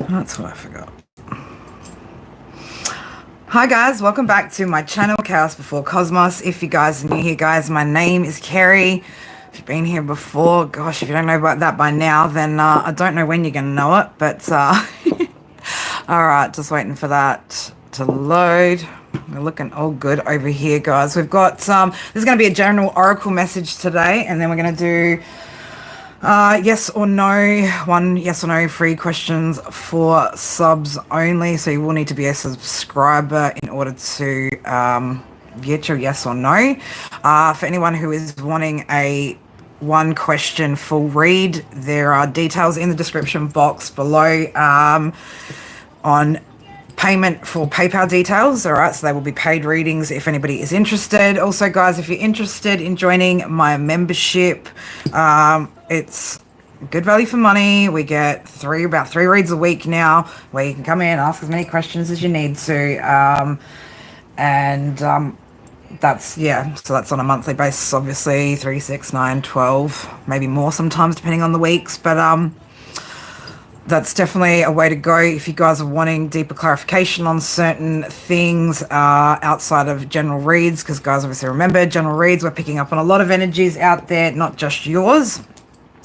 That's what I forgot. Hi guys, welcome back to my channel, Chaos Before Cosmos. If you guys are new here, guys, my name is Kerry. If you've been here before, gosh, if you don't know about that by now, then I don't know when you're going to know it, but all right, just waiting for that to load. We're looking all good over here, guys. We've got this is going to be a general oracle message today, and then we're going to do yes or no, one yes or no free questions for subs only. So you will need to be a subscriber in order to get your yes or no. For anyone who is wanting a one question full read, there are details in the description box below on payment for PayPal details. All right, so they will be paid readings if anybody is interested. Also, guys, if you're interested in joining my membership, it's good value for money. We get about three reads a week now, where you can come in, ask as many questions as you need to, that's, yeah, so that's on a monthly basis, obviously. 3, 6, 9, 12, maybe more sometimes depending on the weeks, but that's definitely a way to go if you guys are wanting deeper clarification on certain things outside of general reads, because guys, obviously remember, general reads, we're picking up on a lot of energies out there, not just yours.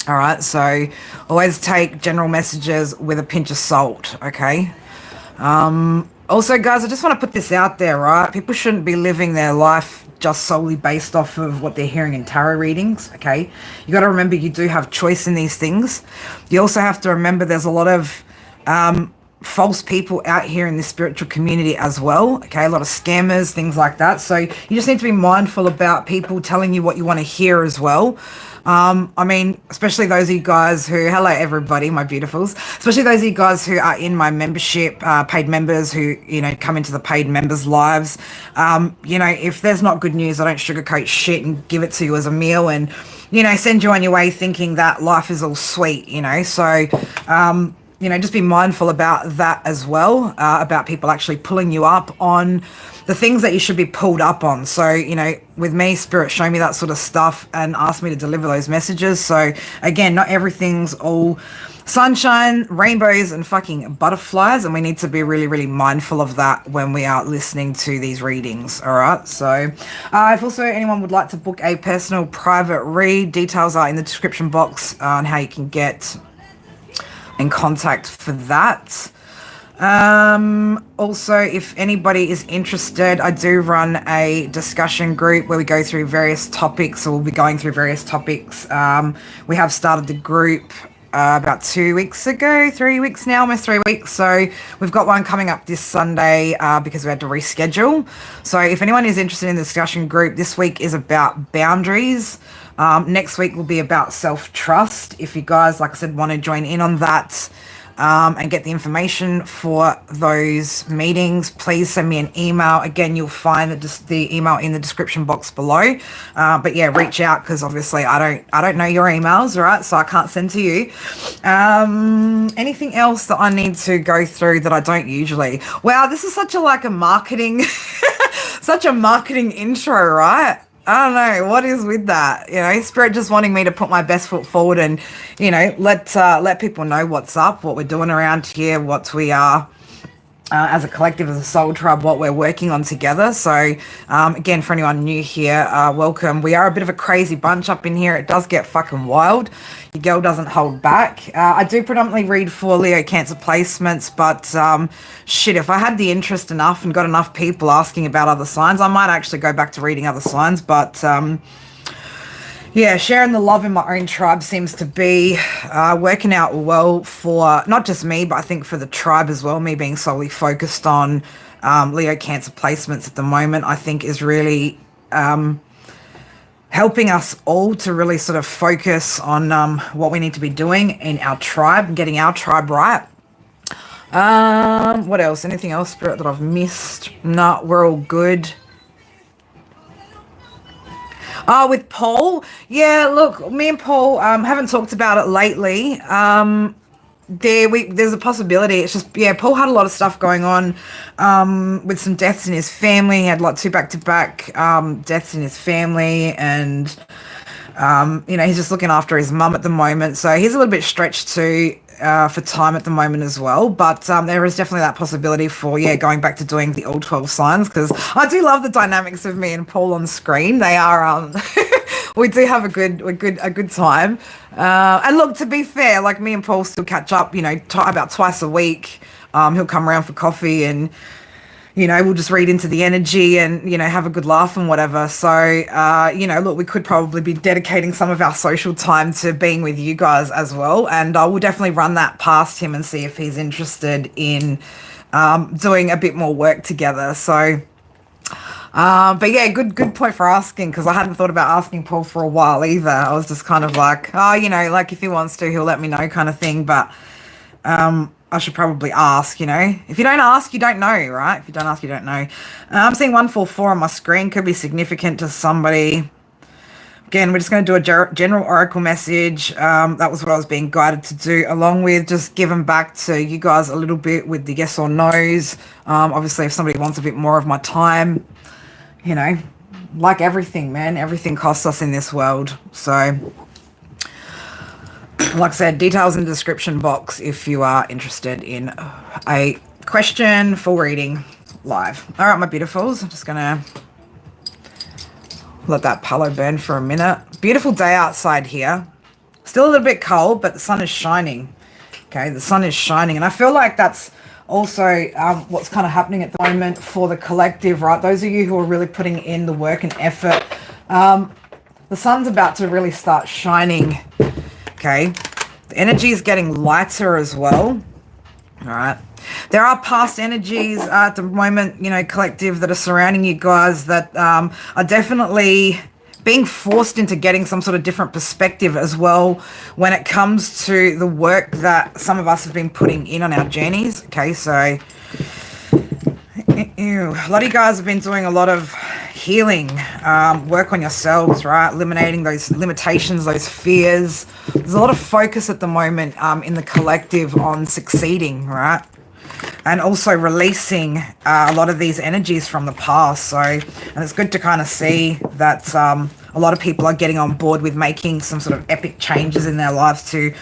All right, so always take general messages with a pinch of salt, okay? Also, guys, I just want to put this out there, right? People shouldn't be living their life just solely based off of what they're hearing in tarot readings, okay? You got to remember you do have choice in these things. You also have to remember there's a lot of false people out here in the spiritual community as well, okay? A lot of scammers, things like that. So you just need to be mindful about people telling you what you want to hear as well. I mean, especially those of you guys who, hello everybody, my beautifuls, especially those of you guys who are in my membership, paid members who, you know, come into the paid members' lives. You know, if there's not good news, I don't sugarcoat shit and give it to you as a meal and, you know, send you on your way thinking that life is all sweet, you know. So, you know, just be mindful about that as well, about people actually pulling you up on the things that you should be pulled up on. So, you know, with me, Spirit show me that sort of stuff and ask me to deliver those messages. So, again, not everything's all sunshine, rainbows, and fucking butterflies, and we need to be really, really mindful of that when we are listening to these readings, all right? So, if also anyone would like to book a personal private read, details are in the description box on how you can get in contact for that. Also, if anybody is interested, I do run a discussion group where we go through various topics, or we'll be going through various topics. We have started the group about 2 weeks ago, 3 weeks now, almost 3 weeks. So we've got one coming up this Sunday because we had to reschedule. So if anyone is interested in the discussion group, this week is about boundaries. Next week will be about self-trust. If you guys, like I said, want to join in on that and get the information for those meetings, please send me an email. Again, you'll find the email in the description box below. But yeah, reach out, because obviously I don't know your emails, right? So I can't send to you. Anything else that I need to go through that I don't usually? Wow, this is such a marketing, such a marketing intro, right? I don't know what is with that, you know. Spirit just wanting me to put my best foot forward and, you know, let people know what's up, what we're doing around here, what we are as a collective, as a soul tribe, what we're working on together. So again, for anyone new here, welcome. We are a bit of a crazy bunch up in here. It does get fucking wild. Your girl doesn't hold back. I do predominantly read for Leo Cancer placements, but shit, if I had the interest enough and got enough people asking about other signs, I might actually go back to reading other signs. But yeah, sharing the love in my own tribe seems to be working out well for not just me, but I think for the tribe as well. Me being solely focused on Leo Cancer placements at the moment, I think is really helping us all to really sort of focus on what we need to be doing in our tribe and getting our tribe right. What else? Anything else, Spirit, that I've missed? No, we're all good. With Paul, yeah, look, me and Paul haven't talked about it lately. There's a possibility. It's just, yeah, Paul had a lot of stuff going on with some deaths in his family. He had like 2 back-to-back deaths in his family, and you know, he's just looking after his mum at the moment, so he's a little bit stretched too. for time at the moment as well, but there is definitely that possibility for going back to doing the all 12 signs, because I do love the dynamics of me and Paul on screen. They are we do have a good time, and look, to be fair, like, me and Paul still catch up, about twice a week. He'll come around for coffee, and we'll just read into the energy and, have a good laugh and whatever. So, look, we could probably be dedicating some of our social time to being with you guys as well. And I will definitely run that past him and see if he's interested in doing a bit more work together. So, but yeah, good point for asking, because I hadn't thought about asking Paul for a while either. I was just kind of like, like, if he wants to, he'll let me know, kind of thing. But, I should probably ask, If you don't ask, you don't know, right? If you don't ask, you don't know. I'm seeing 144 on my screen. Could be significant to somebody. Again, we're just going to do a general oracle message. That was what I was being guided to do, along with just giving back to you guys a little bit with the yes or no's. Obviously, if somebody wants a bit more of my time, like everything, man, everything costs us in this world. So, like I said, details in the description box if you are interested in a question for reading live. All right, my beautifuls, I'm just going to let that palo burn for a minute. Beautiful day outside here. Still a little bit cold, but the sun is shining. Okay, the sun is shining. And I feel like that's also what's kind of happening at the moment for the collective, right? Those of you who are really putting in the work and effort, the sun's about to really start shining. Okay, the energy is getting lighter as well. All right, there are past energies at the moment, collective, that are surrounding you guys that are definitely being forced into getting some sort of different perspective as well when it comes to the work that some of us have been putting in on our journeys. Okay, so a lot of you guys have been doing a lot of healing, work on yourselves, right? Eliminating those limitations, those fears. There's a lot of focus at the moment in the collective on succeeding, right? And also releasing a lot of these energies from the past. So, and it's good to kind of see that a lot of people are getting on board with making some sort of epic changes in their lives to,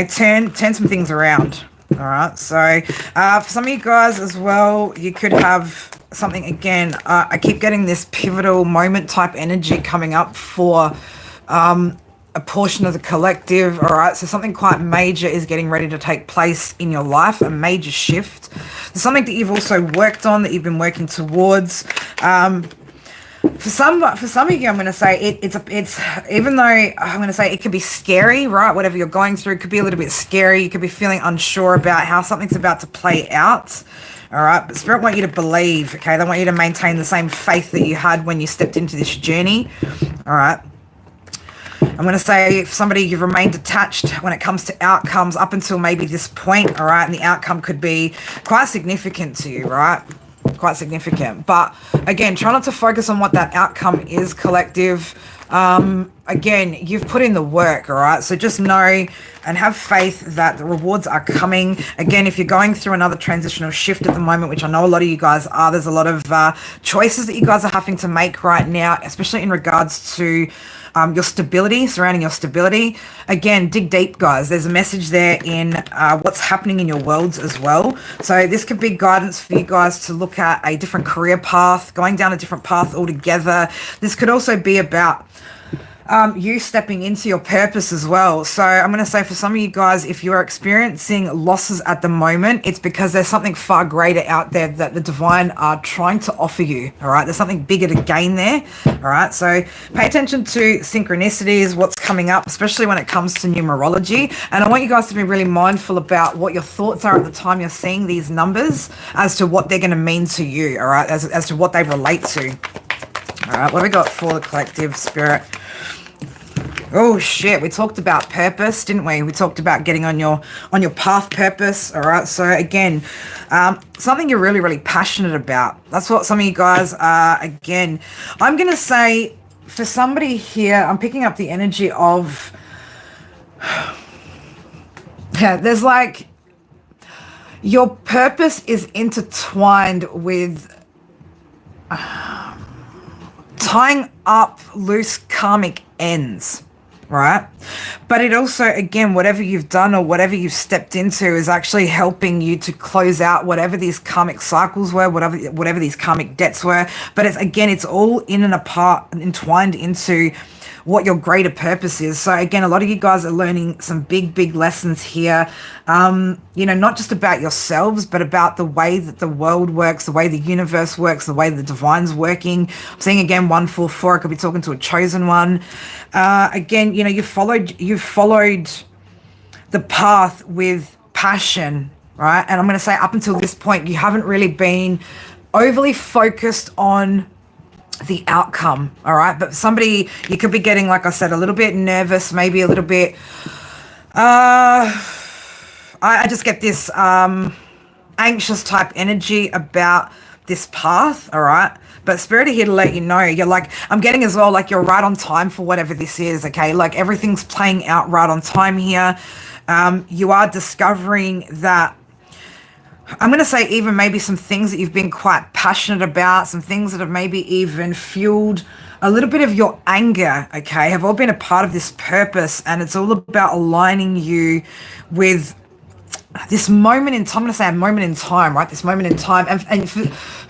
turn some things around. All right, so for some of you guys as well, you could have something, again, I keep getting this pivotal moment type energy coming up for a portion of the collective. All right, so something quite major is getting ready to take place in your life, a major shift. There's something that you've also worked on, that you've been working towards. For some of you, I'm going to say it's even though I'm going to say it could be scary, right? Whatever you're going through, it could be a little bit scary. You could be feeling unsure about how something's about to play out. All right, but Spirit want you to believe. Okay, they want you to maintain the same faith that you had when you stepped into this journey. All right. I'm going to say, for somebody, you've remained attached when it comes to outcomes up until maybe this point. All right, and the outcome could be quite significant to you, right? Quite significant. But again, try not to focus on what that outcome is, collective. Again, you've put in the work, all right? So just know and have faith that the rewards are coming. Again, if you're going through another transitional shift at the moment, which I know a lot of you guys are, there's a lot of choices that you guys are having to make right now, especially in regards to your stability, surrounding your stability. Again, dig deep, guys. There's a message there in what's happening in your worlds as well. So this could be guidance for you guys to look at a different career path, going down a different path altogether. This could also be about you stepping into your purpose as well. So I'm going to say, for some of you guys, if you're experiencing losses at the moment, it's because there's something far greater out there that the divine are trying to offer you. All right, there's something bigger to gain there. All right, so pay attention to synchronicities, what's coming up, especially when it comes to numerology. And I want you guys to be really mindful about what your thoughts are at the time you're seeing these numbers, as to what they're going to mean to you. All right, as to what they relate to. All right, what have we got for the collective, Spirit? Oh shit, we talked about purpose, didn't we? We talked about getting on your path purpose. All right, so again, something you're really, really passionate about. That's what some of you guys are. Again, I'm going to say, for somebody here, I'm picking up the energy of, yeah, there's like, your purpose is intertwined with tying up loose karmic ends. right? But it also, again, whatever you've done or whatever you've stepped into is actually helping you to close out whatever these karmic cycles were, whatever these karmic debts were. But it's, again, it's all in and apart, entwined into what your greater purpose is. So again, a lot of you guys are learning some big lessons here. Not just about yourselves, but about the way that the world works, the way the universe works, the way the divine's working. I'm seeing again 144. I could be talking to a chosen one. Again, you've followed the path with passion, right? And I'm going to say up until this point, you haven't really been overly focused on the outcome, all right? But somebody, you could be getting, like I said, a little bit nervous, maybe a little bit, I just get this anxious type energy about this path, all right? But Spirit are here to let you know, you're like, I'm getting as well, like you're right on time for whatever this is, okay? Like everything's playing out right on time here. You are discovering that, I'm going to say even maybe some things that you've been quite passionate about, some things that have maybe even fueled a little bit of your anger, okay, have all been a part of this purpose. And it's all about aligning you with this moment in time. I'm going to say a moment in time, right? This moment in time. And for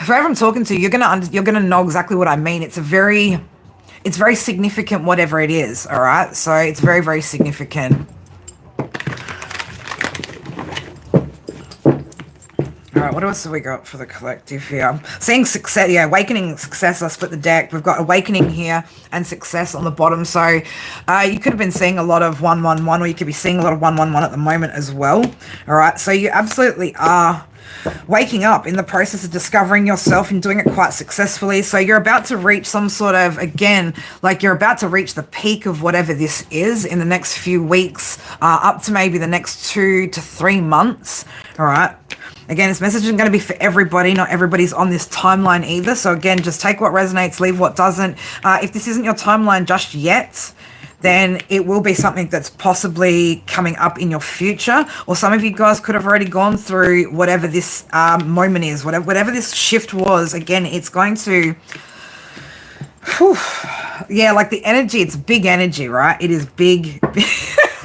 whoever I'm talking to, you're going to know exactly what I mean. It's very significant, whatever it is, all right? So it's very significant. All right, what else have we got for the collective here? I'm seeing success, yeah, awakening, success. I split the deck. We've got awakening here and success on the bottom. So you could have been seeing a lot of 111, or you could be seeing a lot of 111 at the moment as well. All right, so you absolutely are waking up in the process of discovering yourself and doing it quite successfully. So you're about to reach some sort of, again, like you're about to reach the peak of whatever this is in the next few weeks, up to maybe the next 2 to 3 months. All right. Again, this message isn't going to be for everybody. Not everybody's on this timeline either. So again, just take what resonates, leave what doesn't. If this isn't your timeline just yet, then it will be something that's possibly coming up in your future. Or some of you guys could have already gone through whatever this moment is, whatever this shift was. Again, it's going to... yeah, like the energy, it's big energy, right? It is big.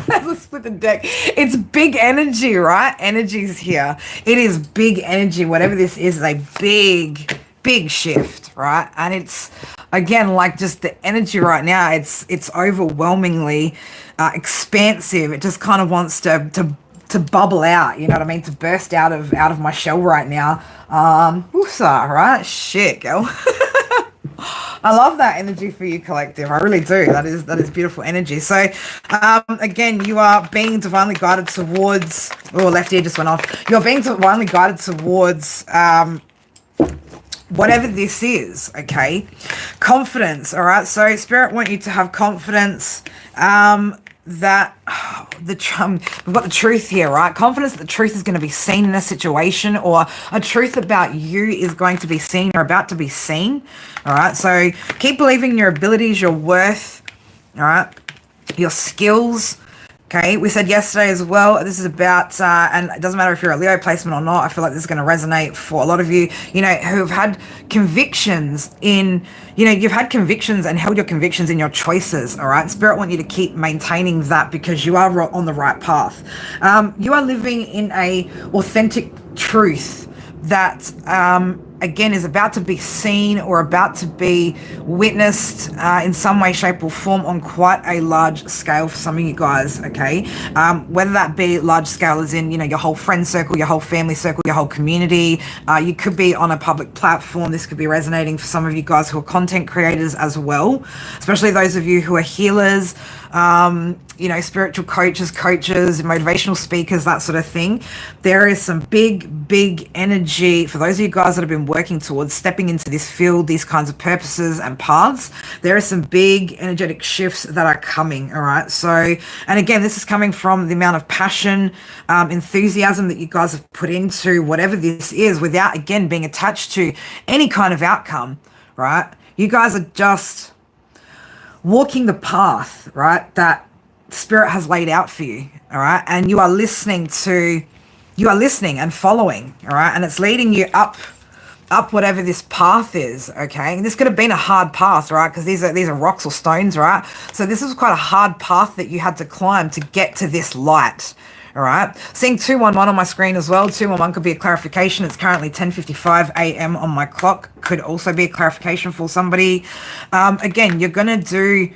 Let's split the deck. It's big energy, right? Energy's here. It is big energy. Whatever this is a big shift, right? And it's, again, like just the energy right now, it's overwhelmingly expansive. It just kind of wants to bubble out, you know what I mean? To burst out of my shell right now. Woofsa, right? Shit, girl. I love that energy for you, collective. I really do. That is beautiful energy. So, again, you are being divinely guided towards... Oh, left ear just went off. You're being divinely guided towards whatever this is, okay? Confidence, all right? So, Spirit want you to have confidence that we've got the truth here, right? Confidence that the truth is going to be seen in a situation, or a truth about you is going to be seen or about to be seen. All right, so keep believing in your abilities, your worth, all right, your skills. Okay, we said yesterday as well, this is about, and it doesn't matter if you're a Leo placement or not, I feel like this is going to resonate for a lot of you, who've had convictions in, you've had convictions and held your convictions in your choices, all right? Spirit want you to keep maintaining that because you are on the right path. You are living in a authentic truth that, again, is about to be seen or about to be witnessed in some way, shape or form on quite a large scale for some of you guys, okay? Whether that be large scale as in, your whole friend circle, your whole family circle, your whole community. You could be on a public platform. This could be resonating for some of you guys who are content creators as well, especially those of you who are healers, spiritual coaches, motivational speakers, that sort of thing. There is some big energy for those of you guys that have been working towards stepping into this field, these kinds of purposes and paths. There are some big energetic shifts that are coming, all right? So, and again, this is coming from the amount of passion, enthusiasm that you guys have put into whatever this is without, again, being attached to any kind of outcome, right? You guys are just walking the path, right, that Spirit has laid out for you, all right? And you are listening and following, all right? And it's leading you up up whatever this path is, okay? And this could have been a hard path, right? Because these are rocks or stones, right? So this is quite a hard path that you had to climb to get to this light, all right? Seeing 211 on my screen as well. 211 could be a clarification. It's currently 10:55 a.m. on my clock. Could also be a clarification for somebody. Again, you're gonna do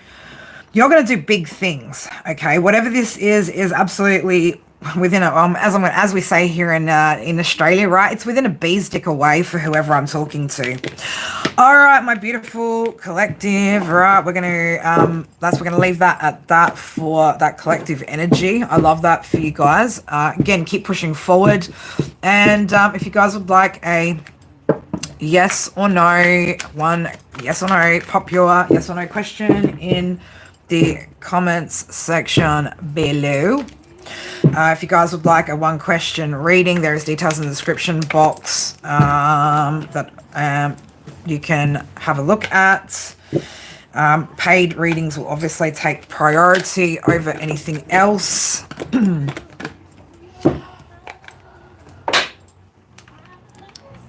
big things, okay? Whatever this is absolutely within a as we say here in Australia, right? It's within a bee's dick away for whoever I'm talking to. All right, my beautiful collective. Right, we're gonna leave that at that for that collective energy. I love that for you guys. Again, keep pushing forward, and if you guys would like a yes or no, one yes or no, pop your yes or no question in the comments section below. If you guys would like a one question reading, there is details in the description box that you can have a look at. Paid readings will obviously take priority over anything else.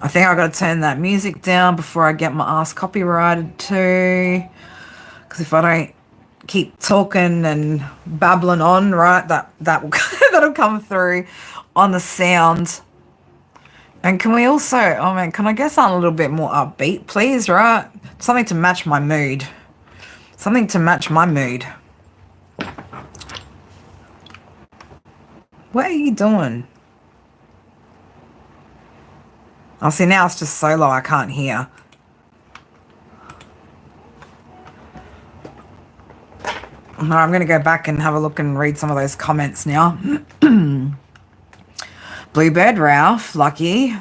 I think I've got to turn that music down before I get my ass copyrighted too, because if I don't keep talking and babbling on, right, that will that'll come through on the sound. And can we also, oh man, can I get something a little bit more upbeat, please? Right, something to match my mood. Something to match my mood. What are you doing? Oh, see, now it's just so low I can't hear. I'm going to go back and have a look and read some of those comments now. Bluebird, Ralph, Lucky.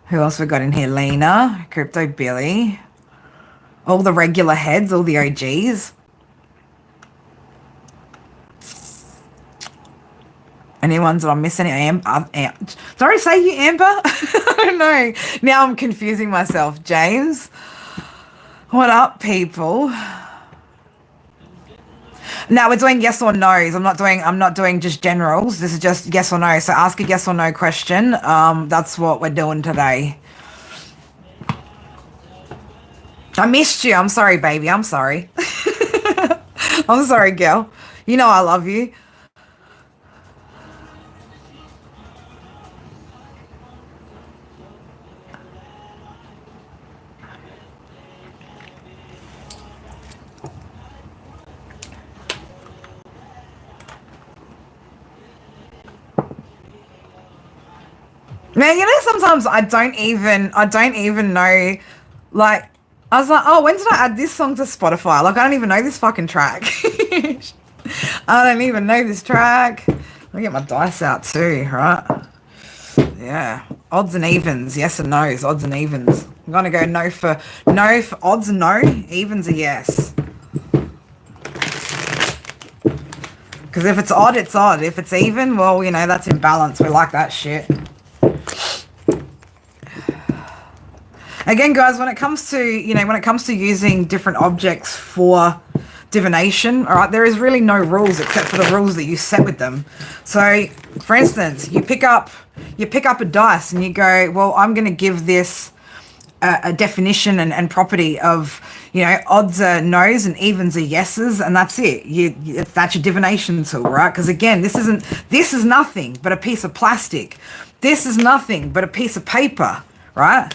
Who else we got in here? Lena, Crypto Billy. All the regular heads, all the OGs. Anyone that I'm missing? Did I already say you, Amber? I don't know. Now I'm confusing myself. James. What up, people? Now we're doing yes or no's. I'm not doing just generals. This is just yes or no. So ask a yes or no question. That's what we're doing today. I missed you. I'm sorry, baby. I'm sorry. I'm sorry, girl. You know I love you. Man, you know, sometimes I don't even know, like, I was like, oh, when did I add this song to Spotify? Like, I don't even know this fucking track. I don't even know this track. Let me get my dice out too, right? Yeah, odds and evens, yes and no's, odds and evens. I'm gonna go no for odds, no, evens are yes. Because if it's odd, it's odd. If it's even, well, you know, that's in balance. We like that shit. Again, guys, when it comes to using different objects for divination, all right, there is really no rules except for the rules that you set with them. So, for instance, you pick up a dice and you go, well, I'm going to give this a definition and property of, you know, odds are no's and evens are yeses, and that's it. That's your divination tool, right? Because again, this is nothing but a piece of plastic. This is nothing but a piece of paper, right?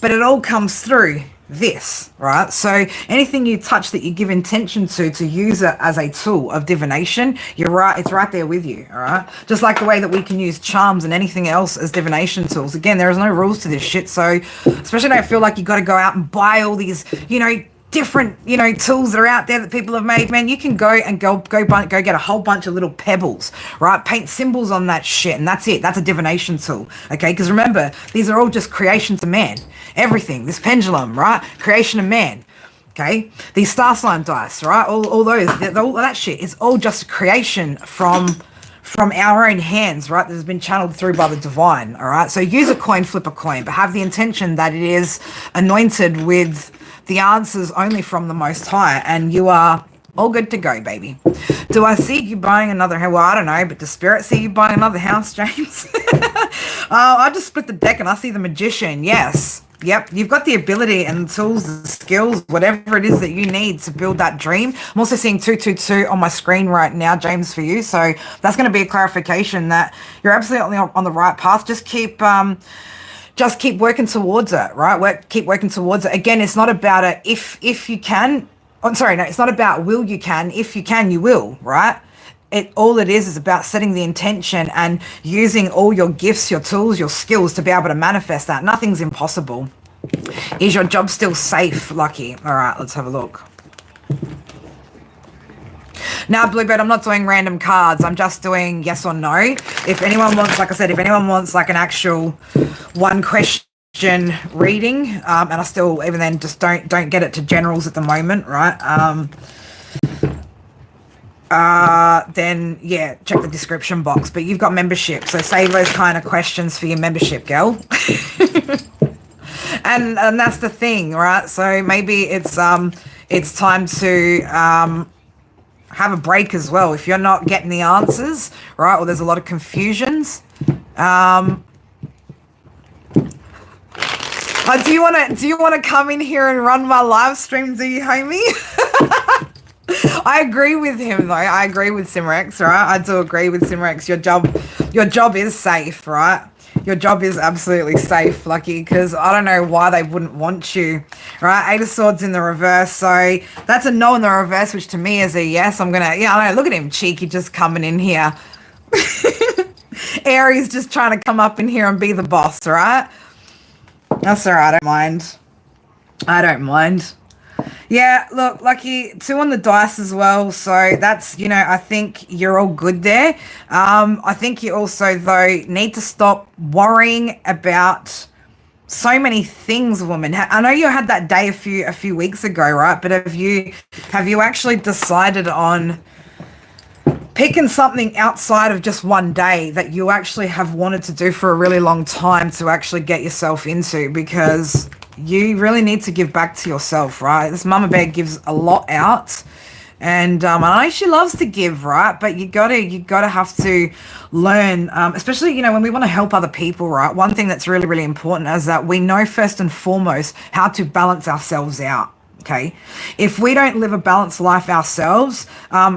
But it all comes through this, right? So anything you touch that you give intention to use it as a tool of divination, you're right, it's right there with you, all right? Just like the way that we can use charms and anything else as divination tools. Again, there is no rules to this shit. So especially I feel like you got to go out and buy all these, you know, different, you know, tools that are out there that people have made. Man, you can go get a whole bunch of little pebbles, right? Paint symbols on that shit, and that's it. That's a divination tool, okay? Because remember, these are all just creations of man. Everything, this pendulum, right? Creation of man, okay? These star sign dice, right? All that shit is all just a creation from our own hands, right? That has been channeled through by the divine, all right? So use a coin, flip a coin, but have the intention that it is anointed with the answers only from the Most High, and you are All good to go, baby. Do I see you buying another house? Well, I don't know, but does Spirit see you buying another house, James? I just split the deck and I see the Magician. Yes. Yep. You've got the ability and the tools, the skills, whatever it is that you need to build that dream. I'm also seeing 222 on my screen right now, James, for you. So that's going to be a clarification that you're absolutely on the right path. Just keep working towards it, right? Keep working towards it. Again, it's not about it if you can. I'm sorry, no, it's not about will you can. If you can, you will, right? All it is about setting the intention and using all your gifts, your tools, your skills to be able to manifest that. Nothing's impossible. Is your job still safe, Lucky? All right, let's have a look. Now, Bluebird, I'm not doing random cards. I'm just doing yes or no. If anyone wants, like I said, if anyone wants like an actual one question reading, and I still even then just don't get it to generals at the moment, right? Then yeah, check the description box. But you've got membership, so save those kind of questions for your membership, girl. and that's the thing, right? So maybe it's time to have a break as well if you're not getting the answers, right? Or there's a lot of confusions. Do you want to come in here and run my live stream? Do you, homie? I agree with him though. I agree with Simrex, right? I do agree with Simrex. Your job is safe, right? Your job is absolutely safe, Lucky, because I don't know why they wouldn't want you, right? 8 of Swords in the reverse, so that's a no in the reverse, which to me is a yes. I know, look at him, cheeky, just coming in here. Aries just trying to come up in here and be the boss, right? That's all right, I don't mind. Yeah, look, Lucky, 2 on the dice as well. So that's, I think you're all good there. I think you also, though, need to stop worrying about so many things, woman. I know you had that day a few weeks ago, right? But have you actually decided on picking something outside of just one day that you actually have wanted to do for a really long time to actually get yourself into? Because you really need to give back to yourself, right? This mama bear gives a lot out, and I know she loves to give, right? But you gotta have to learn, especially when we want to help other people, right? One thing that's really, really important is that we know first and foremost how to balance ourselves out. Okay, if we don't live a balanced life ourselves,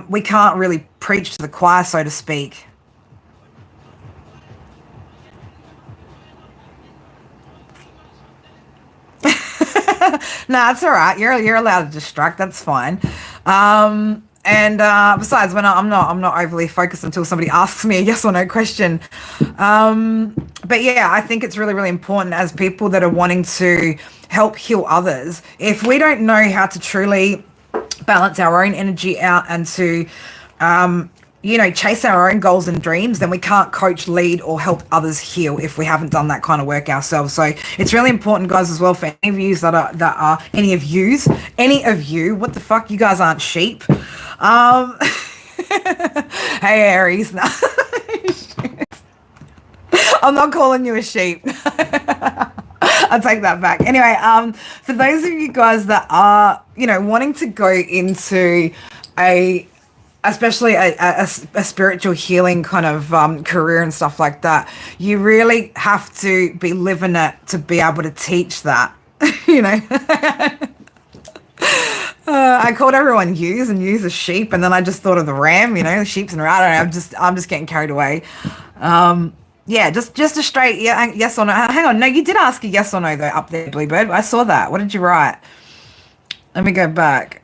we can't really preach to the choir, so to speak. No, it's all right. You're allowed to distract. That's fine. Besides, when I'm not overly focused until somebody asks me a yes or no question. But yeah, I think it's really, really important as people that are wanting to help heal others. If we don't know how to truly balance our own energy out and to, chase our own goals and dreams, then we can't coach, lead, or help others heal if we haven't done that kind of work ourselves. So it's really important, guys, as well, for any of you any of you, what the fuck, you guys aren't sheep. Hey, Aries. No. I'm not calling you a sheep. I'll take that back. Anyway, for those of you guys that are, wanting to go into especially a spiritual healing kind of career and stuff like that, you really have to be living it to be able to teach that. I called everyone ewes and ewes a sheep, and then I just thought of the ram, the sheeps and ram. I don't know, I'm just getting carried away. Yeah, just a straight yes or no. Hang on, no, you did ask a yes or no though up there, Bluebird. I saw that. What did you write? Let me go back.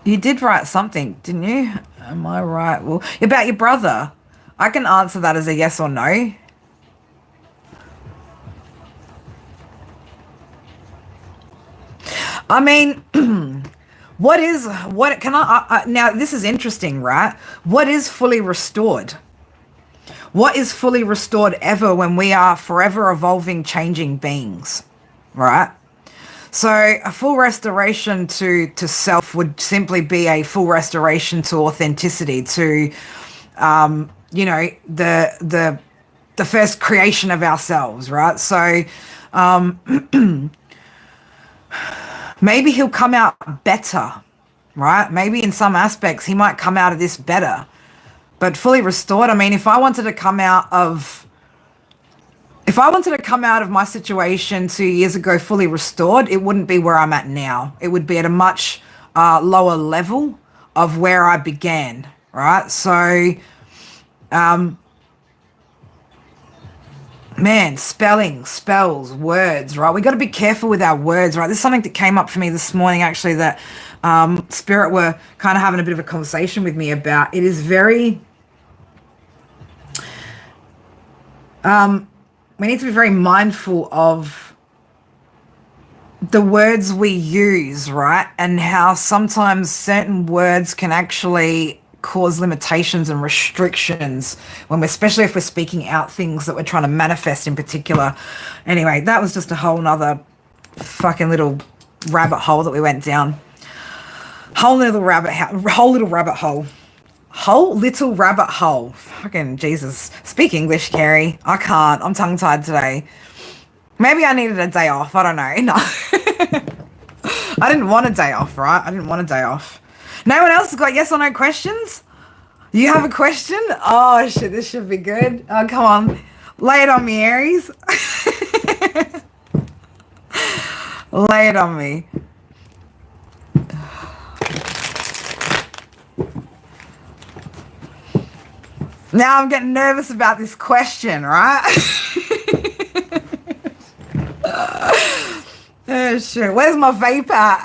You did write something, didn't you? Am I right? Well, about your brother. I can answer that as a yes or no. I mean, now this is interesting, right? What is fully restored? What is fully restored ever when we are forever evolving, changing beings, right? So a full restoration to self would simply be a full restoration to authenticity, to, the first creation of ourselves, right? So maybe he'll come out better, right? Maybe in some aspects he might come out of this better. But fully restored, I mean, if I wanted to come out of my situation 2 years ago fully restored, it wouldn't be where I'm at now. It would be at a much lower level of where I began, right? So, man, spells, words, right? We got to be careful with our words, right? There's something that came up for me this morning, actually, that Spirit were kind of having a bit of a conversation with me about. It is very... we need to be very mindful of the words we use, right? And how sometimes certain words can actually cause limitations and restrictions especially if we're speaking out things that we're trying to manifest in particular. Anyway, that was just a whole nother fucking little rabbit hole that we went down. Whole little rabbit hole. Fucking Jesus. Speak English, Carrie. I can't. I'm tongue-tied today. Maybe I needed a day off. I don't know. No. I didn't want a day off, right? I didn't want a day off. No one else has got yes or no questions? You have a question? Oh, shit. This should be good. Oh, come on. Lay it on me, Aries. Lay it on me. Now I'm getting nervous about this question, right? Oh, shit. Where's my vape at?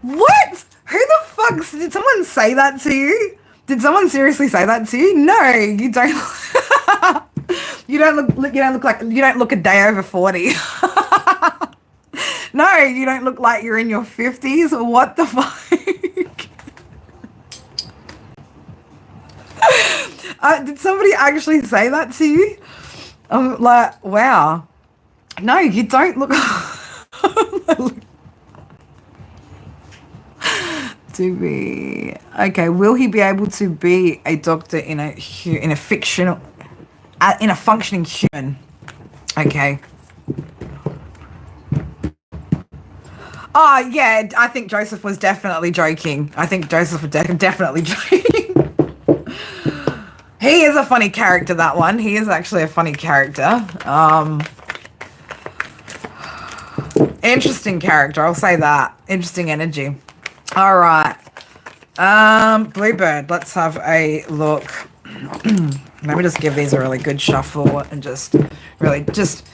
What? Who the fuck? Did someone say that to you? Did someone seriously say that to you? No, you don't. You don't look a day over 40. No, you don't look like you're in your 50s. What the fuck? Did somebody actually say that to you? I'm like, wow. No, you don't look to be. Okay, will he be able to be a doctor in a functioning human? Okay. Oh, yeah, I think Joseph was definitely joking. Definitely joking. He is a funny character, that one. He is actually a funny character. Interesting character, I'll say that. Interesting energy. All right. Bluebird, let's have a look. Let me just give these a really good shuffle and just really just...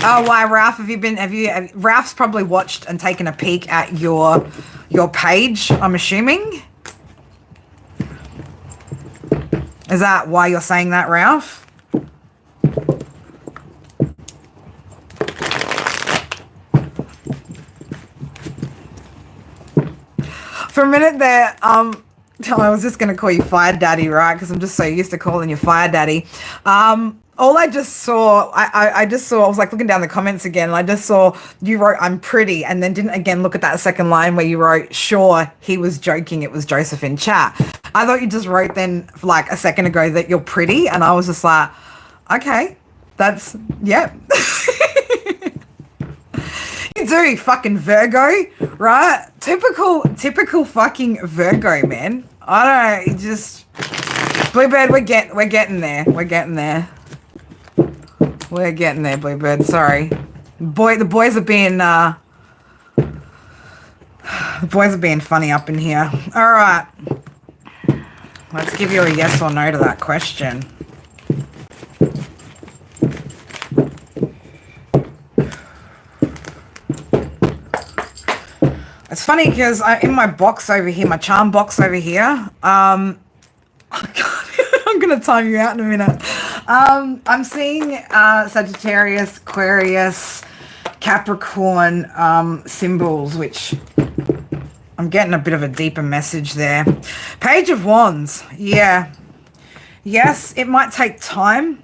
Oh, why, Ralph? Ralph's probably watched and taken a peek at your page, I'm assuming. Is that why you're saying that, Ralph? For a minute there, I was just going to call you Fire Daddy, right? Because I'm just so used to calling you Fire Daddy. All I just saw, I was like looking down the comments again, and I just saw you wrote, I'm pretty, and then didn't again look at that second line where you wrote, sure, he was joking, it was Joseph in chat. I thought you just wrote then, like a second ago, that you're pretty, and I was just like, okay, that's, yep. You do, fucking Virgo, right? Typical fucking Virgo, man. I don't know, just, Bluebird, we're getting there. We're getting there, Bluebird. Sorry. The boys are being funny up in here. All right. Let's give you a yes or no to that question. It's funny because in my box over here, my charm box over here, I'm going to time you out in a minute. I'm seeing Sagittarius, Aquarius, Capricorn symbols, which I'm getting a bit of a deeper message there. Page of Wands. Yeah. Yes, it might take time.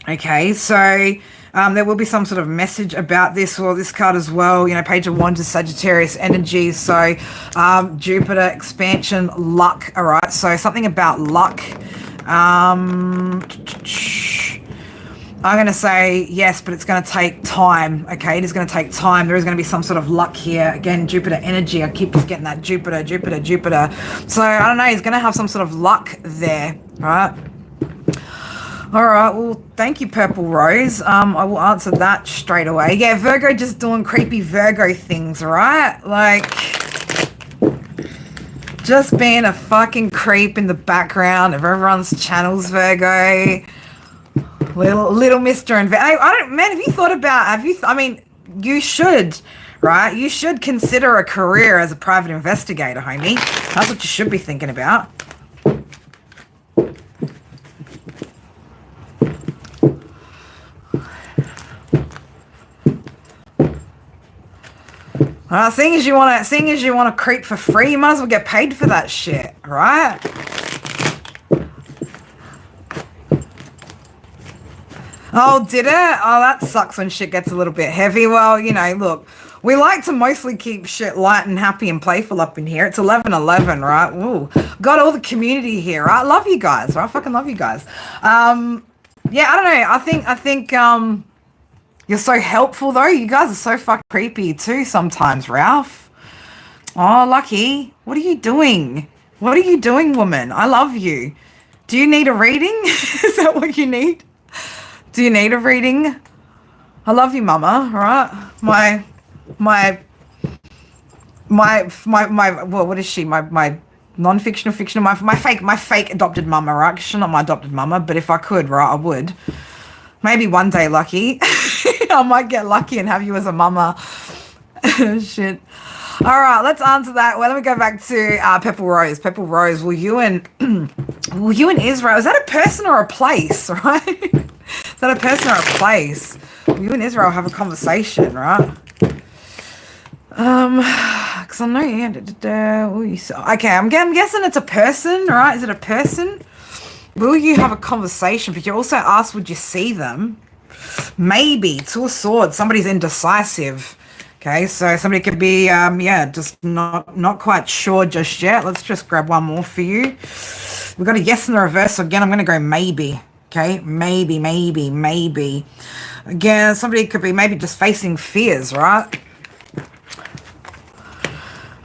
Okay, so there will be some sort of message about this or this card as well. You know, Page of Wands is Sagittarius energy. So Jupiter, expansion, luck. All right, so something about luck. I'm going to say yes, but it's going to take time, okay? It is going to take time. There is going to be some sort of luck here. Again, Jupiter energy. I keep just getting that Jupiter. So, I don't know. He's going to have some sort of luck there, right? All right, well, thank you, Purple Rose. I will answer that straight away. Yeah, Virgo just doing creepy Virgo things, right? Like, just being a fucking creep in the background of everyone's channels, Virgo. Little Mr. I don't, man, have you thought about, I mean, you should, right? You should consider a career as a private investigator, homie. That's what you should be thinking about. Seeing as you want to creep for free, you might as well get paid for that shit, right? Oh, did it? Oh, that sucks when shit gets a little bit heavy. Well, you know, look, we like to mostly keep shit light and happy and playful up in here. It's 11:11, right? Ooh, got all the community here, right? Love you guys, right? I fucking love you guys. Yeah, I don't know. I think you're so helpful though. You guys are so fucking creepy too sometimes, Ralph. Oh, Lucky, what are you doing? What are you doing, woman? I love you. Do you need a reading? Is that what you need? Do you need a reading? I love you, mama, right? My well, what is she? My non-fictional, fictional, my fake adopted mama, right? She's not my adopted mama, but if I could, right, I would. Maybe one day, Lucky. I might get lucky and have you as a mama. Shit. All right, let's answer that. Well, let me go back to Purple Rose. Purple Rose, will you and Israel, is that a person or a place, right? Is that a person or a place? Will you and Israel have a conversation, right? Because I know you. Okay, I'm guessing it's a person, right? Is it a person? Will you have a conversation? But you also asked, would you see them? Maybe. Two of Swords. Somebody's indecisive. Okay, so somebody could be, just not quite sure just yet. Let's just grab one more for you. We've got a yes in the reverse. So again, I'm going to go maybe. Okay, maybe. Again, somebody could be maybe just facing fears, right?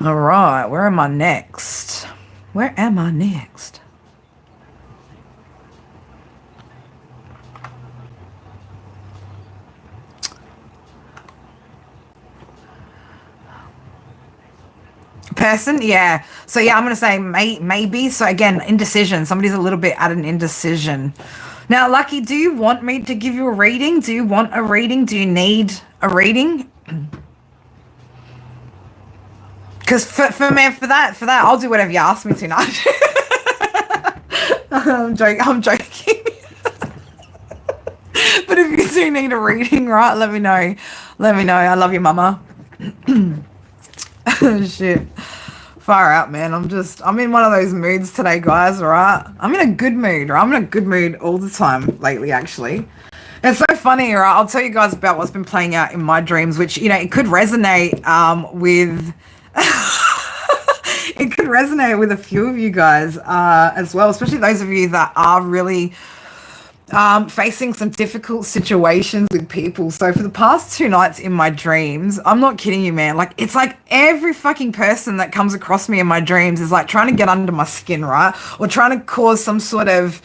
All right, where am I next? Person, yeah. So yeah, I'm gonna say maybe. So again, indecision. Somebody's a little bit at an indecision. Now, Lucky, do you want me to give you a reading? Do you want a reading? Do you need a reading? Because for that, I'll do whatever you ask me to. Not. I'm joking. But if you do need a reading, right, let me know. I love you, mama. Shit. Far out, man. I'm in one of those moods today, guys, alright? I'm in a good mood, or I'm in a good mood all the time lately, actually. It's so funny, right? I'll tell you guys about what's been playing out in my dreams, which, you know, it could resonate with... it could resonate with a few of you guys as well, especially those of you that are really... facing some difficult situations with people. So for the past 2 nights in my dreams, I'm not kidding you, man, like it's like every fucking person that comes across me in my dreams is like trying to get under my skin, right? Or trying to cause some sort of,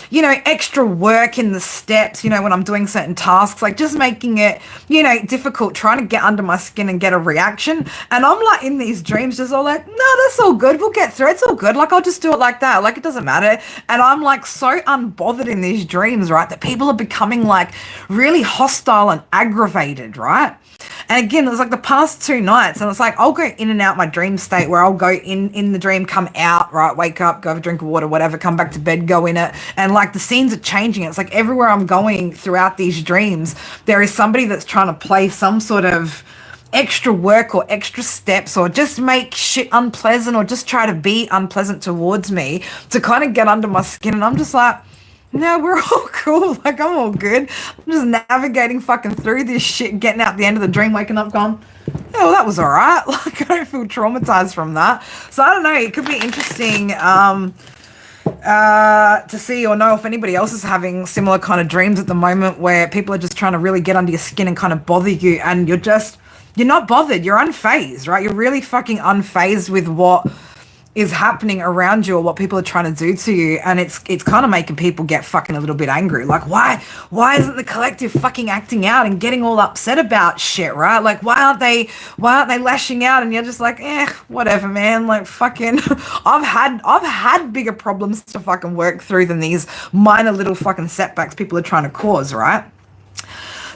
you know, extra work in the steps, you know, when I'm doing certain tasks, like just making it, you know, difficult, trying to get under my skin and get a reaction. And I'm like in these dreams just all like, no, that's all good. We'll get through. It's all good. Like, I'll just do it like that. Like, it doesn't matter. And I'm like so unbothered in these dreams, right? That people are becoming like really hostile and aggravated, right? And again, it was like the past 2 nights, and it's like I'll go in and out my dream state where I'll go in the dream, come out, right, wake up, go have a drink of water, whatever, come back to bed, go in it, and like the scenes are changing. It's like everywhere I'm going throughout these dreams, there is somebody that's trying to play some sort of extra work or extra steps or just make shit unpleasant or just try to be unpleasant towards me to kind of get under my skin. And I'm just like, no, we're all cool. Like, I'm all good. I'm just navigating fucking through this shit, getting out the end of the dream, waking up going, oh, well, that was all right. Like, I don't feel traumatized from that. So I don't know. It could be interesting. to see or know if anybody else is having similar kind of dreams at the moment where people are just trying to really get under your skin and kind of bother you, and you're not bothered, you're unfazed, right? You're really fucking unfazed with what is happening around you or what people are trying to do to you, and it's kind of making people get fucking a little bit angry. Like, why isn't the collective fucking acting out and getting all upset about shit, right? Like, why aren't they lashing out? And you're just like, whatever, man. Like, fucking I've had bigger problems to fucking work through than these minor little fucking setbacks people are trying to cause, right?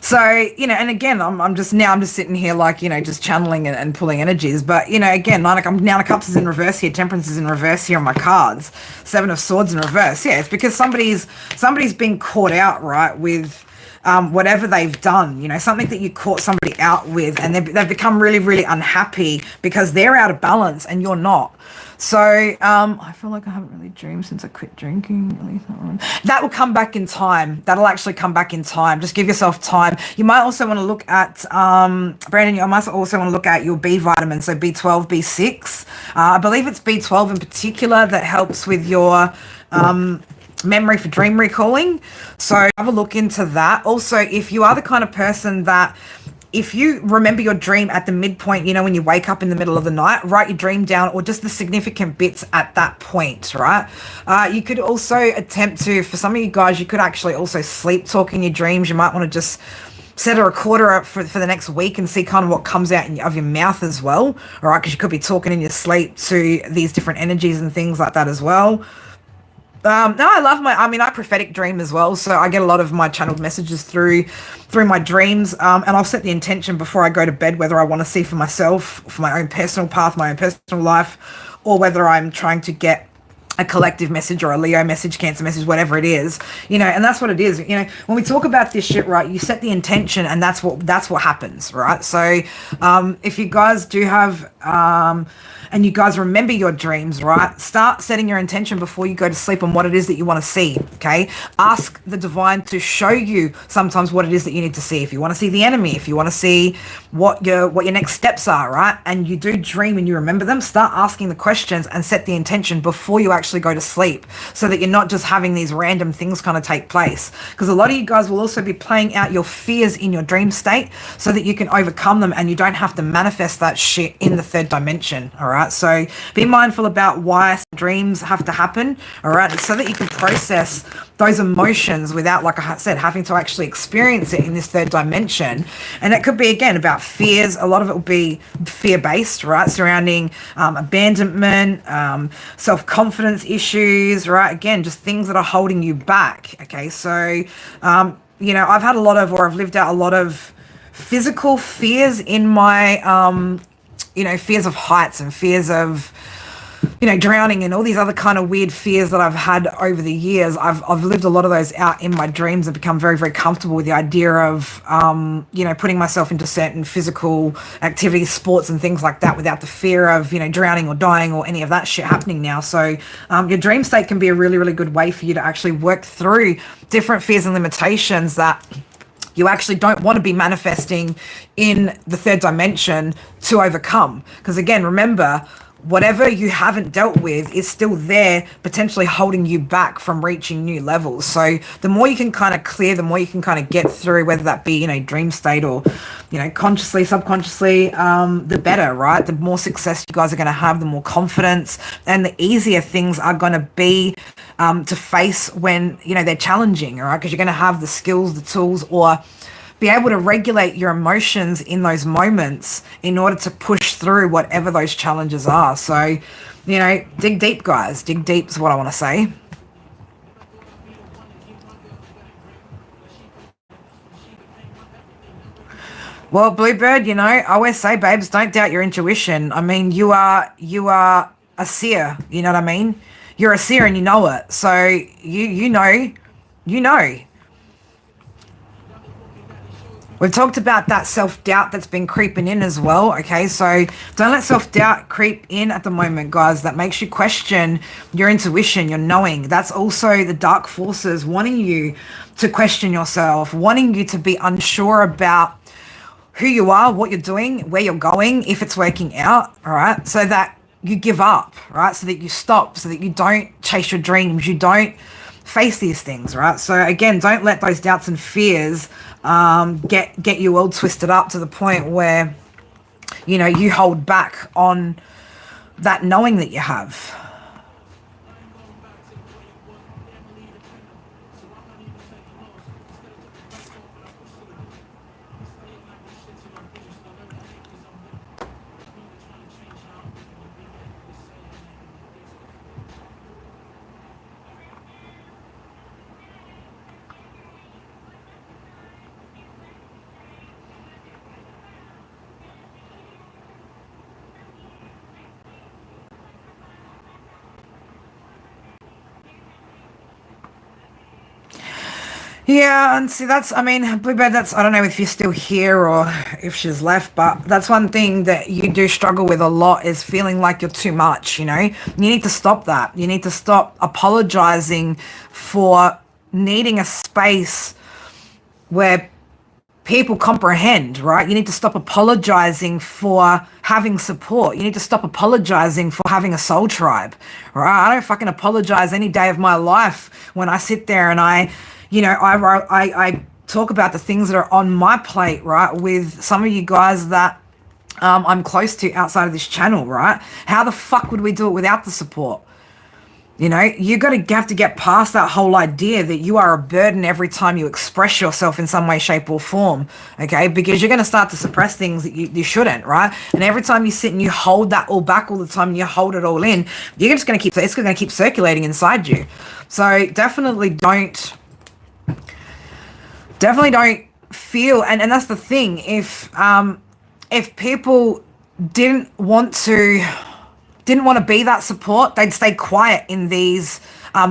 So, and again, I'm just sitting here like, just channeling and pulling energies. But, again, Nine of Cups is in reverse here. Temperance is in reverse here on my cards. Seven of Swords in reverse. Yeah, it's because somebody's been caught out, right, with whatever they've done, something that you caught somebody out with, and they've become really, really unhappy because they're out of balance and you're not. So I feel like I haven't really dreamed since I quit drinking. At least that will come back in time. That'll actually come back in time. Just give yourself time. You might also want to look at, Brandon, you might also want to look at your B vitamins, so B12, B6. I believe it's B12 in particular that helps with your memory for dream recalling. So have a look into that. Also, if you are the kind of person that if you remember your dream at the midpoint, when you wake up in the middle of the night, write your dream down or just the significant bits at that point, right? You could also attempt to, for some of you guys, you could actually also sleep talk in your dreams. You might want to just set a recorder up for the next week and see kind of what comes out of your mouth as well, all right? Because you could be talking in your sleep to these different energies and things like that as well. No, I prophetic dream as well. So I get a lot of my channeled messages through my dreams. And I'll set the intention before I go to bed, whether I want to see for myself, for my own personal path, my own personal life, or whether I'm trying to get a collective message or a Leo message, Cancer message, whatever it is, and that's what it is. When we talk about this shit, right, you set the intention and that's what happens, right? So, if you guys do have, and you guys remember your dreams, right? Start setting your intention before you go to sleep on what it is that you want to see, okay? Ask the divine to show you sometimes what it is that you need to see. If you want to see the enemy, if you want to see what your next steps are, right? And you do dream and you remember them, start asking the questions and set the intention before you actually go to sleep so that you're not just having these random things kind of take place. Because a lot of you guys will also be playing out your fears in your dream state so that you can overcome them and you don't have to manifest that shit in the third dimension, all right? So be mindful about why dreams have to happen, all right, so that you can process those emotions without, like I said, having to actually experience it in this third dimension. And it could be, again, about fears. A lot of it will be fear-based, right, surrounding abandonment, self-confidence issues, right, again, just things that are holding you back, okay? So, I've had I've lived out a lot of physical fears in my fears of heights and fears of, drowning and all these other kind of weird fears that I've had over the years. I've lived a lot of those out in my dreams and become very, very comfortable with the idea of, putting myself into certain physical activities, sports and things like that without the fear of, drowning or dying or any of that shit happening now. So your dream state can be a really, really good way for you to actually work through different fears and limitations that you actually don't want to be manifesting in the third dimension to overcome. Because again, remember, whatever you haven't dealt with is still there, potentially holding you back from reaching new levels. So the more you can kind of clear, the more you can kind of get through, whether that be, dream state or, consciously, subconsciously, the better, right? The more success you guys are going to have, the more confidence and the easier things are going to be to face when, they're challenging, all right? Because you're going to have the skills, the tools, or be able to regulate your emotions in those moments in order to push through whatever those challenges are. So, dig deep, guys. Dig deep is what I want to say. Well, Bluebird, I always say, babes, don't doubt your intuition. I mean, you are a seer, you know what I mean? You're a seer and you know it. So you know. We've talked about that self-doubt that's been creeping in as well, okay? So don't let self-doubt creep in at the moment, guys. That makes you question your intuition, your knowing. That's also the dark forces wanting you to question yourself, wanting you to be unsure about who you are, what you're doing, where you're going, if it's working out, all right? So that you give up, right? So that you stop, so that you don't chase your dreams, you don't face these things, right? So again, don't let those doubts and fears get you all twisted up to the point where, you know, you hold back on that knowing that you have. Yeah, and see, that's, I mean, Bluebird, that's, I don't know if you're still here or if she's left, but that's one thing that you do struggle with a lot is feeling like you're too much, you know? You need to stop that. You need to stop apologizing for needing a space where people comprehend, right? You need to stop apologizing for having support. You need to stop apologizing for having a soul tribe, right? I don't fucking apologize any day of my life when I sit there and I talk about the things that are on my plate, right, with some of you guys that I'm close to outside of this channel, right? How the fuck would we do it without the support? You know, you have to get past that whole idea that you are a burden every time you express yourself in some way, shape, or form, okay? Because you're going to start to suppress things that you shouldn't, right? And every time you sit and you hold that all back all the time, and you hold it all in, you're just going to it's going to keep circulating inside you. So definitely don't feel, and that's the thing, if people didn't want to be that support, they'd stay quiet in these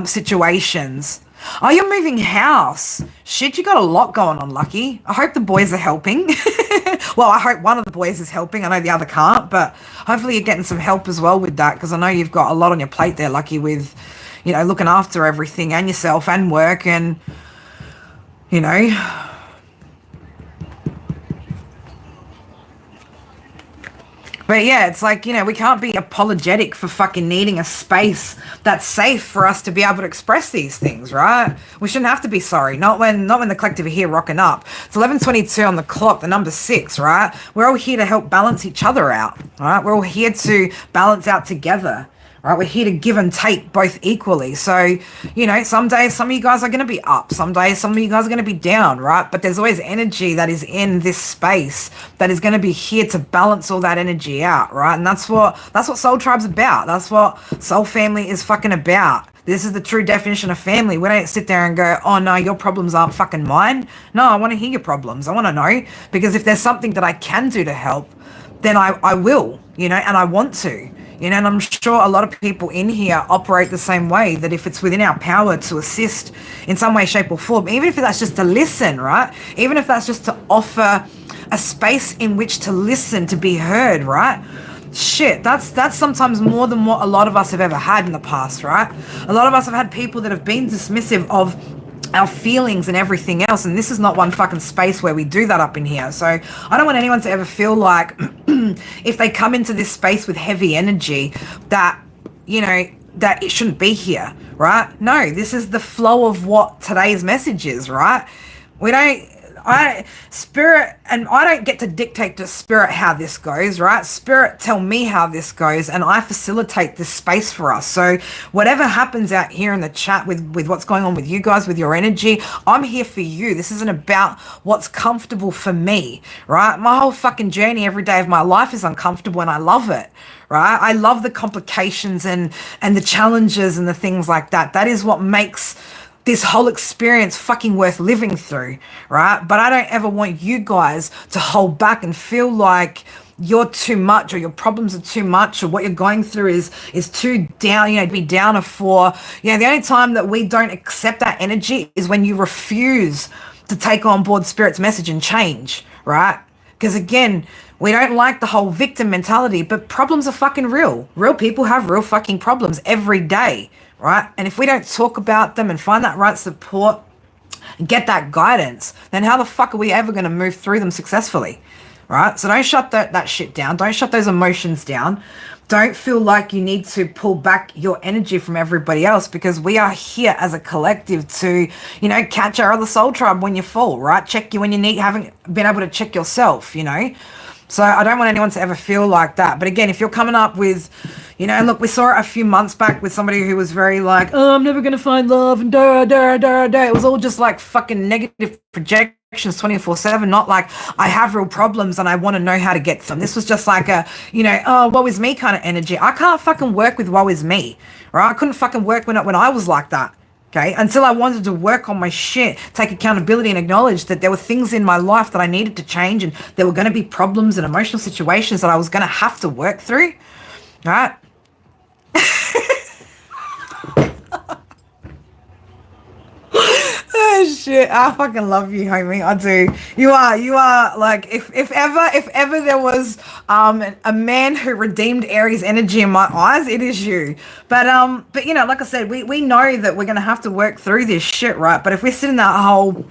situations. Oh, you're moving house. Shit, you got a lot going on, Lucky. I hope the boys are helping. Well, I hope one of the boys is helping. I know the other can't, but hopefully you're getting some help as well with that, because I know you've got a lot on your plate there, Lucky, with, you know, looking after everything and yourself and work and, you know. But yeah, it's like, you know, we can't be apologetic for fucking needing a space that's safe for us to be able to express these things, right? We shouldn't have to be sorry. Not when the collective are here rocking up. It's 11:22 on the clock, the number 6, right? We're all here to help balance each other out, right? We're all here to balance out together. Right, we're here to give and take both equally. So, you know, some days some of you guys are going to be up. Some days some of you guys are going to be down, right? But there's always energy that is in this space that is going to be here to balance all that energy out, right? And that's what Soul Tribe's about. That's what Soul Family is fucking about. This is the true definition of family. We don't sit there and go, oh no, your problems aren't fucking mine. No, I want to hear your problems. I want to know, because if there's something that I can do to help, then I will, you know, and I want to. You know, and I'm sure a lot of people in here operate the same way, that if it's within our power to assist in some way, shape or form, even if that's just to listen, right? Even if that's just to offer a space in which to listen, to be heard, right? Shit, that's sometimes more than what a lot of us have ever had in the past, right? A lot of us have had people that have been dismissive of our feelings and everything else, and this is not one fucking space where we do that up in here. So I don't want anyone to ever feel like if they come into this space with heavy energy that, you know, that it shouldn't be here, right? No, this is the flow of what today's message is, right? Spirit, and I don't get to dictate to Spirit how this goes, right? Spirit tell me how this goes, and I facilitate this space for us. So whatever happens out here in the chat with what's going on with you guys, with your energy, I'm here for you. This isn't about what's comfortable for me, right? My whole fucking journey every day of my life is uncomfortable, and I love it, right? I love the complications and the challenges and the things like that. That is what makes this whole experience fucking worth living through, right? But I don't ever want you guys to hold back and feel like you're too much, or your problems are too much, or what you're going through is too down, you know, to be downer for. You know, the only time that we don't accept that energy is when you refuse to take on board Spirit's message and change, right? Because again, we don't like the whole victim mentality, but problems are fucking real. Real people have real fucking problems every day, right? And if we don't talk about them and find that right support, get that guidance, then how the fuck are we ever going to move through them successfully, right? So don't shut that shit down. Don't shut those emotions down. Don't feel like you need to pull back your energy from everybody else, because we are here as a collective to, you know, catch our other soul tribe when you fall, right? Check you when you haven't been able to check yourself, you know? So I don't want anyone to ever feel like that. But again, if you're coming up with, you know, and look, we saw it a few months back with somebody who was very like, oh, I'm never going to find love and da, da, da, da. It was all just like fucking negative projections 24/7, not like I have real problems and I want to know how to get them. This was just like a, you know, oh, woe is me kind of energy. I can't fucking work with woe is me, right? I couldn't fucking work when I was like that. Okay, until I wanted to work on my shit, take accountability and acknowledge that there were things in my life that I needed to change, and there were going to be problems and emotional situations that I was going to have to work through, right? Oh shit, I fucking love you, homie. I do. You are like, if ever there was a man who redeemed Aries energy in my eyes, it is you. But you know, like I said, we know that we're gonna have to work through this shit, right? But if we're sitting in that whole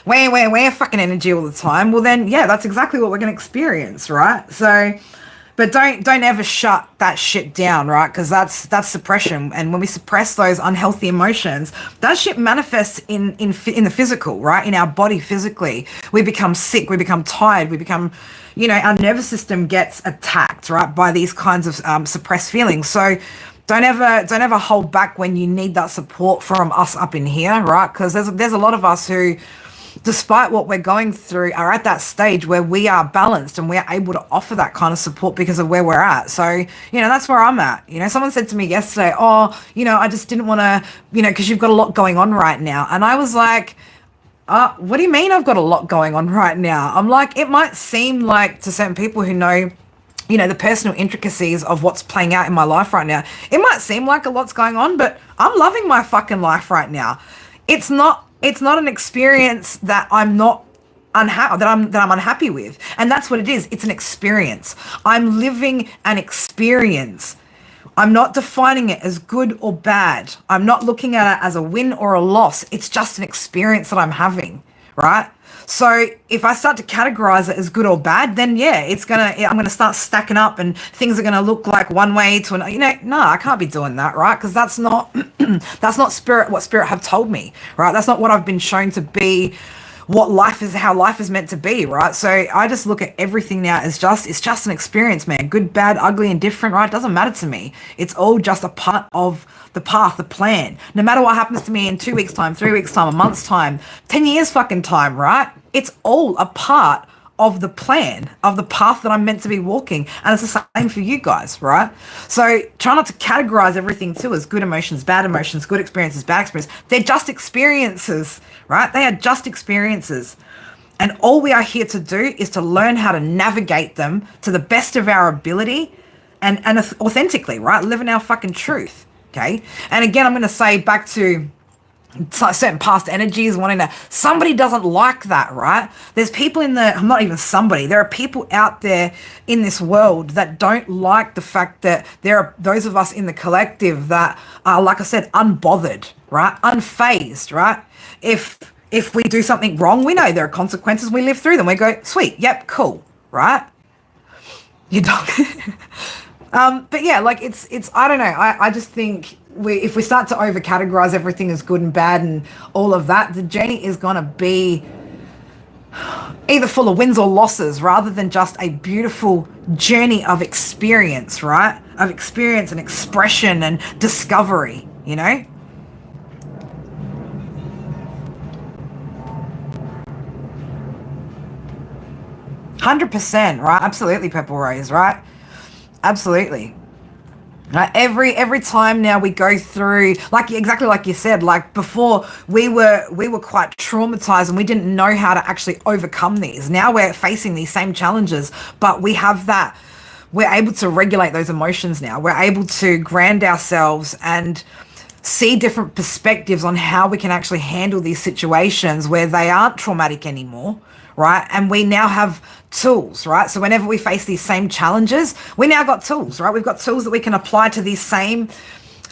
we're fucking energy all the time, well then yeah, that's exactly what we're gonna experience, right? So but don't ever shut that shit down, right? Because that's suppression. And when we suppress those unhealthy emotions, that shit manifests in the physical, right? In our body physically. We become sick, we become tired, we become, you know, our nervous system gets attacked, right, by these kinds of suppressed feelings. So don't ever hold back when you need that support from us up in here, right? Because there's a lot of us who, despite what we're going through, are at that stage where we are balanced and we're able to offer that kind of support because of where we're at. So, you know, that's where I'm at. You know, someone said to me yesterday, oh, you know, I just didn't want to, you know, because you've got a lot going on right now. And I was like, what do you mean I've got a lot going on right now? I'm like, it might seem like to certain people who know, you know, the personal intricacies of what's playing out in my life right now, it might seem like a lot's going on, but I'm loving my fucking life right now. It's not an experience that I'm not unhappy, that I'm unhappy with. And that's what it is. It's an experience. I'm living an experience. I'm not defining it as good or bad. I'm not looking at it as a win or a loss. It's just an experience that I'm having, right? So if I start to categorize it as good or bad, then yeah, I'm gonna start stacking up and things are gonna look like one way to another. You know, no, I can't be doing that, right? Because that's not what spirit have told me, right? That's not what I've been shown to be, how life is meant to be, right? So I just look at everything now as it's just an experience, man. Good, bad, ugly, and different, right? It doesn't matter to me. It's all just a part of the path, the plan. No matter what happens to me in 2 weeks' time, 3 weeks' time, a month's time, 10 years fucking time, right? It's all a part of the plan, of the path that I'm meant to be walking. And it's the same for you guys, right? So try not to categorize everything too as good emotions, bad emotions, good experiences, bad experiences. They're just experiences, right? They are just experiences. And all we are here to do is to learn how to navigate them to the best of our ability and authentically, right? Living our fucking truth, okay? And again, I'm going to say back to certain past energies wanting to, somebody doesn't like that, right? There's people not even somebody, there are people out there in this world that don't like the fact that there are those of us in the collective that are, like I said, unbothered, right? Unfazed, right? If we do something wrong, we know there are consequences, we live through them, we go, sweet, yep, cool, right? You don't. But yeah, like it's I don't know, I just think if we start to over categorize everything as good and bad and all of that, the journey is going to be either full of wins or losses rather than just a beautiful journey of experience, right? Of experience and expression and discovery, you know? %, right? Absolutely, Purple Rose, right? Absolutely. Every time now we go through, like exactly like you said, like before we were quite traumatized and we didn't know how to actually overcome these. Now we're facing these same challenges, but we're able to regulate those emotions now. We're able to ground ourselves and see different perspectives on how we can actually handle these situations where they aren't traumatic anymore, right? And we now have tools, right? So whenever we face these same challenges, we now got tools, right? We've got tools that we can apply to these same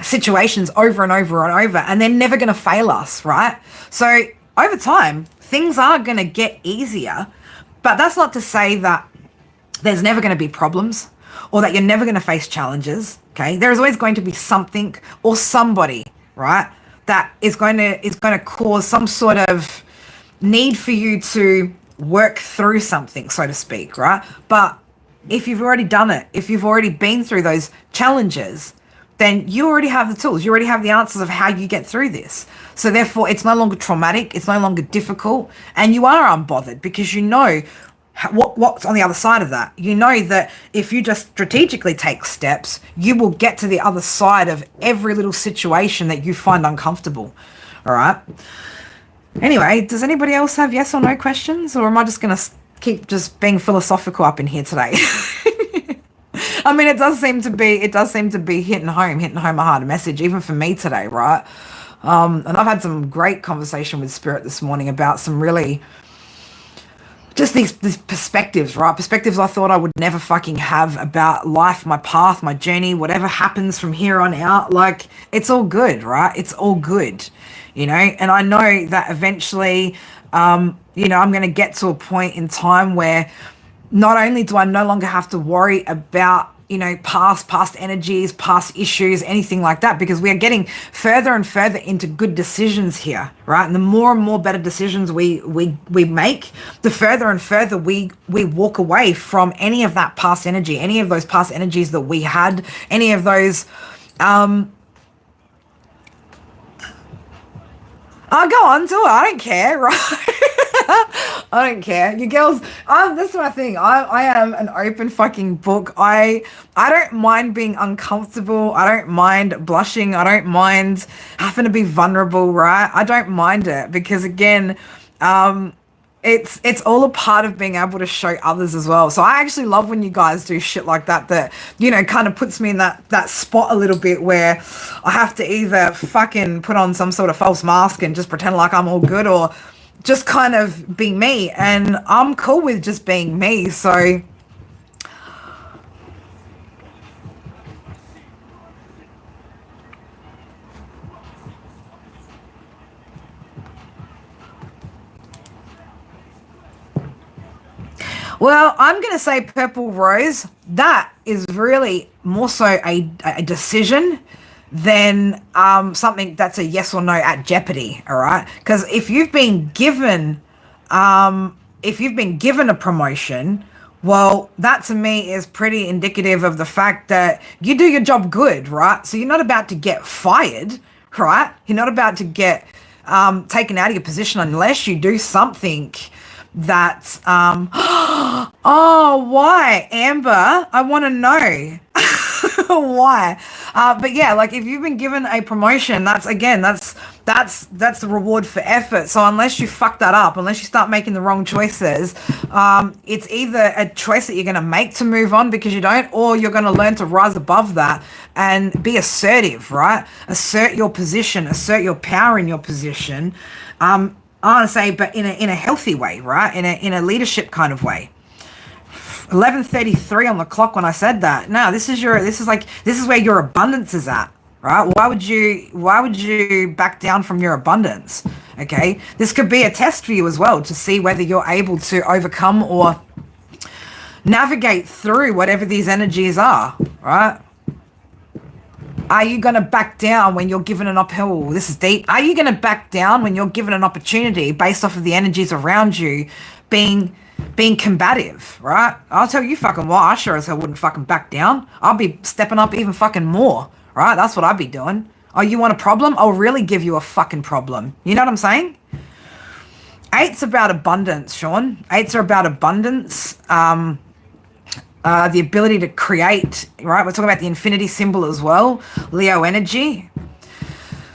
situations over and over and over, and they're never going to fail us, right? So over time, things are going to get easier, But that's not to say that there's never going to be problems or that you're never going to face challenges. Okay, there is always going to be something or somebody, right, that is going to cause some sort of need for you to work through something, so to speak, right? But if you've already done it, if you've already been through those challenges, then you already have the tools. You already have the answers of how you get through this. So therefore, it's no longer traumatic. It's no longer difficult. And you are unbothered because you know what's on the other side of that. You know that if you just strategically take steps, you will get to the other side of every little situation that you find uncomfortable. All right? Anyway, does anybody else have yes or no questions? Or am I just going to keep just being philosophical up in here today? I mean, it does seem to be hitting home a harder message, even for me today, right? And I've had some great conversation with Spirit this morning about some really, just these perspectives, right? Perspectives I thought I would never fucking have about life, my path, my journey, whatever happens from here on out. Like, it's all good, right? It's all good, you know? And I know that eventually, you know, I'm going to get to a point in time where not only do I no longer have to worry about, you know, past energies, past issues, anything like that, because we are getting further and further into good decisions here, right? And the more and more better decisions we make, the further and further we walk away from any of that past energy, any of those past energies that we had, any of those, I'll go on to it. I don't care, right? I don't care. You girls, that's my thing. I am an open fucking book. I don't mind being uncomfortable. I don't mind blushing. I don't mind having to be vulnerable, right? I don't mind it because, again, it's all a part of being able to show others as well. So I actually love when you guys do shit like that, you know, kind of puts me in that spot a little bit where I have to either fucking put on some sort of false mask and just pretend like I'm all good, or just kind of be me. And I'm cool with just being me. So well, I'm going to say Purple Rose. That is really more so a decision than something that's a yes or no at jeopardy, all right? Because if you've been given a promotion, well, that to me is pretty indicative of the fact that you do your job good, right? So you're not about to get fired, right? You're not about to get taken out of your position unless you do something that oh, why, Amber? I want to know. Why? But yeah, like if you've been given a promotion, that's the reward for effort. So unless you fuck that up, unless you start making the wrong choices, it's either a choice that you're going to make to move on because you don't, or you're going to learn to rise above that and be assertive, right? Assert your position, assert your power in your position. I want to say, but in a healthy way, right? In a leadership kind of way. 11:33 on the clock when I said that. No, this is where your abundance is at, right? Why would you back down from your abundance? Okay, this could be a test for you as well to see whether you're able to overcome or navigate through whatever these energies are, right? Are you going to back down when you're given an uphill? This is deep. Are you going to back down when you're given an opportunity based off of the energies around you being combative, right? I'll tell you fucking what, I sure as hell wouldn't fucking back down. I'll be stepping up even fucking more, right? That's what I'd be doing. Oh, you want a problem? I'll really give you a fucking problem. You know what I'm saying? 8's about abundance, Sean. 8's are about abundance. The ability to create, right? We're talking about the infinity symbol as well, Leo energy.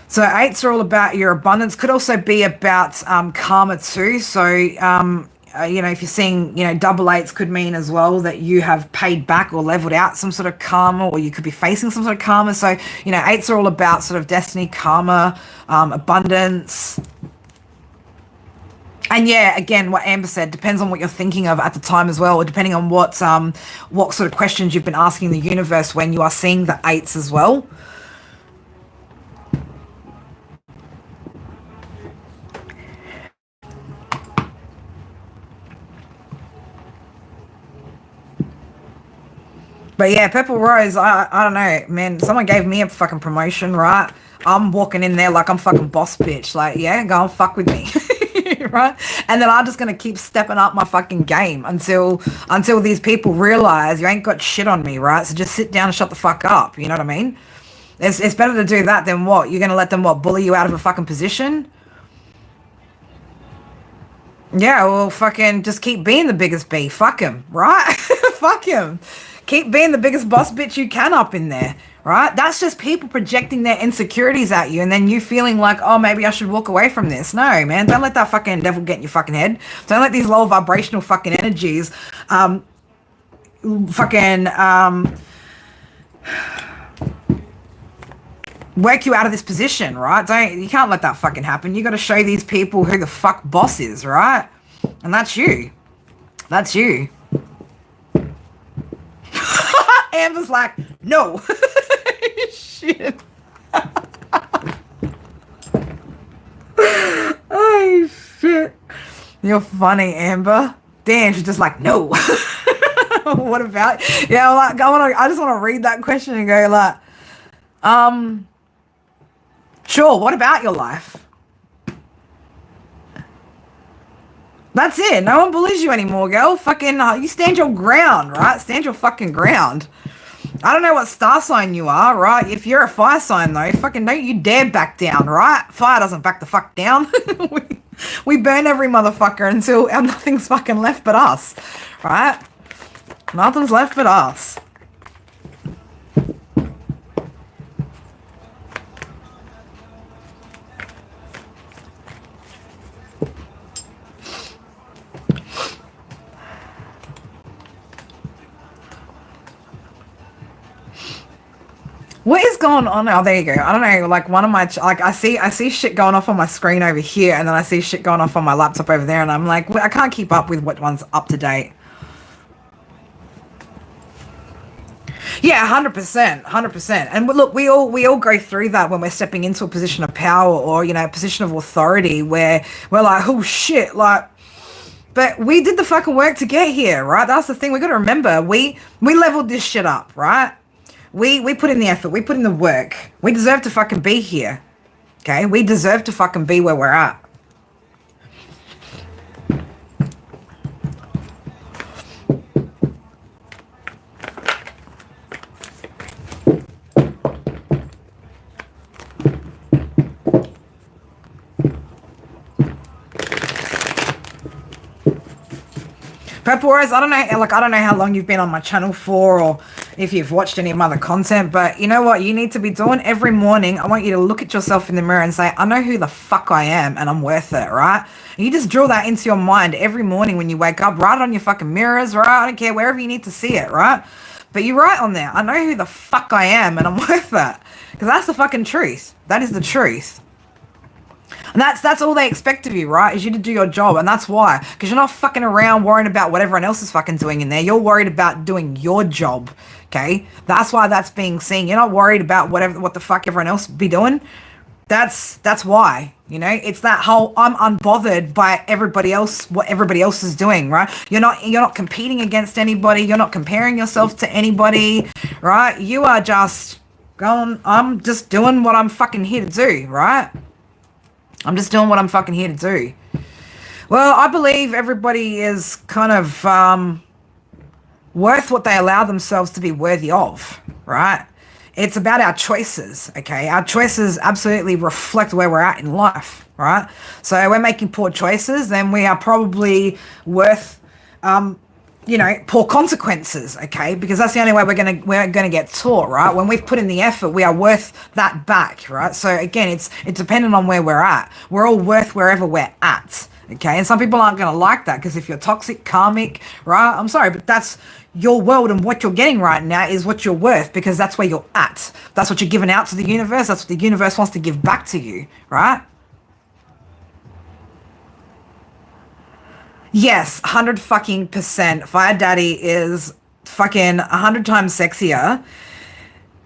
So 8's are all about your abundance. Could also be about karma too. So, you know, if you're seeing, you know, double 8s could mean as well that you have paid back or leveled out some sort of karma, or you could be facing some sort of karma. So, you know, 8s are all about sort of destiny, karma, abundance. And yeah, again, what Amber said depends on what you're thinking of at the time as well, or depending on what sort of questions you've been asking the universe when you are seeing the 8s as well. But yeah, Purple Rose, I don't know, man. Someone gave me a fucking promotion, right? I'm walking in there like I'm fucking boss bitch. Like, yeah, go and fuck with me. Right? And then I'm just gonna keep stepping up my fucking game until these people realize you ain't got shit on me, right? So just sit down and shut the fuck up. You know what I mean? It's better to do that than what? You're gonna let them what, bully you out of a fucking position? Yeah, well, fucking just keep being the biggest B. Fuck him, right? Fuck him. Keep being the biggest boss bitch you can up in there, right? That's just people projecting their insecurities at you and then you feeling like, oh, maybe I should walk away from this. No, man, don't let that fucking devil get in your fucking head. Don't let these low vibrational fucking energies work you out of this position, right? You can't let that fucking happen. You got to show these people who the fuck boss is, right? And that's you. That's you. Amber's like, no. Shit. Oh, shit. You're funny, Amber. Damn, she's just like, no. What about? Yeah, like, I just want to read that question and go like, sure, what about your life? That's it. No one bullies you anymore, girl. Fucking, you stand your ground, right? Stand your fucking ground. I don't know what star sign you are, right? If you're a fire sign, though, fucking don't you dare back down, right? Fire doesn't back the fuck down. we burn every motherfucker until nothing's fucking left but us, right? Nothing's left but us. What is going on? Oh, there you go. I don't know. Like one of my, like I see shit going off on my screen over here, and then I see shit going off on my laptop over there, and I'm like, I can't keep up with what one's up to date. Yeah, 100%, 100%. And look, we all go through that when we're stepping into a position of power or a position of authority where we're like, oh shit, like. But we did the fucking work to get here, right? That's the thing. We got to remember, we leveled this shit up, right? We put in the effort. We put in the work. We deserve to fucking be here. Okay? We deserve to fucking be where we're at. Purple Rose, I don't know how long you've been on my channel for or if you've watched any of my other content, but you know what you need to be doing every morning? I want you to look at yourself in the mirror and say, I know who the fuck I am and I'm worth it, right? And you just drill that into your mind every morning when you wake up, write it on your fucking mirrors, right? I don't care, wherever you need to see it, right? But you write on there, I know who the fuck I am and I'm worth it. Because that's the fucking truth. That is the truth. And that's all they expect of you, right? Is you to do your job. And that's why. Because you're not fucking around worrying about what everyone else is fucking doing in there. You're worried about doing your job. Okay? That's why that's being seen. You're not worried about what the fuck everyone else be doing. That's why. It's that whole I'm unbothered by everybody else, what everybody else is doing, right? You're not competing against anybody. You're not comparing yourself to anybody, right? You are just going, I'm just doing what I'm fucking here to do, right? I'm just doing what I'm fucking here to do. Well, I believe everybody is kind of worth what they allow themselves to be worthy of, right? It's about our choices, okay? Our choices absolutely reflect where we're at in life, right? So we're making poor choices, then we are probably worth, poor consequences, okay? Because that's the only way we're gonna get taught, right? When we've put in the effort, we are worth that back, right? So again, it's dependent on where we're at. We're all worth wherever we're at, okay? And some people aren't gonna like that because if you're toxic, karmic, right? I'm sorry, but that's your world and what you're getting right now is what you're worth because that's where you're at. That's what you're giving out to the universe. That's what the universe wants to give back to you, right? Yes, 100 fucking %. Fire Daddy is fucking 100 times sexier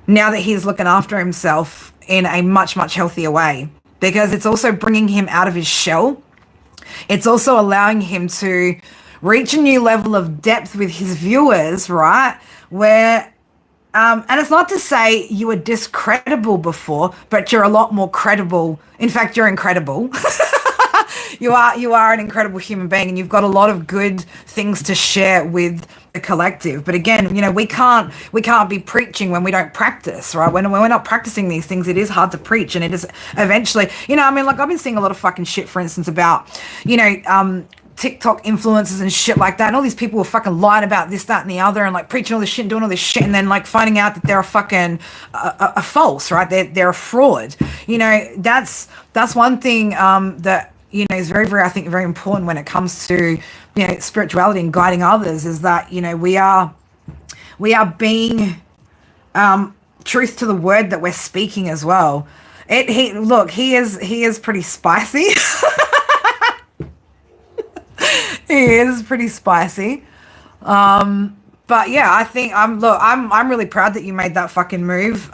now that he's looking after himself in a much, much healthier way because it's also bringing him out of his shell. It's also allowing him to reach a new level of depth with his viewers, right? Where And it's not to say you were discreditable before, but you're a lot more credible. In fact, you're incredible. You are an incredible human being, and you've got a lot of good things to share with the collective. But again, we can't be preaching when we don't practice, right? When we're not practicing these things, it is hard to preach, and it is eventually, I mean, like I've been seeing a lot of fucking shit, for instance, about, TikTok influencers and shit like that, and all these people were fucking lying about this, that, and the other, and like preaching all this shit and doing all this shit, and then like finding out that they're a fucking a false, right? They're a fraud. That's one thing that is very, very, I think, very important when it comes to spirituality and guiding others, is that we are being truth to the word that we're speaking as well. He is pretty spicy. He is pretty spicy. But yeah, I think I'm really proud that you made that fucking move,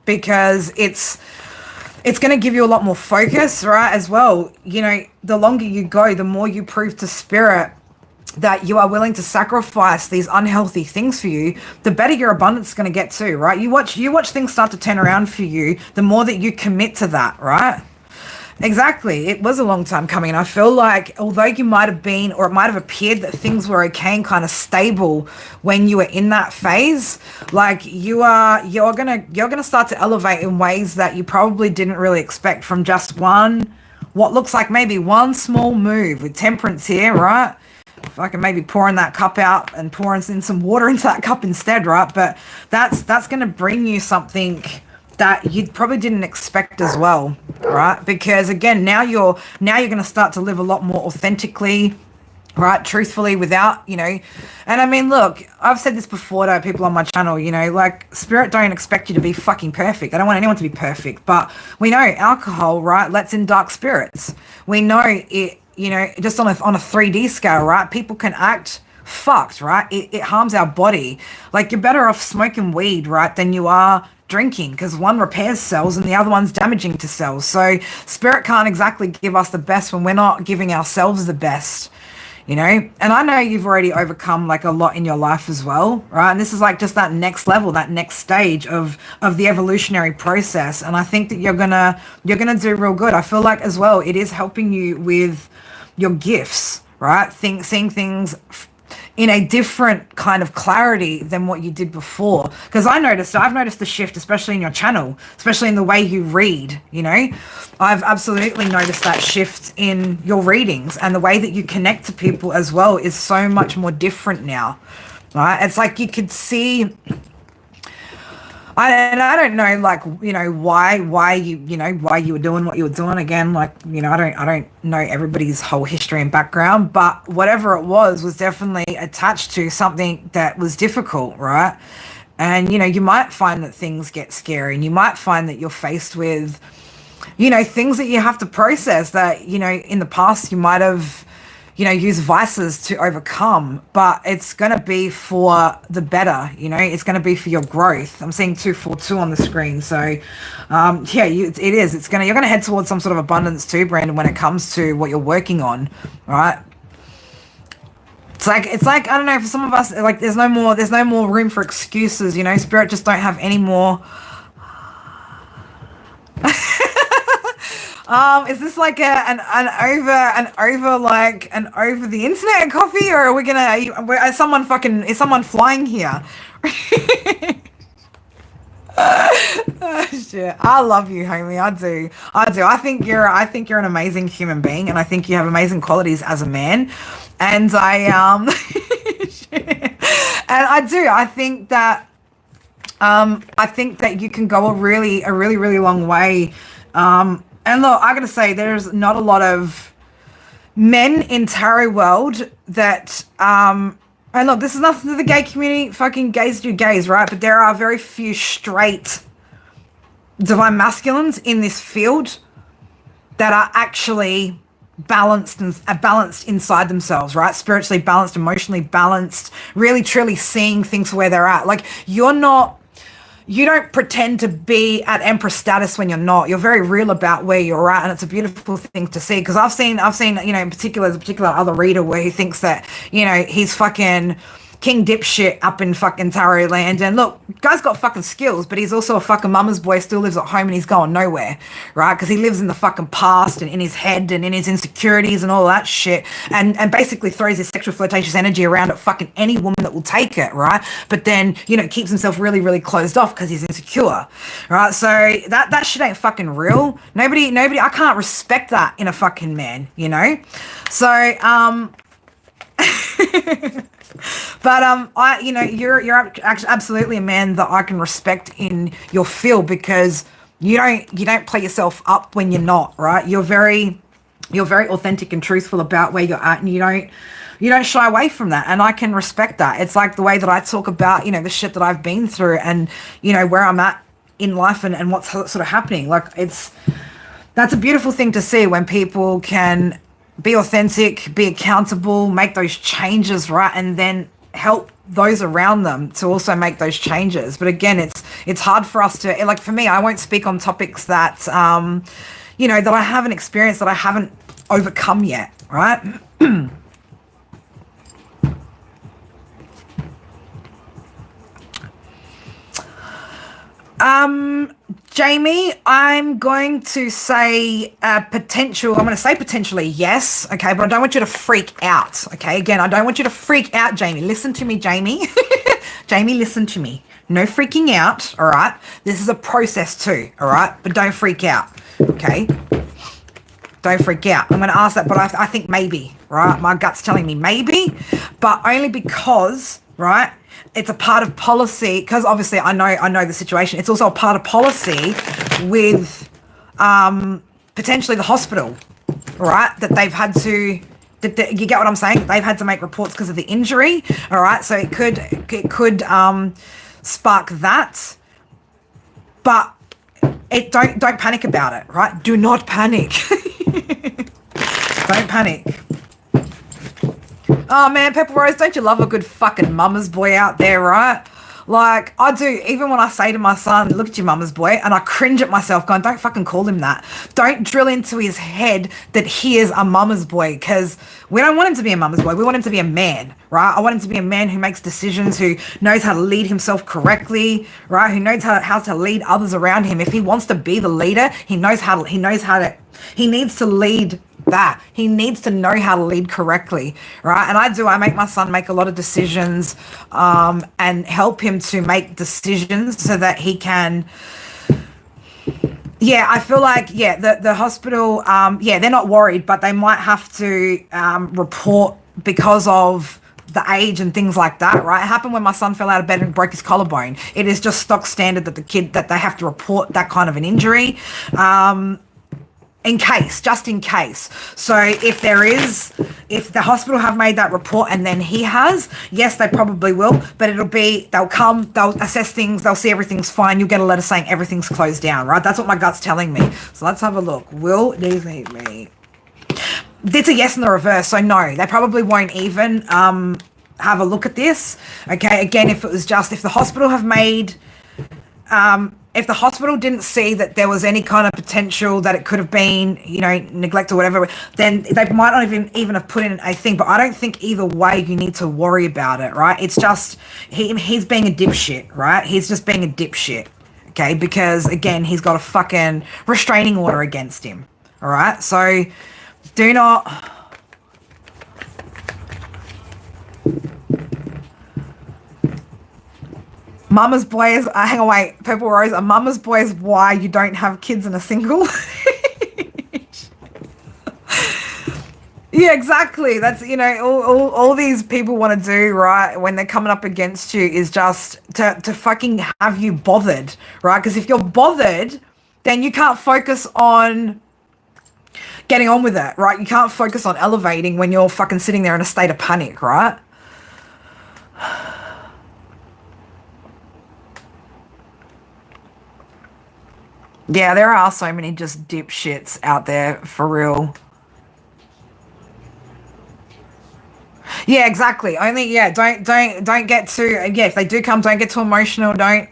because it's going to give you a lot more focus, right, as well. The longer you go, the more you prove to spirit that you are willing to sacrifice these unhealthy things for you, the better your abundance is going to get too, right? You watch things start to turn around for you, the more that you commit to that, right? Exactly. It was a long time coming. And I feel like although you might have been, or it might have appeared that things were okay and kind of stable when you were in that phase, like you're gonna start to elevate in ways that you probably didn't really expect from just what looks like maybe one small move with temperance here, right? If I can maybe pouring that cup out and pouring in some water into that cup instead, right? But that's gonna bring you something that you probably didn't expect as well, right? Because again, now you're going to start to live a lot more authentically, right? Truthfully, without, and I mean, look, I've said this before to people on my channel, like spirit don't expect you to be fucking perfect. I don't want anyone to be perfect, but we know alcohol, right, lets in dark spirits. We know it, just on a 3D scale, right? People can act fucked, right? It harms our body. Like you're better off smoking weed, right, than you are drinking, because one repairs cells and the other one's damaging to cells. So spirit can't exactly give us the best when we're not giving ourselves the best, and I know you've already overcome like a lot in your life as well, right? And this is like just that next level, that next stage of the evolutionary process, and I think that you're gonna do real good. I feel like as well it is helping you with your gifts, right? Seeing things in a different kind of clarity than what you did before. Because I've noticed the shift, especially in your channel, especially in the way you read, I've absolutely noticed that shift in your readings, and the way that you connect to people as well is so much more different now, right? It's like you could see, I don't know, like, why you were doing what you were doing again. Like, I don't know everybody's whole history and background, but whatever it was definitely attached to something that was difficult, right? And, you might find that things get scary, and you might find that you're faced with, things that you have to process that, in the past you might have, use vices to overcome, but it's going to be for the better, it's going to be for your growth. I'm seeing 242 on the screen. So, yeah, you're going to head towards some sort of abundance too, Brandon, when it comes to what you're working on, right? It's like, I don't know, for some of us, like there's no more room for excuses, spirit just don't have any more. Is this like an over the internet coffee, or are we is someone flying here? Oh, shit. I love you, homie. I do. I think you're an amazing human being, and I think you have amazing qualities as a man. And I think that you can go a really, really long way. And look, I gotta say, there's not a lot of men in tarot world that, and look, this is nothing to the gay community, fucking gays do gays, right? But there are very few straight divine masculines in this field that are actually balanced inside themselves, right? Spiritually balanced, emotionally balanced, really truly seeing things for where they're at. Like you don't pretend to be at empress status when you're not. You're very real about where you're at, and it's a beautiful thing to see. Because I've seen, in particular, there's a particular other reader where he thinks that, he's fucking king dipshit up in fucking tarot land. And look, guy's got fucking skills, but he's also a fucking mama's boy, still lives at home and he's going nowhere, right? Because he lives in the fucking past and in his head and in his insecurities and all that shit, and basically throws his sexual flirtatious energy around at fucking any woman that will take it, right? But then, you know, keeps himself really, really closed off because he's insecure, right? So that shit ain't fucking real. Nobody, I can't respect that in a fucking man, you know? So, but you know, you're actually absolutely a man that I can respect in your field, because you don't play yourself up when you're not, right? You're very authentic and truthful about where you're at, and you don't shy away from that, and I can respect that. It's like the way that I talk about, you know, the shit that I've been through, and you know where I'm at in life, and what's sort of happening. Like, that's a beautiful thing to see when people can be authentic, be accountable, make those changes, right? And then help those around them to also make those changes. But again, it's hard for us to, like, for me, I won't speak on topics that, you know, that I haven't experienced, that I haven't overcome yet, right? Jamie, I'm going to say potentially yes, okay, but I don't want you to freak out, okay? Again, I don't want you to freak out, Jamie. Listen to me, Jamie. Jamie, listen to me. No freaking out, all right? This is a process too, all right? But don't freak out, okay? Don't freak out. I'm going to ask that, but I think maybe, right? My gut's telling me maybe, but only because, right, it's a part of policy, because obviously I know the situation. It's also a part of policy with potentially the hospital, right? That they've had to, you get what I'm saying? They've had to make reports because of the injury, all right? So it could spark that, but don't panic about it, right? Do not panic. Don't panic. Oh man, Pepper Rose, don't you love a good fucking mama's boy out there, right? Like, I do, even when I say to my son, look at your mama's boy, and I cringe at myself going, don't fucking call him that. Don't drill into his head that he is a mama's boy, because we don't want him to be a mama's boy. We want him to be a man, right? I want him to be a man who makes decisions, who knows how to lead himself correctly, right? Who knows how to lead others around him. If he wants to be the leader, he needs to lead that. He needs to know how to lead correctly, right? And I make my son make a lot of decisions and help him to make decisions so that he can, I feel like, the hospital, they're not worried, but they might have to report because of the age and things like that, right? It happened when my son fell out of bed and broke his collarbone. It is just stock standard that they have to report that kind of an injury. Just in case. So if the hospital have made that report and then he has, yes, they probably will, but they'll assess things, they'll see everything's fine, you'll get a letter saying everything's closed down, right? That's what my gut's telling me. So let's have a look. Will these need me? It's a yes in the reverse, so no, they probably won't even have a look at this. Okay, again, if the hospital have made if the hospital didn't see that there was any kind of potential that it could have been, you know, neglect or whatever, then they might not even have put in a thing. But I don't think either way you need to worry about it, right? It's just he's being a dipshit, right? He's just being a dipshit, okay? Because again, he's got a fucking restraining order against him, all right? So do not. Mama's boy is, hang on, wait, Purple Rose, a mama's boy is why you don't have kids in a single. Yeah, exactly. That's, you know, all these people want to do, right, when they're coming up against you is just to fucking have you bothered, right? Because if you're bothered, then you can't focus on getting on with it, right? You can't focus on elevating when you're fucking sitting there in a state of panic, right? Yeah, there are so many just dipshits out there, for real. Yeah, exactly. Only, don't get too, if they do come, don't get too emotional. Don't,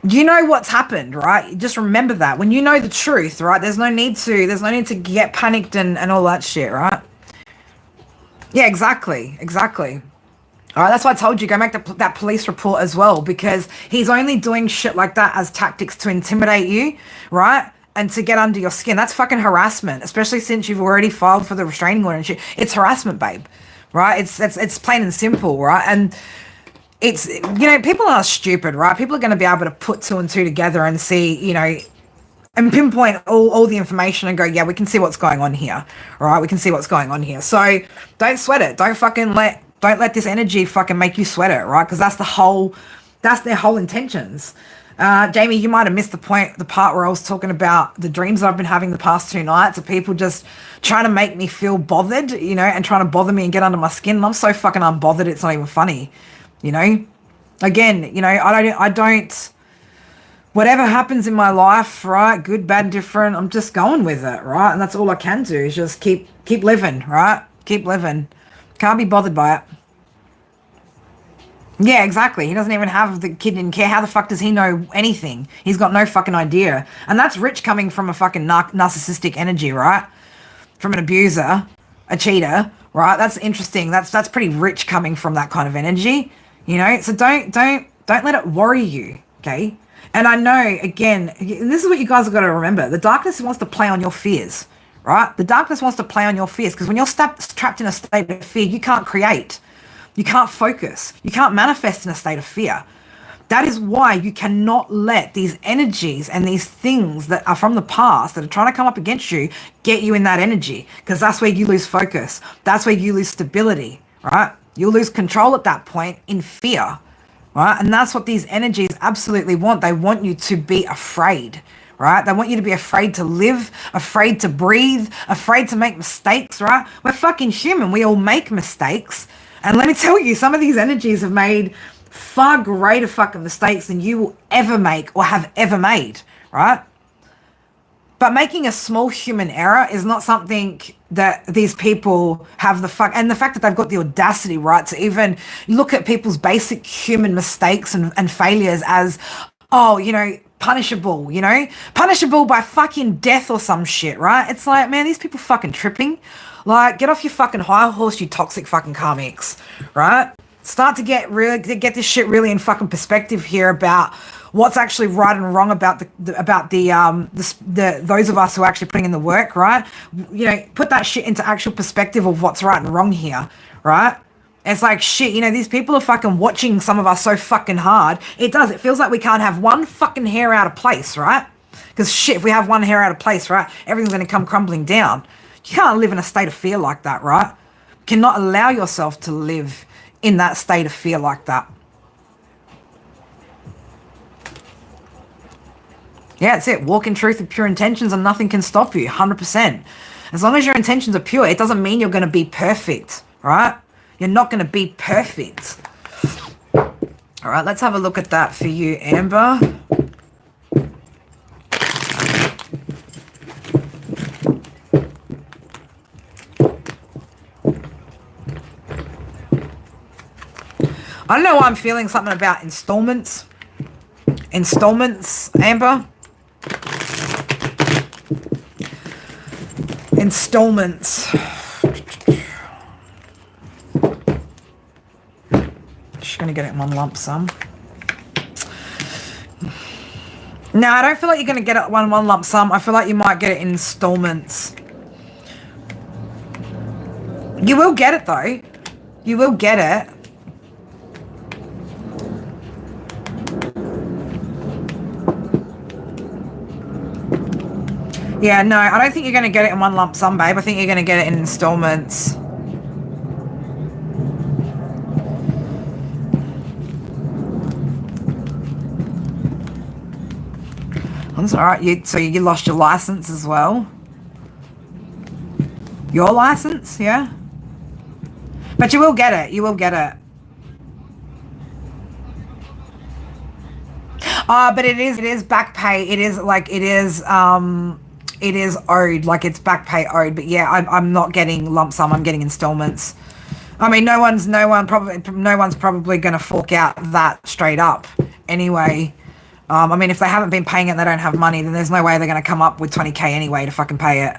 you know what's happened, right? Just remember that. When you know the truth, right, there's no need to get panicked and all that shit, right? Yeah, exactly. Exactly. All right, that's why I told you, go make that police report as well, because he's only doing shit like that as tactics to intimidate you, right? And to get under your skin. That's fucking harassment, especially since you've already filed for the restraining order and shit. It's harassment, babe, right? It's plain and simple, right? And it's, people are stupid, right? People are going to be able to put two and two together and see, and pinpoint all the information and go, yeah, we can see what's going on here. All right, we can see what's going on here. So don't sweat it. Don't let this energy fucking make you sweat it, right? Because that's their whole intentions. Jamie, you might have missed the part where I was talking about the dreams I've been having the past 2 nights of people just trying to make me feel bothered, and trying to bother me and get under my skin. And I'm so fucking unbothered, it's not even funny, Again, I don't, whatever happens in my life, right? Good, bad, different. I'm just going with it, right? And that's all I can do is just keep living, right? Keep living. Can't be bothered by it. Yeah, exactly. He doesn't even have the kid didn't care. How the fuck does he know anything? He's got no fucking idea. And that's rich coming from a fucking narcissistic energy, right? From an abuser, a cheater, right? That's interesting. That's pretty rich coming from that kind of energy, So don't let it worry you, okay? And I know, again, this is what you guys have got to remember. The darkness wants to play on your fears, right? The darkness wants to play on your fears because when you're trapped in a state of fear, you can't create. You can't focus. You can't manifest in a state of fear. That is why you cannot let these energies and these things that are from the past that are trying to come up against you get you in that energy, because that's where you lose focus. That's where you lose stability, right? You'll lose control at that point in fear, right? And that's what these energies absolutely want. They want you to be afraid, right? They want you to be afraid to live, afraid to breathe, afraid to make mistakes, right? We're fucking human. We all make mistakes. And let me tell you, some of these energies have made far greater fucking mistakes than you will ever make or have ever made, right? But making a small human error is not something that these people have and the fact that they've got the audacity, right, to even look at people's basic human mistakes and failures as, punishable, punishable by fucking death or some shit, right? It's like, man, these people fucking tripping. Like, get off your fucking high horse, you toxic fucking karmics, right? Start to get this shit really in fucking perspective here about what's actually right and wrong about the those of us who are actually putting in the work, right? Put that shit into actual perspective of what's right and wrong here, right? It's like, shit, these people are fucking watching some of us so fucking hard. It feels like we can't have one fucking hair out of place, right? Because shit, if we have one hair out of place, right, everything's going to come crumbling down. You can't live in a state of fear like that, right? You cannot allow yourself to live in that state of fear like that. Yeah, that's it. Walk in truth with pure intentions and nothing can stop you, 100%. As long as your intentions are pure, it doesn't mean you're going to be perfect, right? You're not going to be perfect. All right, let's have a look at that for you, Amber. I don't know why I'm feeling something about installments. Installments, Amber. Installments. She's going to get it in one lump sum. No, I don't feel like you're going to get it one lump sum. I feel like you might get it in installments. You will get it, though. You will get it. Yeah, no, I don't think you're going to get it in one lump sum, babe. I think you're going to get it in installments. That's all right. So you lost your license as well? Your license, yeah? But you will get it. You will get it. But it is back pay. It is owed, like it's back pay owed. But yeah, I'm not getting lump sum. I'm getting installments. I mean, no one's probably going to fork out that straight up anyway. I mean, if they haven't been paying it and they don't have money, then there's no way they're going to come up with 20K anyway to fucking pay it.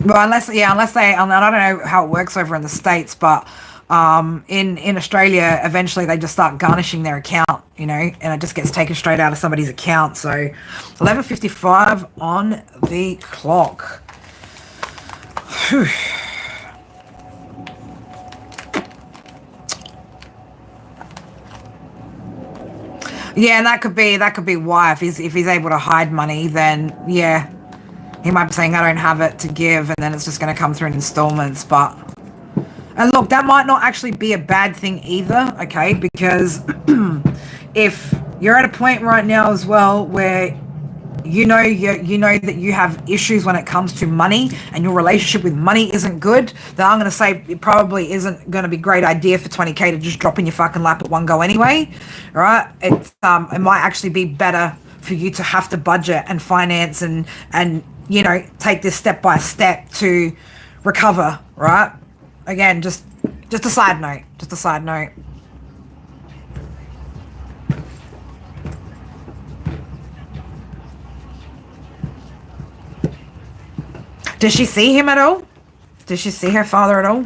Well, unless they, and I don't know how it works over in the States, but in Australia, eventually they just start garnishing their account, you know, and it just gets taken straight out of somebody's account. So 11:55 on the clock. Whew. Yeah, and that could be why if he's able to hide money, then yeah, he might be saying I don't have it to give, and then it's just going to come through in installments. But and look, that might not actually be a bad thing either, okay? Because if you're at a point right now as well where you know that you have issues when it comes to money and your relationship with money isn't good, then I'm going to say it probably isn't going to be a great idea for 20k to just drop in your fucking lap at one go anyway, all right? It might actually be better for you to have to budget and finance and you know, take this step by step to recover, right? Again, just a side note, just a side note. Does she see him at all? Does she see her father at all?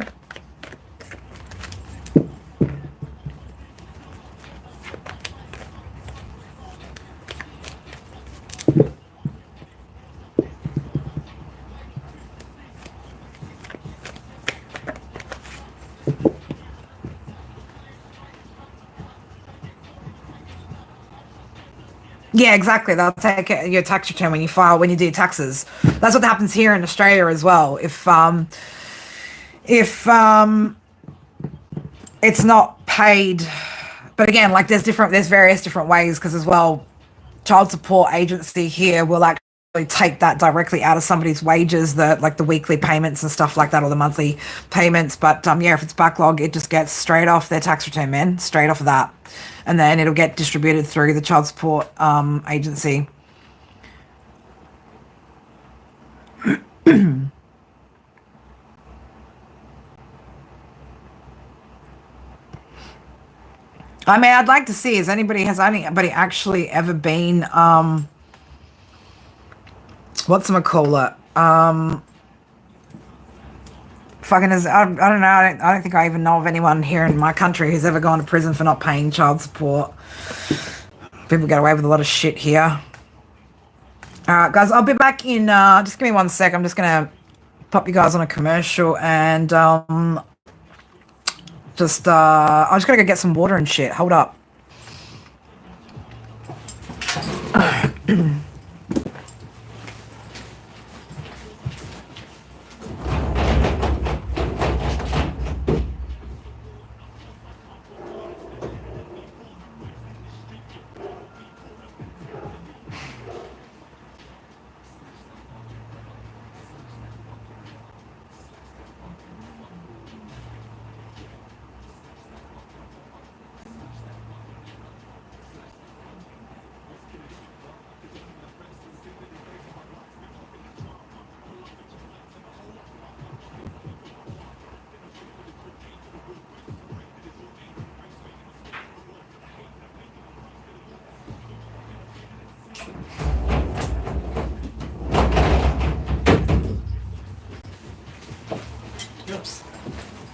Yeah, exactly. They'll take your tax return when you do your taxes. That's what happens here in Australia as well. If it's not paid, but again, like there's various different ways because as well, child support agency here will actually take that directly out of somebody's wages, the weekly payments and stuff like that, or the monthly payments. But yeah, if it's backlog, it just gets straight off their tax return, man, straight off of that, and then it'll get distributed through the child support agency. I mean, I'd like to see, has anybody actually ever been, whatchamacallit? Fucking I don't know, I don't think I even know of anyone here in my country who's ever gone to prison for not paying child support. People get away with a lot of shit here. Alright, guys, I'll be back in, just give me 1 sec. I'm just gonna pop you guys on a commercial and, I just gotta go get some water and shit. Hold up. Oops.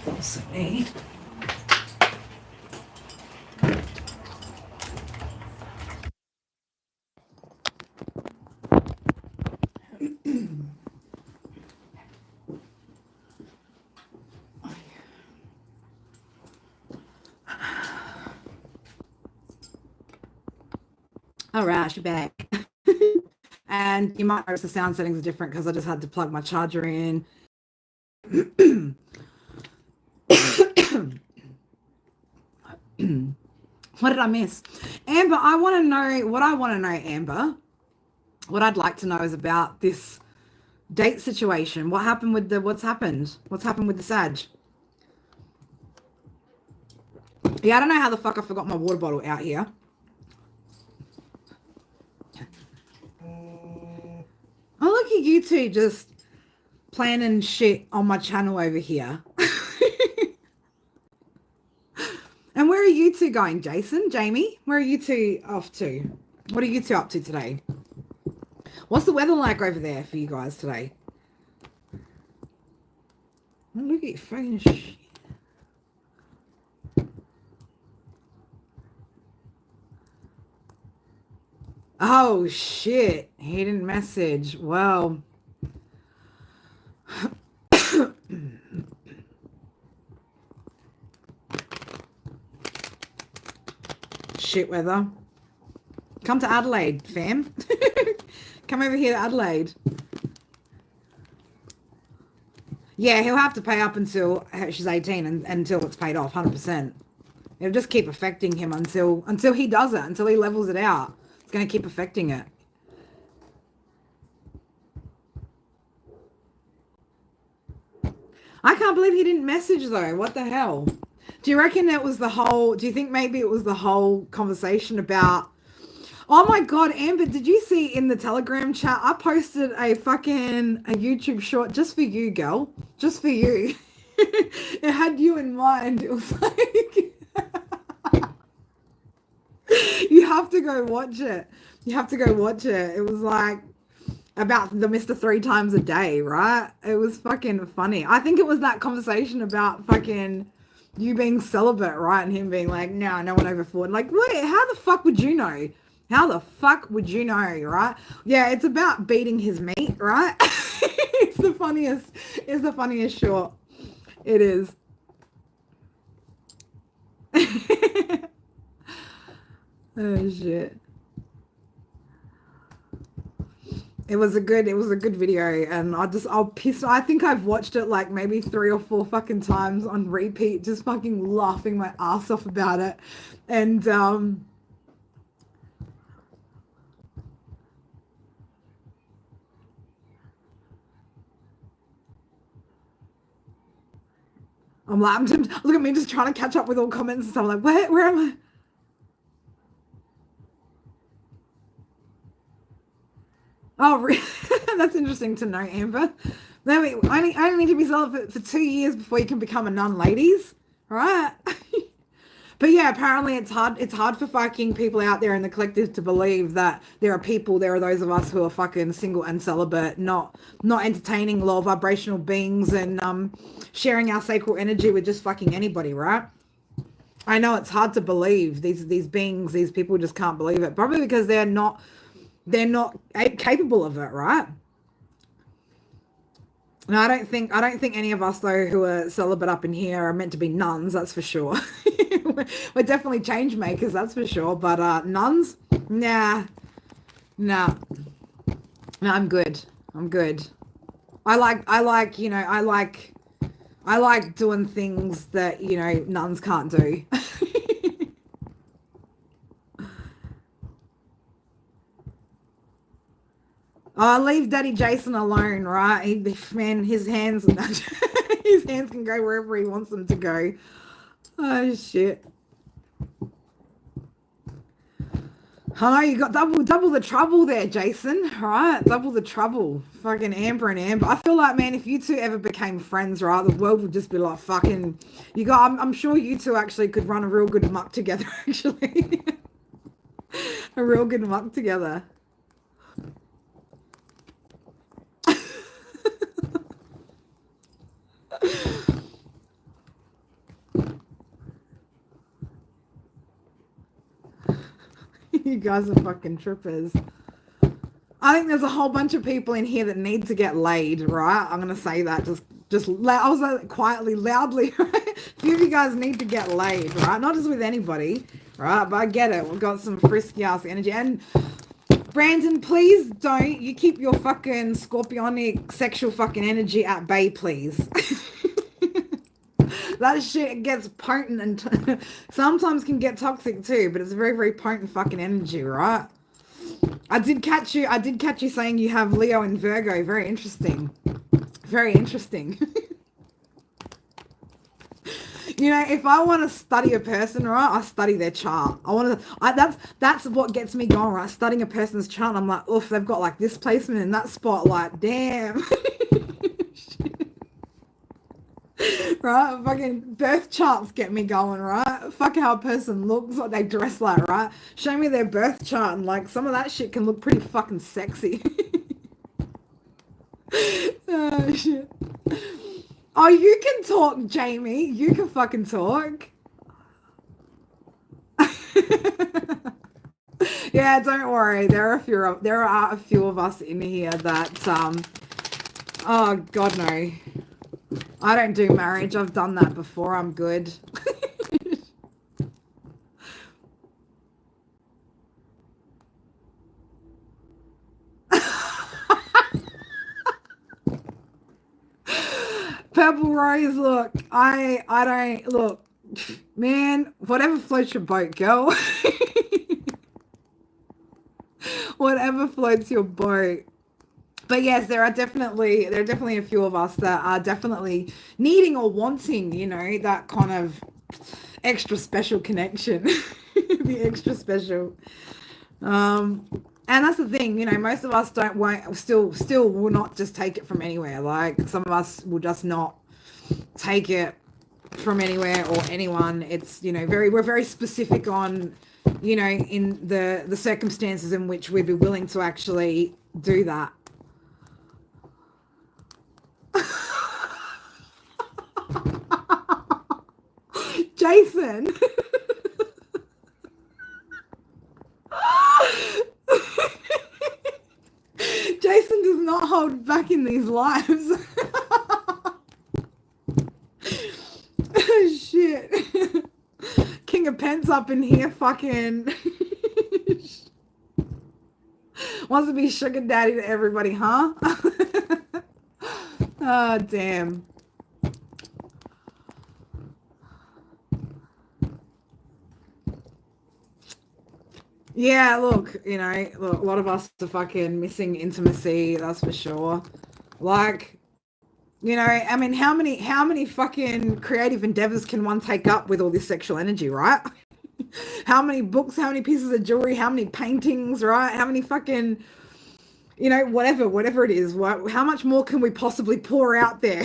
What's it need? All right, you're back. And you might notice the sound settings are different because I just had to plug my charger in. What did I miss? Amber, I want to know, Amber, what I'd like to know is about this date situation. What's happened with the Sag? Yeah, I don't know how the fuck I forgot my water bottle out here. Oh, look at you two just planning shit on my channel over here. And where are you two going, Jason, Jamie? Where are you two off to? What are you two up to today? What's the weather like over there for you guys today? Look at your fucking shit. Oh shit, he didn't message. Well, shit weather. Come to Adelaide, fam. Come over here to Adelaide. Yeah, he'll have to pay up until she's 18 and until it's paid off, 100%. It'll just keep affecting him until he does it, until he levels it out. It's going to keep affecting it. I can't believe he didn't message though. What the hell? Do you reckon it was the whole, do you think maybe it was the whole conversation about, oh my God, Amber, did you see in the Telegram chat, I posted a YouTube short just for you, girl. Just for you. It had you in mind. It was like, you have to go watch it. You have to go watch it. It was like about the Mr. 3 times a day, right? It was fucking funny. I think it was that conversation about fucking you being celibate, right? And him being like, no one over 40. Like, wait, how the fuck would you know? How the fuck would you know, right? Yeah, it's about beating his meat, right? It's the funniest short. It is. Oh shit. It was a good video, and I think I've watched it like maybe 3 or 4 fucking times on repeat, just fucking laughing my ass off about it. And I'm like, look at me just trying to catch up with all comments and stuff. I'm like, where am I? Oh, that's interesting to know, Amber. No, I only need to be celibate for 2 years before you can become a nun, ladies. Right? But yeah, apparently it's hard for fucking people out there in the collective to believe that there are those of us who are fucking single and celibate, not entertaining low vibrational beings and sharing our sacral energy with just fucking anybody, right? I know it's hard to believe these beings, these people just can't believe it. Probably because they're not capable of it, right? No, I don't think any of us though who are celibate up in here are meant to be nuns, that's for sure. We're definitely change makers, that's for sure. But nuns? Nah. No, I'm good. I like doing things that, nuns can't do. Oh, leave Daddy Jason alone, right? His hands, his hands can go wherever he wants them to go. Oh shit! Oh, you got double the trouble there, Jason. Right? Double the trouble. Fucking Amber and Amber. I feel like, man, if you two ever became friends, right, the world would just be like fucking. I'm sure you two actually could run a real good muck together. Actually, a real good muck together. You guys are fucking trippers. I think there's a whole bunch of people in here that need to get laid, right? I'm gonna say that I was like, quietly, loudly, right? A few of you guys need to get laid, right? Not just with anybody, right? But I get it. We've got some frisky ass energy. And Brandon, please don't. You keep your fucking scorpionic sexual fucking energy at bay, please. That shit gets potent and sometimes can get toxic too, but it's very, very potent fucking energy, right? I did catch you saying you have Leo and Virgo. Very interesting. Very interesting. If I want to study a person, right, I study their chart. That's what gets me going, right? Studying a person's chart. I'm like, oof, they've got like this placement in that spot. Like, damn. Right? Fucking birth charts get me going, right? Fuck how a person looks, what they dress like, right? Show me their birth chart and like some of that shit can look pretty fucking sexy. Oh shit. Oh, you can talk, Jamie. You can fucking talk. Yeah, don't worry. There are a few of us in here that oh God no. I don't do marriage. I've done that before. I'm good. Purple Rose, look, I don't look, man, whatever floats your boat, girl. Whatever floats your boat. But yes, there are definitely a few of us that are definitely needing or wanting, that kind of extra special connection. The extra special. Um and that's the thing, most of us don't won't still will not just take it from anywhere. Like some of us will just not take it from anywhere or anyone. It's, we're very specific on, in the circumstances in which we'd be willing to actually do that. Jason. Jason does not hold back in these lives. Shit. King of Pence up in here fucking wants to be sugar daddy to everybody, huh? Oh, damn. Yeah, look, look, a lot of us are fucking missing intimacy, that's for sure. Like, I mean, how many fucking creative endeavors can one take up with all this sexual energy, right? How many books, how many pieces of jewelry, how many paintings, right? How many fucking, whatever it is, what, how much more can we possibly pour out there?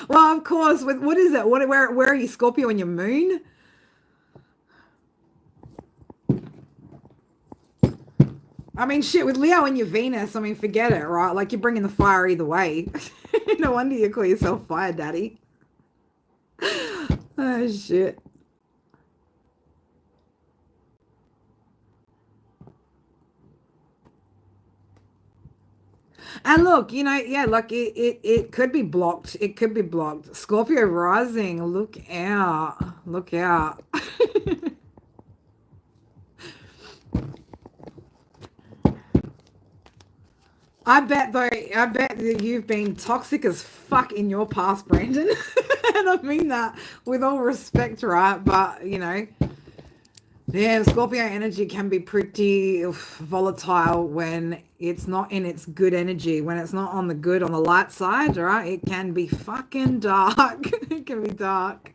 Well, of course, with what is it? Where are you, Scorpio on your moon? I mean, shit, with Leo and your Venus, I mean, forget it, right? Like, you're bringing the fire either way. No wonder you call yourself Fire Daddy. Oh, shit. And look, yeah, like it could be blocked. It could be blocked. Scorpio rising, look out. Look out. I bet that you've been toxic as fuck in your past, Brandon. And I mean that with all respect, right? But, yeah, Scorpio energy can be pretty volatile when it's not in its good energy. When it's not on the light side, right? It can be fucking dark. It can be dark.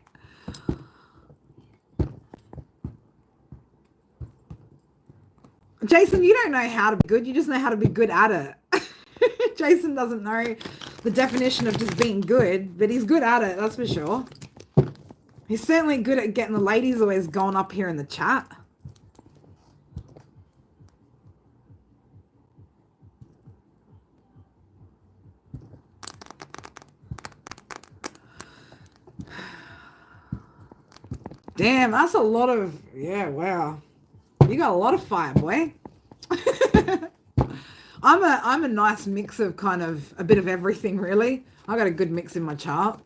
Jason, you don't know how to be good. You just know how to be good at it. Jason doesn't know the definition of just being good, but he's good at it, that's for sure. He's certainly good at getting the ladies always going up here in the chat. Damn, that's a lot of, yeah, wow. You got a lot of fire, boy. I'm a nice mix of kind of a bit of everything, really. I got a good mix in my chart.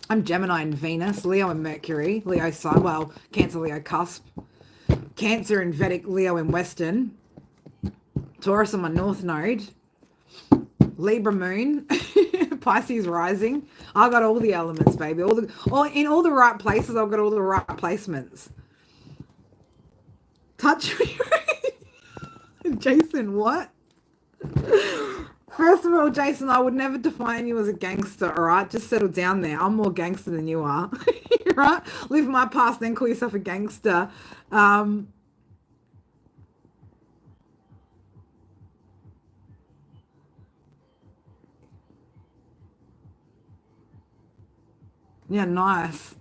I'm Gemini and Venus, Leo and Mercury, Leo Sun, well, Cancer, Leo cusp, Cancer and Vedic, Leo in Western, Taurus on my North Node, Libra Moon, Pisces rising. I got all the elements, baby. In all the right places. I've got all the right placements. Touch me, Jason. What? First of all, Jason, I would never define you as a gangster. All right, just settle down there. I'm more gangster than you are. Right? Live my past, then call yourself a gangster. Yeah, nice.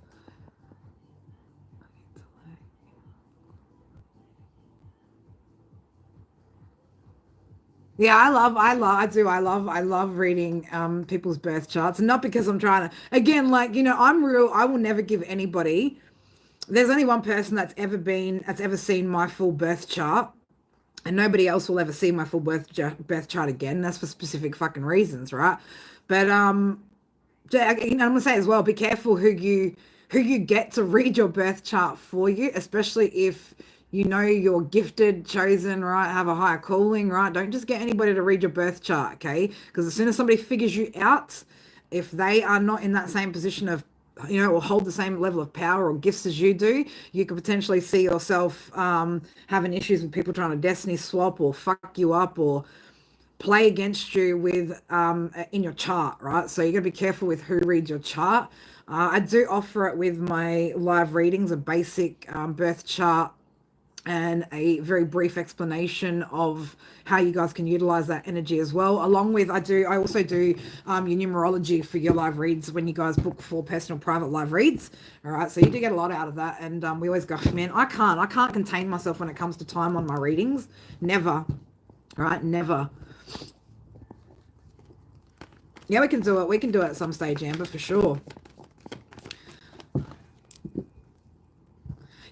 Yeah, I love reading people's birth charts. And not because I'm trying to, again, like, I'm real, I will never give anybody, there's only one person that's ever seen my full birth chart, and nobody else will ever see my full birth chart again. That's for specific fucking reasons, right? But yeah, I'm gonna say as well, be careful who you get to read your birth chart for you, especially if you're gifted, chosen, right? Have a higher calling, right? Don't just get anybody to read your birth chart, okay? Because as soon as somebody figures you out, if they are not in that same position of or hold the same level of power or gifts as you do, you could potentially see yourself having issues with people trying to destiny swap or fuck you up or play against you with in your chart, right? So you got to be careful with who reads your chart. I do offer it with my live readings, a basic birth chart and a very brief explanation of how you guys can utilize that energy as well. Along with, I also do your numerology for your live reads when you guys book for personal private live reads. All right, so you do get a lot out of that, and we always go, man, I can't contain myself when it comes to time on my readings. Never, right? Never. Yeah, we can do it. We can do it at some stage, Amber, for sure.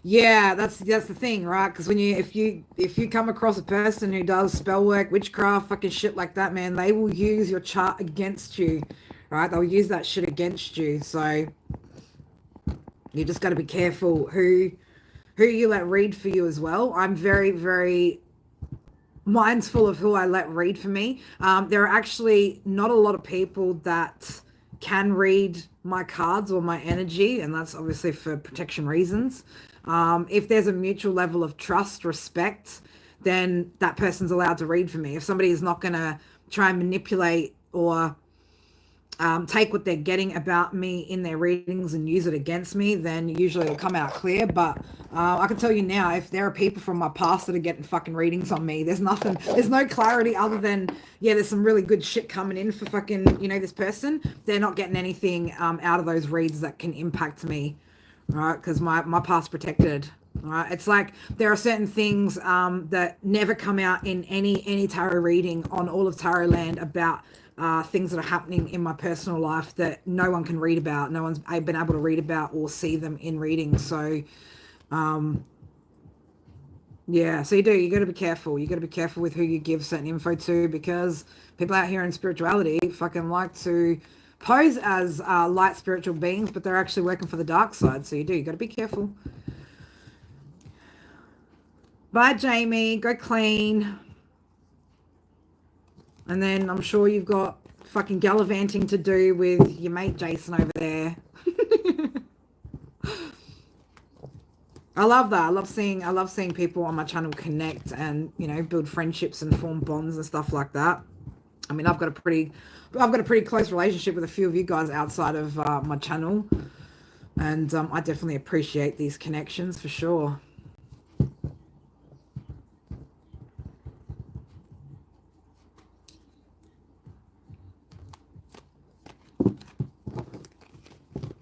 Yeah, that's the thing, right? Because when if you come across a person who does spell work, witchcraft, fucking shit like that, man, they will use your chart against you, right? They'll use that shit against you. So you just got to be careful who you let read for you as well. I'm very, very mindful of who I let read for me. There are actually not a lot of people that can read my cards or my energy, and that's obviously for protection reasons. If there's a mutual level of trust, respect, then that person's allowed to read for me. If somebody is not going to try and manipulate or take what they're getting about me in their readings and use it against me, then usually it'll come out clear. But I can tell you now, if there are people from my past that are getting fucking readings on me, there's no clarity other than, yeah, there's some really good shit coming in for fucking, this person. They're not getting anything out of those reads that can impact me, right? Because my past protected. Right, it's like there are certain things that never come out in any tarot reading on all of tarot land about things that are happening in my personal life that no one can read about. No one's been able to read about or see them in readings. So, yeah, so you got to be careful. You got to be careful with who you give certain info to, because people out here in spirituality fucking like to pose as light spiritual beings, but they're actually working for the dark side. So you got to be careful. Bye, Jamie. Go clean. And then I'm sure you've got fucking gallivanting to do with your mate Jason over there. I love that. I love seeing people on my channel connect and, build friendships and form bonds and stuff like that. I mean, I've got a pretty close relationship with a few of you guys outside of my channel, and I definitely appreciate these connections for sure.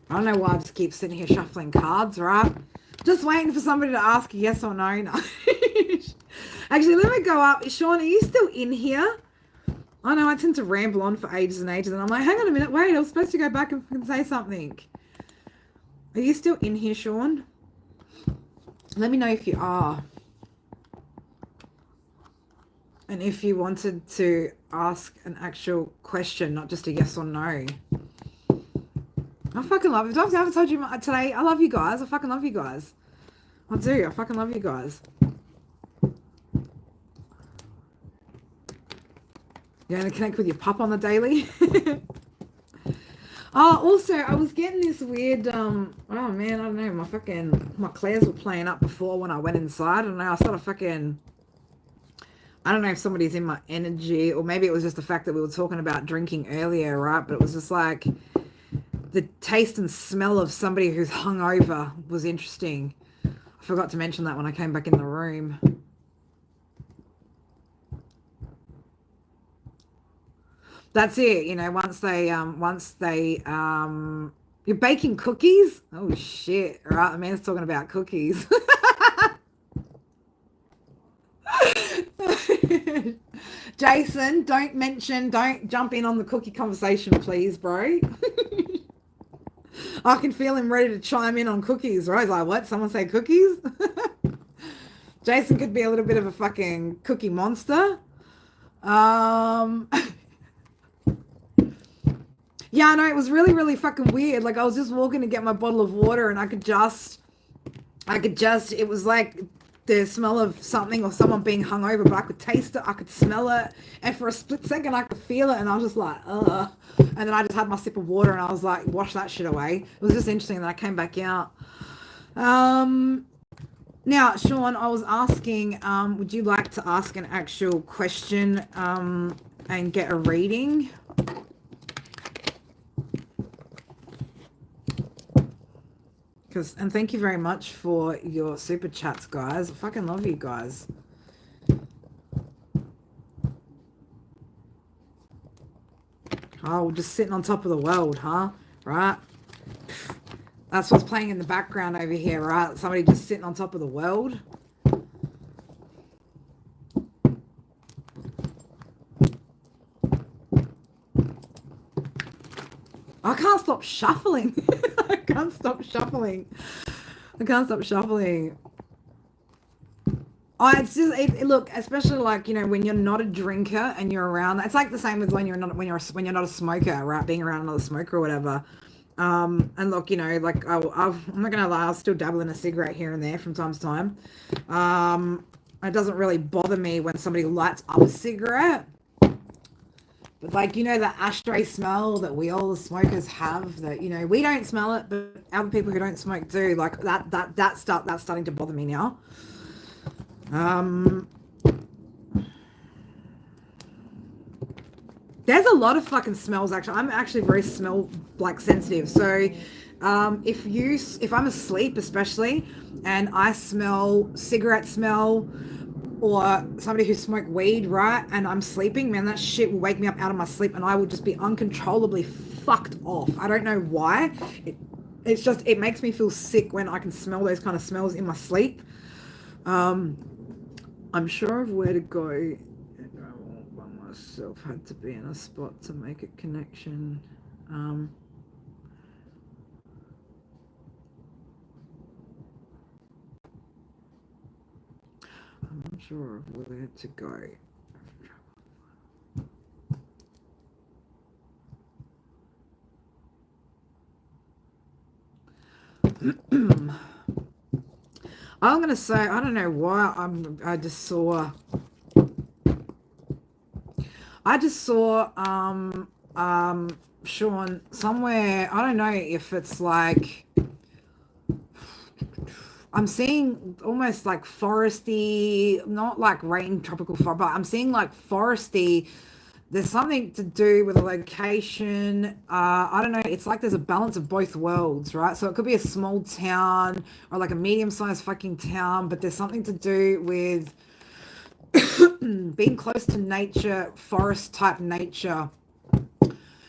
I don't know why I just keep sitting here shuffling cards, right? Just waiting for somebody to ask a yes or no. No. Actually, let me go up. Sean, are you still in here? I know I tend to ramble on for ages and ages, and I'm like, hang on a minute, wait, I was supposed to go back and say something. Are you still in here, Sean? Let me know if you are. And if you wanted to ask an actual question, not just a yes or no. I fucking love it. I haven't told you today. I love you guys. I fucking love you guys. I do. I fucking love you guys. You're going to connect with your pup on the daily? Oh, also, I was getting this weird, oh man, I don't know, my clairs were playing up before when I went inside. I don't know, I don't know if somebody's in my energy, or maybe it was just the fact that we were talking about drinking earlier, right? But it was just like, the taste and smell of somebody who's hungover was interesting. I forgot to mention that when I came back in the room. That's it, once they you're baking cookies? Oh shit. All right, the man's talking about cookies. Jason, don't jump in on the cookie conversation, please, bro. I can feel him ready to chime in on cookies, right? He's like, what? Someone say cookies? Jason could be a little bit of a fucking cookie monster. Yeah, no, it was really, really fucking weird. Like, I was just walking to get my bottle of water and I could just, it was like the smell of something or someone being hungover, but I could taste it, I could smell it, and for a split second I could feel it, and I was just like, ugh. And then I just had my sip of water and I was like, wash that shit away. It was just interesting that I came back out. Now, Sean, I was asking, would you like to ask an actual question and get a reading? And thank you very much for your super chats, guys. I fucking love you guys. Oh, we're just sitting on top of the world, huh? Right? That's what's playing in the background over here, right? Somebody just sitting on top of the world. I can't stop shuffling. I can't stop shuffling. Oh, it's just look, especially like, you know, when you're not a drinker and you're around. It's like the same as when you're not a smoker, right? Being around another smoker or whatever. And look, you know, like I'm not gonna lie, I'll still dabble in a cigarette here and there from time to time. It doesn't really bother me when somebody lights up a cigarette. But like, you know, the ashtray smell that we all the smokers have, that, you know, we don't smell it, but other people who don't smoke do. Like that's starting to bother me now. There's a lot of fucking smells, actually. I'm actually very smell like sensitive. So if I'm asleep especially and I smell cigarette smell, or somebody who smoked weed, right, and I'm sleeping, man, that shit will wake me up out of my sleep and I will just be uncontrollably fucked off. I don't know why. It's just, it makes me feel sick when I can smell those kind of smells in my sleep. I'm sure of where to go. And I won't by myself. Had to be in a spot to make a connection. I'm not sure of where to go. I'm going to say, I don't know why I just saw Sean somewhere. I don't know if it's like, I'm seeing almost like foresty, not like rain tropical forest, but I'm seeing like foresty. There's something to do with a location. I don't know. It's like there's a balance of both worlds, right? So it could be a small town or like a medium-sized fucking town, but there's something to do with being close to nature, forest type nature.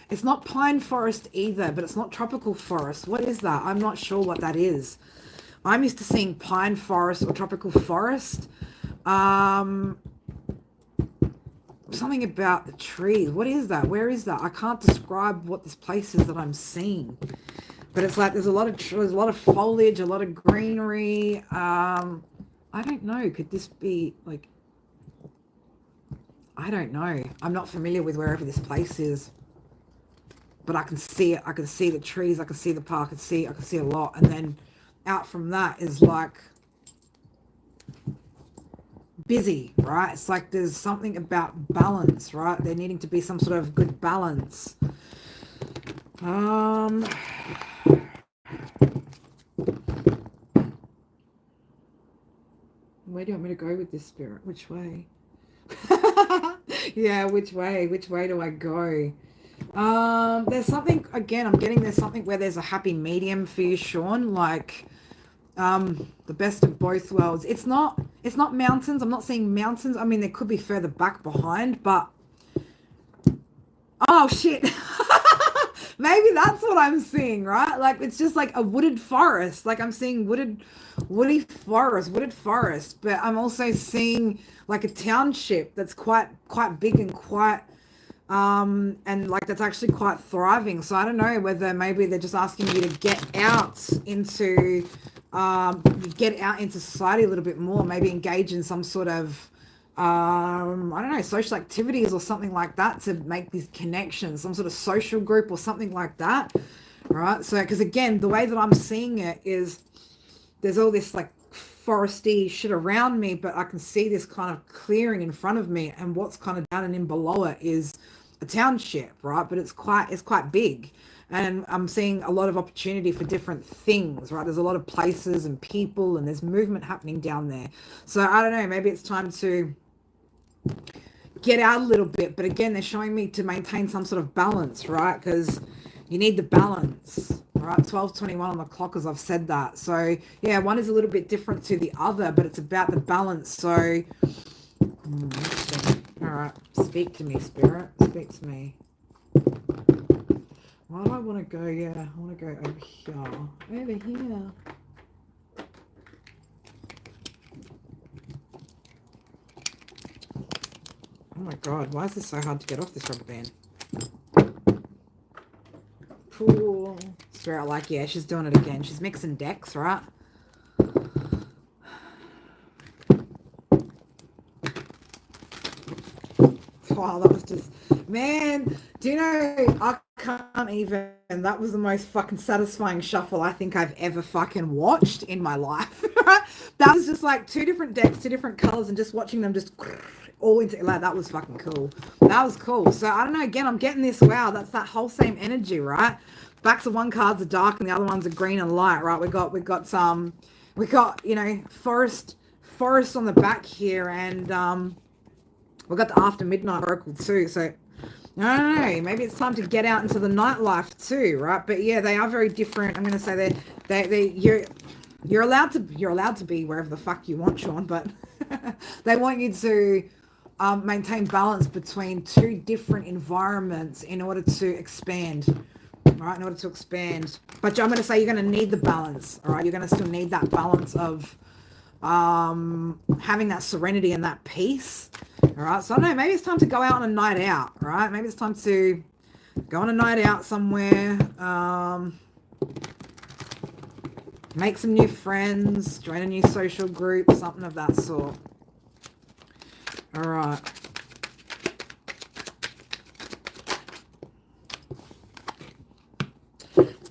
It's not pine forest either, but it's not tropical forest. What is that? I'm not sure what that is. I'm used to seeing pine forest or tropical forest. Something about the trees. What is that? Where is that? I can't describe what this place is that I'm seeing. But it's like there's a lot of foliage, a lot of greenery. I don't know. Could this be like, I don't know. I'm not familiar with wherever this place is. But I can see it. I can see the trees. I can see the park. I can see a lot. And then out from that is like busy, right? It's like there's something about balance, right? There needing to be some sort of good balance. Where do you want me to go with this, spirit? Which way? Yeah, which way do I go? There's something, again, I'm getting there's something where there's a happy medium for you, Sean, like the best of both worlds. It's not mountains. I'm not seeing mountains. I mean, there could be further back behind, but oh shit. Maybe that's what I'm seeing, right? Like it's just like a wooded forest. Like I'm seeing wooded forest, but I'm also seeing like a township that's quite big and quite and like that's actually quite thriving. So I don't know whether maybe they're just asking you to get out into society a little bit more, maybe engage in some sort of I don't know, social activities or something like that to make these connections, some sort of social group or something like that. Right. So, because again, the way that I'm seeing it is there's all this like foresty shit around me, but I can see this kind of clearing in front of me, and what's kind of down and in below it is a township, right? But it's quite big, and I'm seeing a lot of opportunity for different things, right? There's a lot of places and people, and there's movement happening down there. So I don't know, maybe it's time to get out a little bit, but again, they're showing me to maintain some sort of balance, right? Because you need the balance, right? 12:21 on the clock, as I've said that. So yeah, one is a little bit different to the other, but it's about the balance. So all right, speak to me, spirit, speak to me. Why do I want to go? Yeah, I want to go over here. Oh my god, why is this so hard to get off this rubber band? Cool. Spirit, like, yeah, she's doing it again. She's mixing decks, right? Wow, that was just, man, do you know, I can't even, that was the most fucking satisfying shuffle I think I've ever fucking watched in my life. That was just like two different decks, two different colors, and just watching them just all into, like, that was fucking cool. That was cool. So I don't know, again, I'm getting this, wow, that's that whole same energy, right? Backs of one card's are dark and the other ones are green and light, right? We got, you know, forest on the back here, and we've got the After Midnight Oracle too, so I don't know. Maybe it's time to get out into the nightlife too, right? But yeah, they are very different. I'm going to say you're allowed to be wherever the fuck you want, Sean, but they want you to maintain balance between two different environments in order to expand. All right, in order to expand. But I'm going to say you're going to need the balance. All right, you're going to still need that balance of having that serenity and that peace. All right, so I don't know, maybe it's time to go out on a night out, right? Maybe it's time to go on a night out somewhere, make some new friends, join a new social group, something of that sort. All right.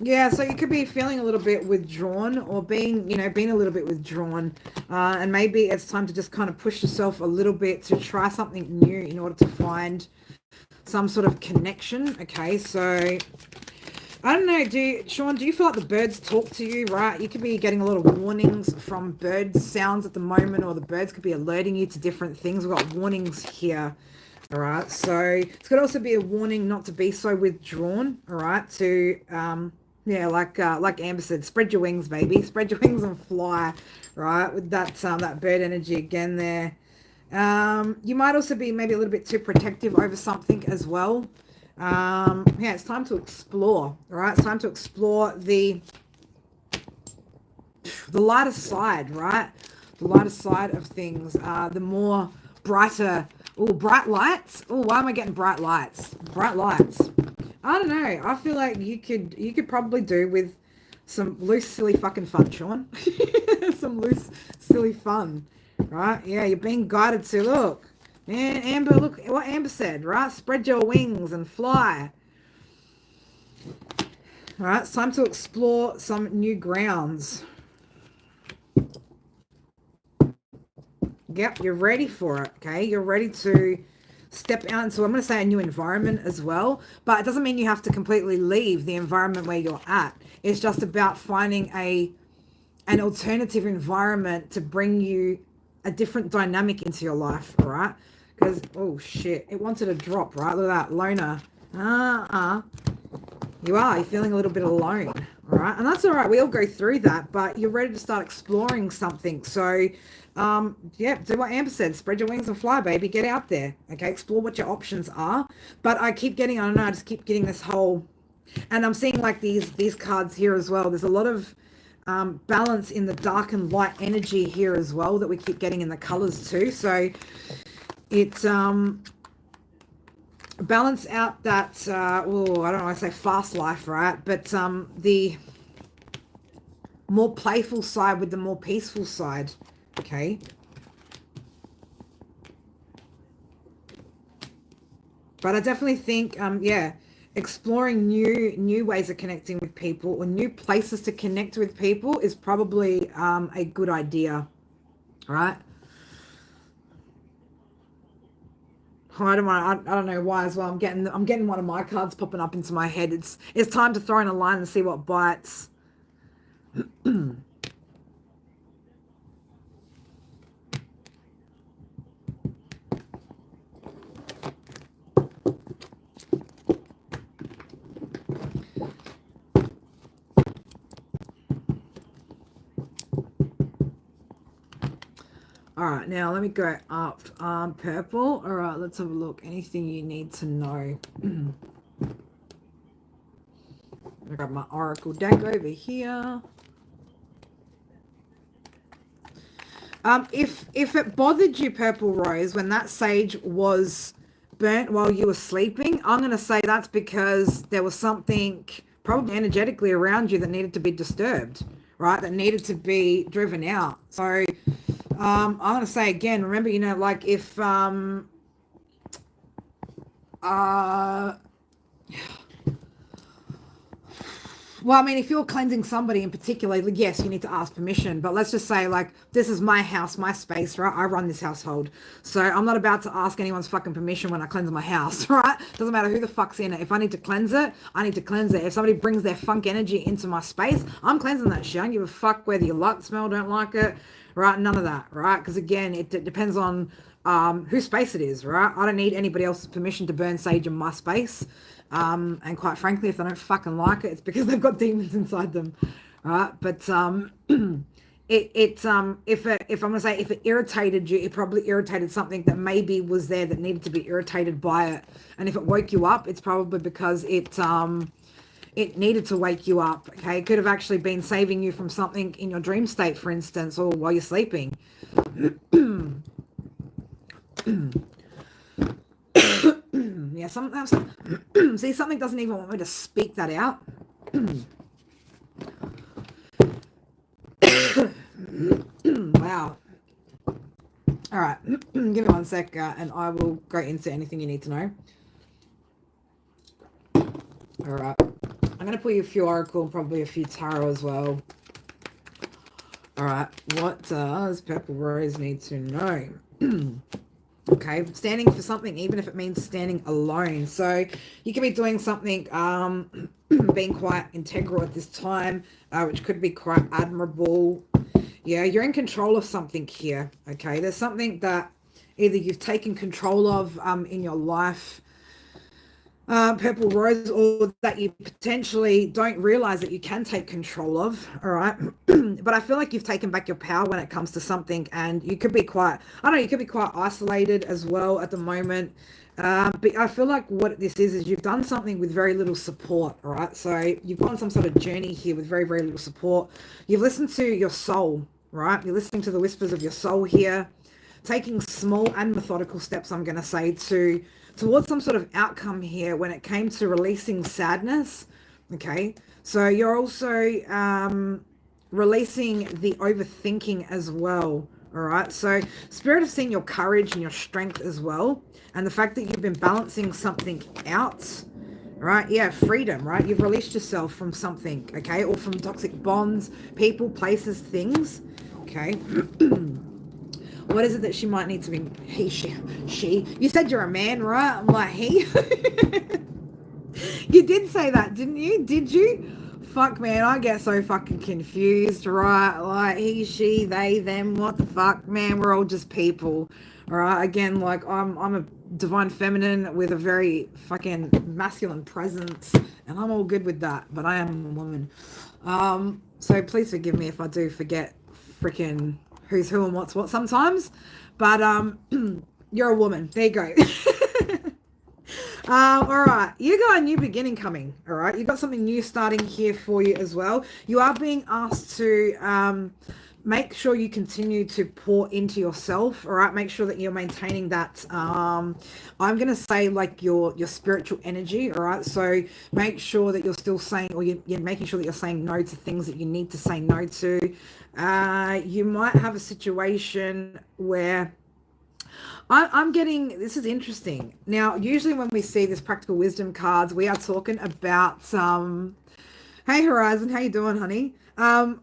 Yeah, so you could be feeling a little bit withdrawn or being a little bit withdrawn. And maybe it's time to just kind of push yourself a little bit to try something new in order to find some sort of connection. Okay, so I don't know, Sean, do you feel like the birds talk to you, right? You could be getting a lot of warnings from bird sounds at the moment, or the birds could be alerting you to different things. We've got warnings here. All right, so it's could also be a warning not to be so withdrawn. All right, to yeah, like Amber said, spread your wings, baby. Spread your wings and fly, right? With that bird energy again there. You might also be maybe a little bit too protective over something as well. Yeah, it's time to explore, all right? It's time to explore the lighter side, right? The lighter side of things, the more brighter, bright lights. Oh, why am I getting bright lights? Bright lights. I don't know. I feel like you could probably do with some loose, silly fucking fun, Sean. Some loose, silly fun, right? Yeah, you're being guided to, look, man, Amber, look what Amber said, right? Spread your wings and fly. All right, it's time to explore some new grounds. Yep, you're ready for it, okay? You're ready to step out into, I'm going to say, a new environment as well, but it doesn't mean you have to completely leave the environment where you're at. It's just about finding an alternative environment to bring you a different dynamic into your life, all right? Because, oh shit, it wanted to drop, right? Look at that, loner. You're feeling a little bit alone, all right? And that's all right, we all go through that, but you're ready to start exploring something. So yeah, do what Amber said, spread your wings and fly, baby. Get out there, okay? Explore what your options are. But I just keep getting this whole And I'm seeing like these cards here as well. There's a lot of balance in the dark and light energy here as well that we keep getting in the colors too. So it's balance out that I don't want to say fast life, right? But the more playful side with the more peaceful side. Okay. But I definitely think, yeah, exploring new ways of connecting with people or new places to connect with people is probably a good idea, right? I don't know why as well. I'm getting one of my cards popping up into my head. It's time to throw in a line and see what bites. All right, now let me go up. Purple. All right, let's have a look. Anything you need to know? I got my oracle deck over here. If it bothered you, Purple Rose, when that sage was burnt while you were sleeping, I'm going to say that's because there was something probably energetically around you that needed to be disturbed, right? That needed to be driven out. So I'm going to say again, remember, you know, like if well, I mean, if you're cleansing somebody in particular, yes, you need to ask permission. But let's just say, like, this is my house, my space, right? I run this household. So I'm not about to ask anyone's fucking permission when I cleanse my house, right? Doesn't matter who the fuck's in it. If I need to cleanse it, I need to cleanse it. If somebody brings their funk energy into my space, I'm cleansing that shit. I don't give a fuck whether you like the smell, don't like it, right? None of that, right? Because again, it depends on whose space it is, right? I don't need anybody else's permission to burn sage in my space. And quite frankly, if they don't fucking like it, it's because they've got demons inside them, right? But if I'm gonna say if it irritated you, it probably irritated something that maybe was there that needed to be irritated by it. And if it woke you up, it's probably because it needed to wake you up. Okay, it could have actually been saving you from something in your dream state, for instance, or while you're sleeping. Yeah, see, something doesn't even want me to speak that out. Wow. All right, give me one sec, and I will go into anything you need to know. All right, I'm going to pull you a few oracle and probably a few tarot as well. All right, what does Purple Rose need to know? Okay, standing for something, even if it means standing alone. So you could be doing something, being quite integral at this time, which could be quite admirable. Yeah, you're in control of something here. Okay, there's something that either you've taken control of in your life, Purple Rose, or that you potentially don't realize that you can take control of. All right. But I feel like you've taken back your power when it comes to something, and you could be quite, I don't know, you could be quite isolated as well at the moment. But I feel like what this is you've done something with very little support. All right. So you've gone on some sort of journey here with very, very little support. You've listened to your soul, right? You're listening to the whispers of your soul here, taking small and methodical steps, I'm going to say, towards some sort of outcome here when it came to releasing sadness. Okay, so you're also releasing the overthinking as well. All right, so Spirit has seen your courage and your strength as well, and the fact that you've been balancing something out. Right, yeah, freedom, right? You've released yourself from something, okay, or from toxic bonds, people, places, things. Okay. What is it that she might need to be? He, she. You said you're a man, right? I'm like, he. You did say that, didn't you? Did you? Fuck, man, I get so fucking confused, right? Like, he, she, they, them, what the fuck, man? We're all just people, all right? Again, like, I'm a divine feminine with a very fucking masculine presence, and I'm all good with that, but I am a woman. So please forgive me if I do forget freaking who's who and what's what sometimes, but you're a woman. There you go. All right, you got a new beginning coming. All right, you got something new starting here for you as well. You are being asked to make sure you continue to pour into yourself. All right, make sure that you're maintaining that. I'm gonna say like your spiritual energy. All right, so make sure that you're still saying, or you're making sure that you're saying no to things that you need to say no to. You might have a situation where I'm getting, this is interesting. Now, usually when we see this practical wisdom cards, we are talking about hey Horizon, how you doing, honey?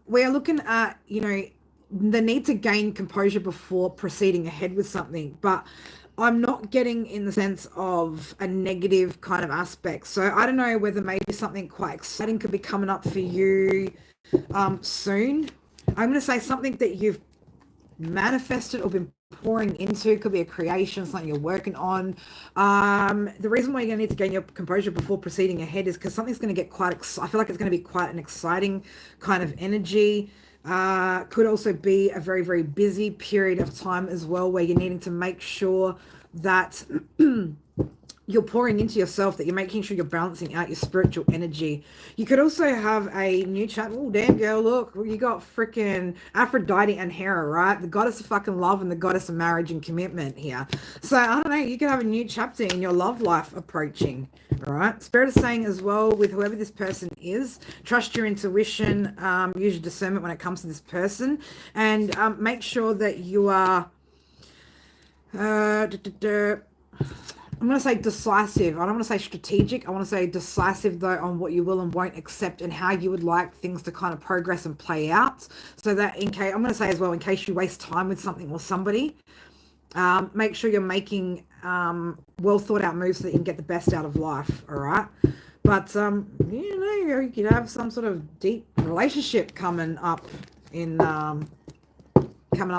We are looking at, the need to gain composure before proceeding ahead with something, but I'm not getting in the sense of a negative kind of aspect. So I don't know whether maybe something quite exciting could be coming up for you soon. I'm going to say something that you've manifested or been pouring into. Could be a creation, something you're working on. The reason why you're going to need to gain your composure before proceeding ahead is because something's going to get quite I feel like it's going to be quite an exciting kind of energy. Could also be a very, very busy period of time as well, where you're needing to make sure that you're pouring into yourself, that you're making sure you're balancing out your spiritual energy. You could also have a new chat. Oh, damn, girl, look, you got freaking Aphrodite and Hera, right? The goddess of fucking love and the goddess of marriage and commitment here. So, I don't know, you could have a new chapter in your love life approaching, all right? Spirit is saying as well, with whoever this person is, trust your intuition, use your discernment when it comes to this person, and make sure that you are... I'm going to say decisive. I don't want to say strategic. I want to say decisive, though, on what you will and won't accept and how you would like things to kind of progress and play out. So that in case, I'm going to say as well, in case you waste time with something or somebody, make sure you're making well thought out moves so that you can get the best out of life. All right. But, you could have some sort of deep relationship coming up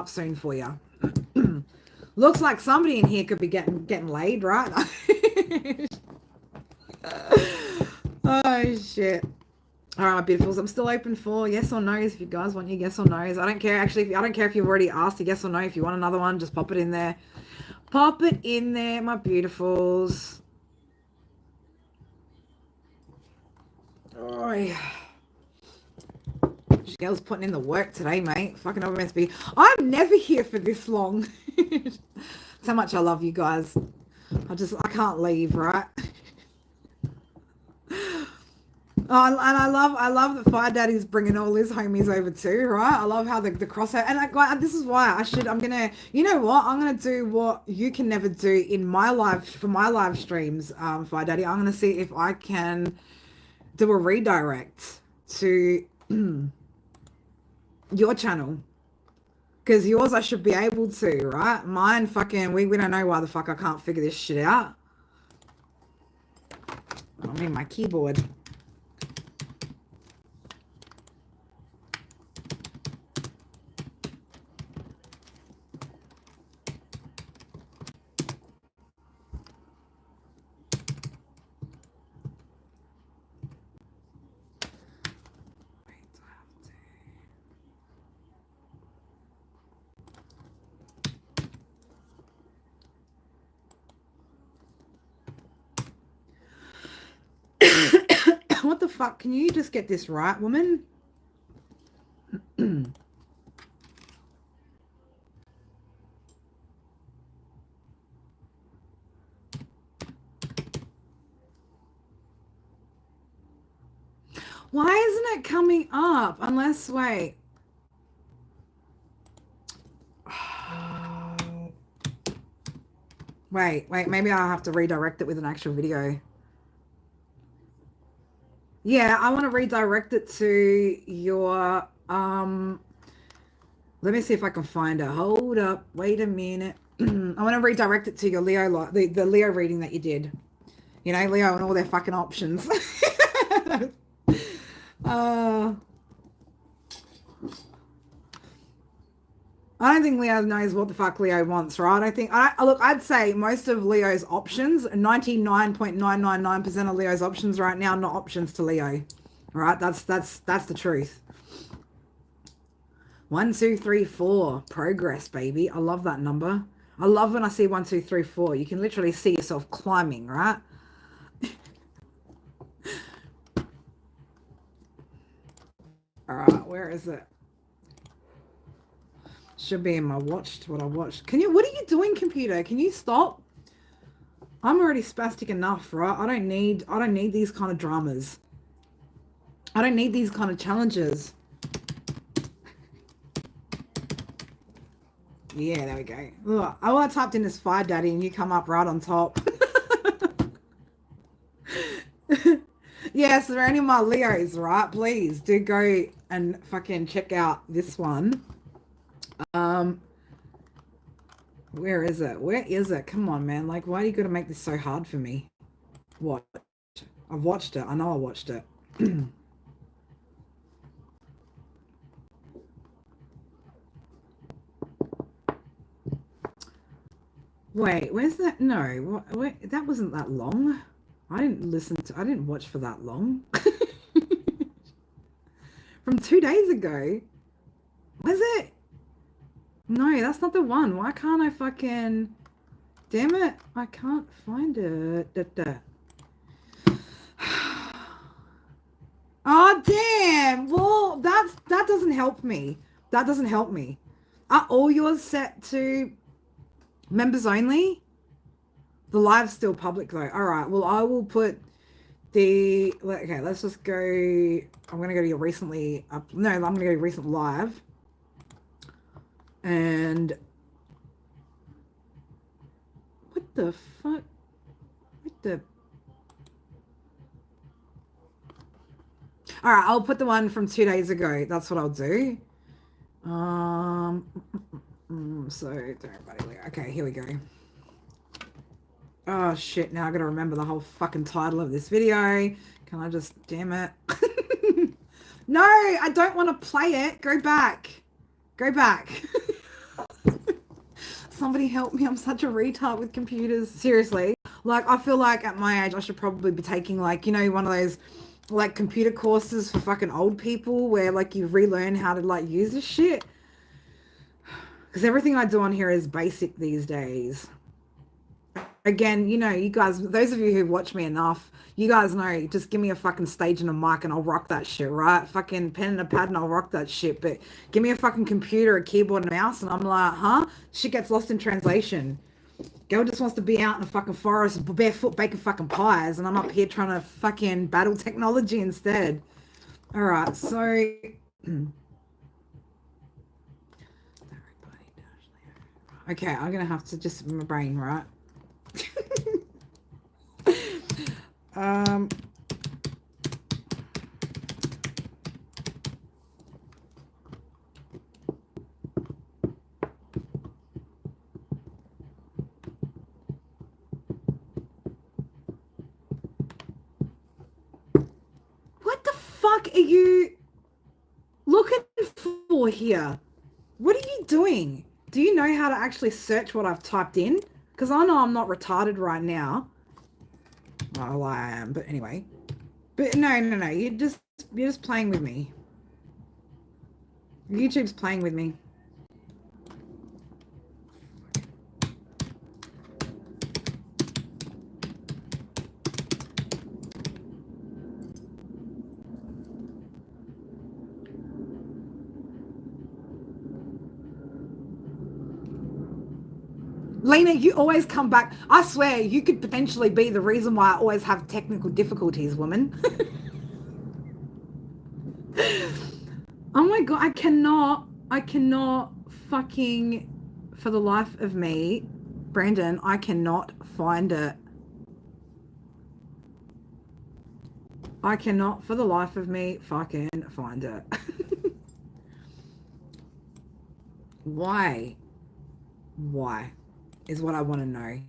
soon for you. Looks like somebody in here could be getting laid, right? Oh shit. All right, beautifuls. I'm still open for yes or no's if you guys want your yes or no's. I don't care actually. I don't care if you've already asked a yes or no. If you want another one, just pop it in there. Pop it in there, my beautifuls. Oh yeah. Girl's putting in the work today, mate. Fucking over must be. I'm never here for this long. That's how much I love you guys. I can't leave, right? Oh, and I love that Fire Daddy's bringing all his homies over too, right? I love how the crossover, and this is why I'm gonna, you know what? I'm gonna do what you can never do in my live streams, Fire Daddy. I'm gonna see if I can do a redirect to your channel, because yours I should be able to, right? Mine fucking we don't know why the fuck I can't figure this shit out. I mean my keyboard. What the fuck? Can you just get this right, woman? Why isn't it coming up? Unless, wait. Wait, maybe I'll have to redirect it with an actual video. Yeah, I want to redirect it to your, let me see if I can find it. Hold up. Wait a minute. I want to redirect it to your Leo, the Leo reading that you did. You know, Leo and all their fucking options. I don't think Leo knows what the fuck Leo wants, right? Look, I'd say most of Leo's options, 99.999% of Leo's options right now, not options to Leo. All right, that's the truth. 1, 2, 3, 4, progress, baby. I love that number. I love when I see 1, 2, 3, 4. You can literally see yourself climbing, right? All right, where is it? Should be in my watched, what I watched. What are you doing, computer? Can you stop? I'm already spastic enough, right? I don't need these kind of dramas. I don't need these kind of challenges. Yeah, there we go. Look, I typed in this Fire Daddy and you come up right on top. Yes, there are any of my Leos, right? Please do go and fucking check out this one. Where is it? Where is it? Come on, man. Like, why are you gonna make this so hard for me? What? I've watched it. I know I watched it. Wait, where's that? No, wait, that wasn't that long. I didn't watch for that long. From 2 days ago. Was it? No, that's not the one. Why can't I fucking... Damn it. I can't find it. Oh, damn. Well, that doesn't help me. That doesn't help me. Are all yours set to members only? The live's still public though. All right. Well, I will put the... Okay, let's just go... I'm going to go to your recently... No, I'm going to go to recent live. And... What the fuck? What the... All right, I'll put the one from 2 days ago. That's what I'll do. So don't worry. Okay, here we go. Oh shit! Now I gotta remember the whole fucking title of this video. Can I just? Damn it! No, I don't want to play it. Go back. Go back. Somebody help me! I'm such a retard with computers. Seriously, like I feel like at my age I should probably be taking like one of those like computer courses for fucking old people where like you relearn how to like use this shit. Because everything I do on here is basic these days. Again, you guys, those of you who watch me enough, you guys know, just give me a fucking stage and a mic and I'll rock that shit, right? Fucking pen and a pad and I'll rock that shit. But give me a fucking computer, a keyboard and a mouse and I'm like, huh? Shit gets lost in translation. Girl just wants to be out in a fucking forest, barefoot, baking fucking pies, and I'm up here trying to fucking battle technology instead. All right, so... Okay, I'm gonna have to just my brain, right? What the fuck are you looking for here? What are you doing? Do you know how to actually search what I've typed in? Because I know I'm not retarded right now. Well, I am, but anyway. But no. You're just playing with me. YouTube's playing with me. Lena, you always come back. I swear, you could potentially be the reason why I always have technical difficulties, woman. Oh my God, I cannot fucking, for the life of me, Brandon, I cannot find it. I cannot, for the life of me, fucking find it. Why? Why? Is what I want to know.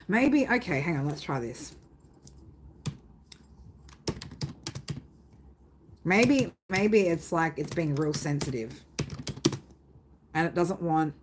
Maybe, okay, hang on, let's try this. Maybe it's like it's being real sensitive and it doesn't want...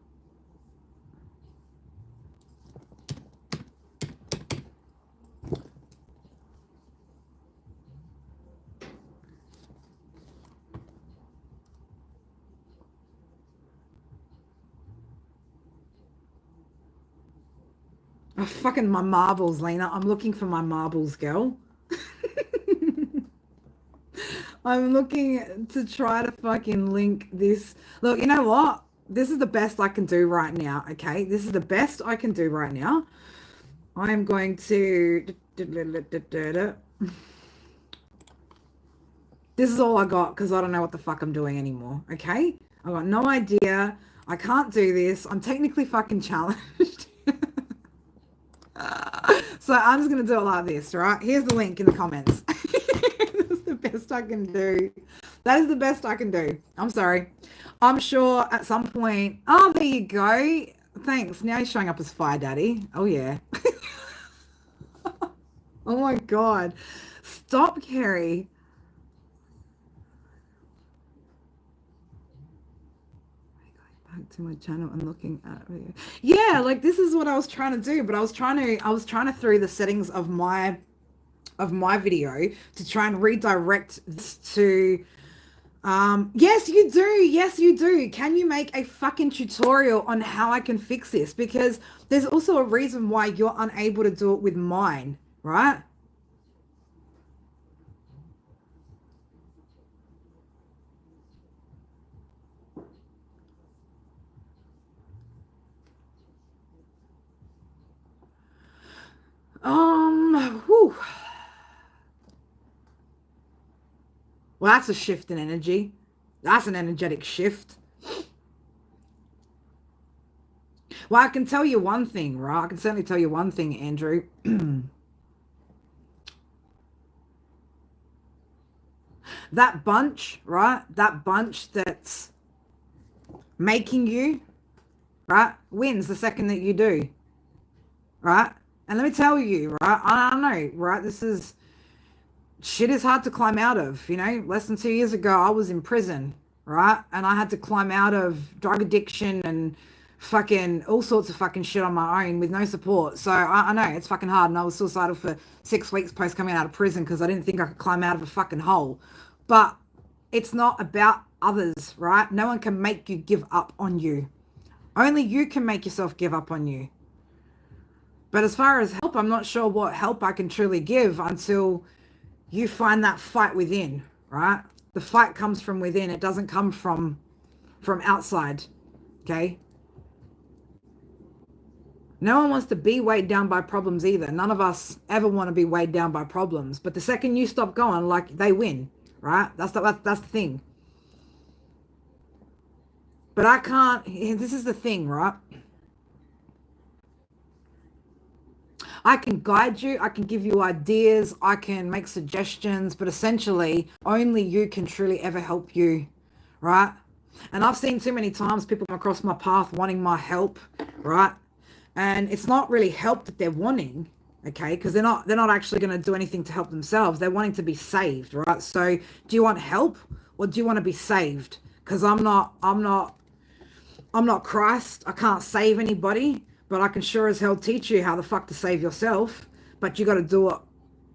Oh, fucking my marbles, Lena. I'm looking for my marbles, girl. I'm looking to try to fucking link this. Look, you know what? This is the best I can do right now, okay? This is the best I can do right now. I'm going to... This is all I got because I don't know what the fuck I'm doing anymore, okay? I got no idea. I can't do this. I'm technically fucking challenged. So I'm just going to do it like this, right? Here's the link in the comments. That's the best I can do. That is the best I can do. I'm sorry. I'm sure at some point... Oh, there you go. Thanks. Now he's showing up as Fire Daddy. Oh, yeah. Oh, my God. Stop, Kerry. Back to my channel and looking at video. Yeah, like this is what I was trying to do, but I was trying to through the settings of my video to try and redirect this to yes you do. Can you make a fucking tutorial on how I can fix this? Because there's also a reason why you're unable to do it with mine, right? Whew. Well, that's a shift in energy. That's an energetic shift. Well, I can tell you one thing, right? I can certainly tell you one thing, Andrew. That bunch, right? That bunch that's making you, right, wins the second that you do, right? And let me tell you, right, I don't know, right, shit is hard to climb out of, you know. Less than 2 years ago, I was in prison, right? And I had to climb out of drug addiction and fucking all sorts of fucking shit on my own with no support. So I know it's fucking hard. And I was suicidal for 6 weeks post coming out of prison because I didn't think I could climb out of a fucking hole. But it's not about others, right? No one can make you give up on you. Only you can make yourself give up on you. But as far as help, I'm not sure what help I can truly give until you find that fight within, right? The fight comes from within. It doesn't come from outside, okay? No one wants to be weighed down by problems either. None of us ever want to be weighed down by problems. But the second you stop going, like, they win, right? That's the thing. But I can't... This is the thing, right? I can guide you, I can give you ideas, I can make suggestions, but essentially only you can truly ever help you, right? And I've seen too many times people come across my path wanting my help, right? And it's not really help that they're wanting, okay? Because they're not actually going to do anything to help themselves. They're wanting to be saved, right? So do you want help or do you want to be saved? Because I'm not Christ. I can't save anybody. But I can sure as hell teach you how the fuck to save yourself. But you got to do it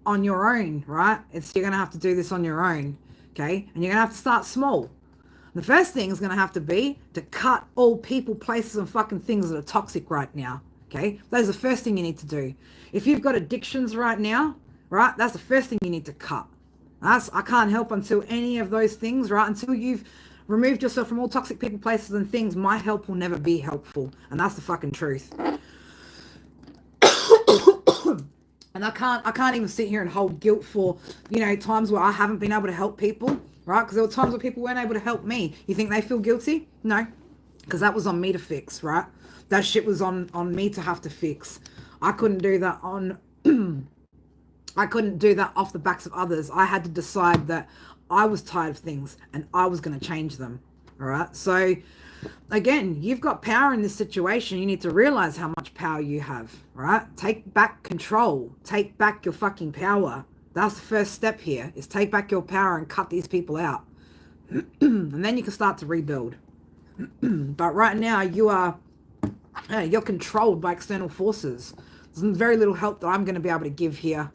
on your own, right? You're going to have to do this on your own, okay? And you're going to have to start small. The first thing is going to have to be to cut all people, places, and fucking things that are toxic right now, okay? That's the first thing you need to do. If you've got addictions right now, right, that's the first thing you need to cut. I can't help until any of those things, right? Until you've removed yourself from all toxic people, places, and things, my help will never be helpful. And that's the fucking truth. And I can't even sit here and hold guilt for, you know, times where I haven't been able to help people, right? Because there were times where people weren't able to help me. You think they feel guilty? No. Because that was on me to fix, right? That shit was on me to have to fix. I couldn't do that I couldn't do that off the backs of others. I had to decide that I was tired of things and I was going to change them. All right. So again, you've got power in this situation. You need to realize how much power you have, right? Take back control. Take back your fucking power. That's the first step here, is take back your power and cut these people out. And then you can start to rebuild. But right now you're controlled by external forces. There's very little help that I'm going to be able to give here.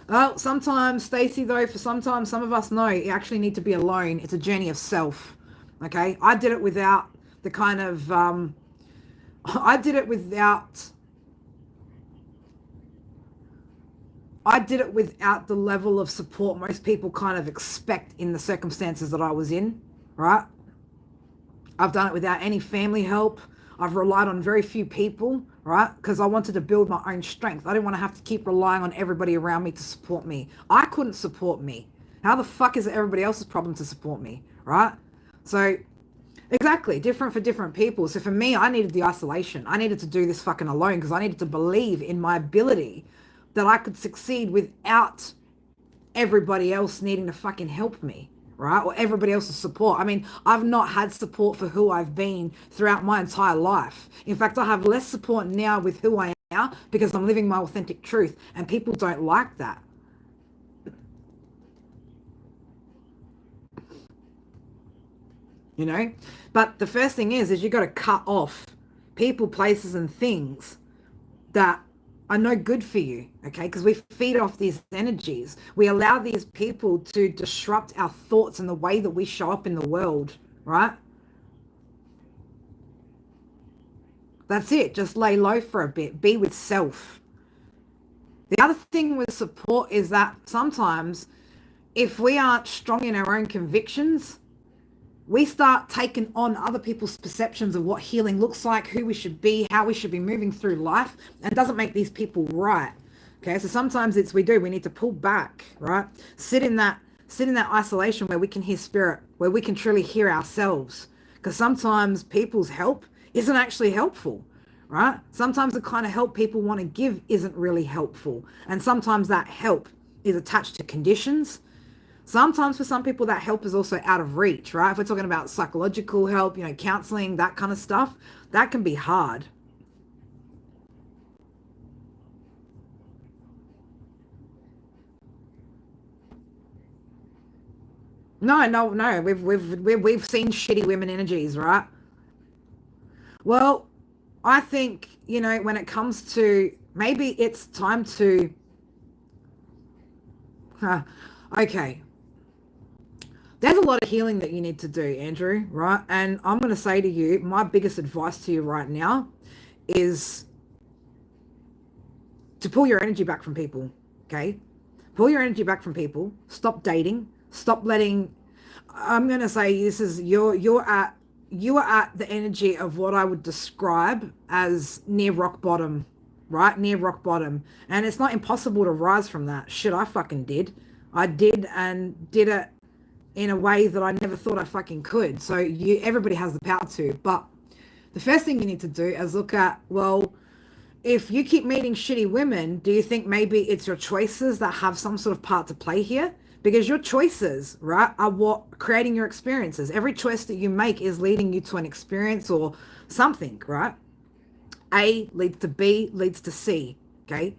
Well, sometimes, Stacey, though, sometimes some of us know you actually need to be alone. It's a journey of self. Okay, I did it without the kind of I did it without I did it without the level of support most people kind of expect in the circumstances that I was in, right? I've done it without any family help. I've relied on very few people, right? Because I wanted to build my own strength. I didn't want to have to keep relying on everybody around me to support me. I couldn't support me. How the fuck is it everybody else's problem to support me, right? So, exactly, different for different people. So for me, I needed the isolation. I needed to do this fucking alone because I needed to believe in my ability that I could succeed without everybody else needing to fucking help me, right? Or everybody else's support. I mean, I've not had support for who I've been throughout my entire life. In fact, I have less support now with who I am now because I'm living my authentic truth, and people don't like that. You know? But the first thing is you got to cut off people, places, and things that are no good for you, okay? Because we feed off these energies. We allow these people to disrupt our thoughts and the way that we show up in the world, right? That's it. Just lay low for a bit. Be with self. The other thing with support is that sometimes if we aren't strong in our own convictions, we start taking on other people's perceptions of what healing looks like, who we should be, how we should be moving through life, and it doesn't make these people right. Okay, so sometimes we need to pull back, right? Sit in that isolation where we can hear spirit, where we can truly hear ourselves. Because sometimes people's help isn't actually helpful, right? Sometimes the kind of help people want to give isn't really helpful. And sometimes that help is attached to conditions. Sometimes for some people that help is also out of reach, right? If we're talking about psychological help, counseling, that kind of stuff, that can be hard. No, no, no. We've seen shitty women energies, right? Well, I think, when it comes to maybe it's time to okay. There's a lot of healing that you need to do, Andrew, right? And I'm going to say to you, my biggest advice to you right now is to pull your energy back from people, okay? Pull your energy back from people. Stop dating. Stop letting. I'm going to say this is you are at the energy of what I would describe as near rock bottom, right? Near rock bottom. And it's not impossible to rise from that. Shit, I fucking did. I did, and did it in a way that I never thought I fucking could. So everybody has the power to. But the first thing you need to do is look at, well, if you keep meeting shitty women, do you think maybe it's your choices that have some sort of part to play here? Because your choices, right, are what creating your experiences. Every choice that you make is leading you to an experience or something, right? A leads to B, leads to C, okay?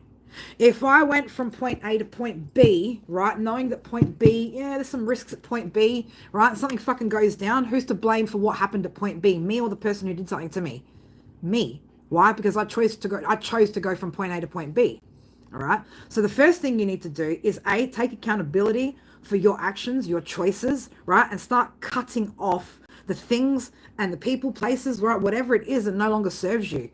If I went from point A to point B, right, knowing that point B, yeah, there's some risks at point B, right, something fucking goes down, who's to blame for what happened at point B? Me or the person who did something to me? Me. Why? Because I chose to go from point A to point B. All right. So the first thing you need to do is take accountability for your actions, your choices, right? And start cutting off the things and the people, places, right? Whatever it is that no longer serves you.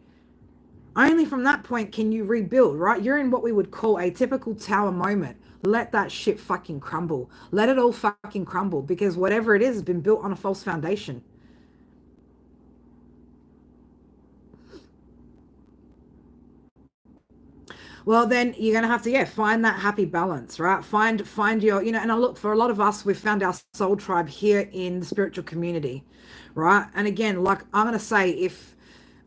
Only from that point can you rebuild, right? You're in what we would call a typical tower moment. Let that shit fucking crumble. Let it all fucking crumble, because whatever it is has been built on a false foundation. Well, then you're going to have to, find that happy balance, right? Find your, and I look, for a lot of us, we've found our soul tribe here in the spiritual community, right? And again, like I'm going to say, if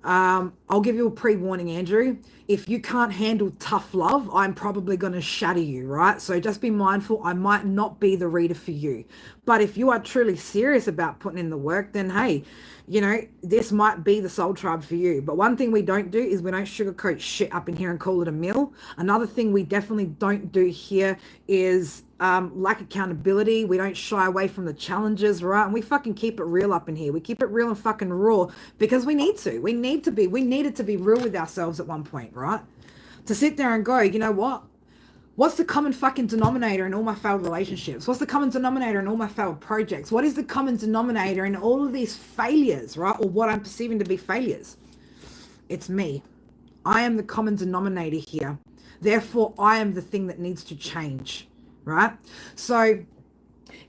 I'll give you a pre-warning, Andrew. If you can't handle tough love, I'm probably going to shatter you, right? So just be mindful. I might not be the reader for you. But if you are truly serious about putting in the work, then hey, this might be the soul tribe for you. But one thing we don't do is we don't sugarcoat shit up in here and call it a meal. Another thing we definitely don't do here is lack accountability. We don't shy away from the challenges, right? And we fucking keep it real up in here. We keep it real and fucking raw because we need to. We needed to be real with ourselves at one point, right? To sit there and go, you know what? What's the common fucking denominator in all my failed relationships? What's the common denominator in all my failed projects? What is the common denominator in all of these failures, right? Or what I'm perceiving to be failures? It's me. I am the common denominator here. Therefore, I am the thing that needs to change, right? So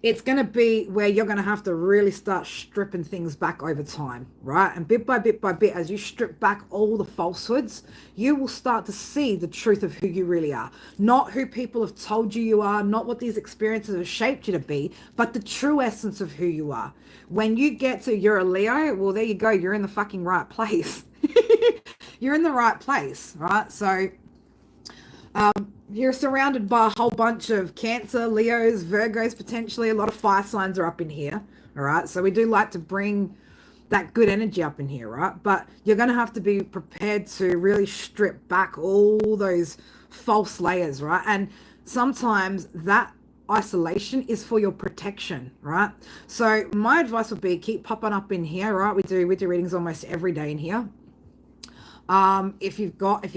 it's going to be where you're going to have to really start stripping things back over time, right? And bit by bit by bit, as you strip back all the falsehoods, you will start to see the truth of who you really are. Not who people have told you are, not what these experiences have shaped you to be, but the true essence of who you are. When you get to you're a Leo, well, there you go. You're in the fucking right place. You're in the right place, right? So you're surrounded by a whole bunch of Cancer, Leos, Virgos, potentially. A lot of fire signs are up in here. All right. So we do like to bring that good energy up in here, right? But you're going to have to be prepared to really strip back all those false layers, right? And sometimes that isolation is for your protection, right? So my advice would be keep popping up in here, right? We do readings almost every day in here. If you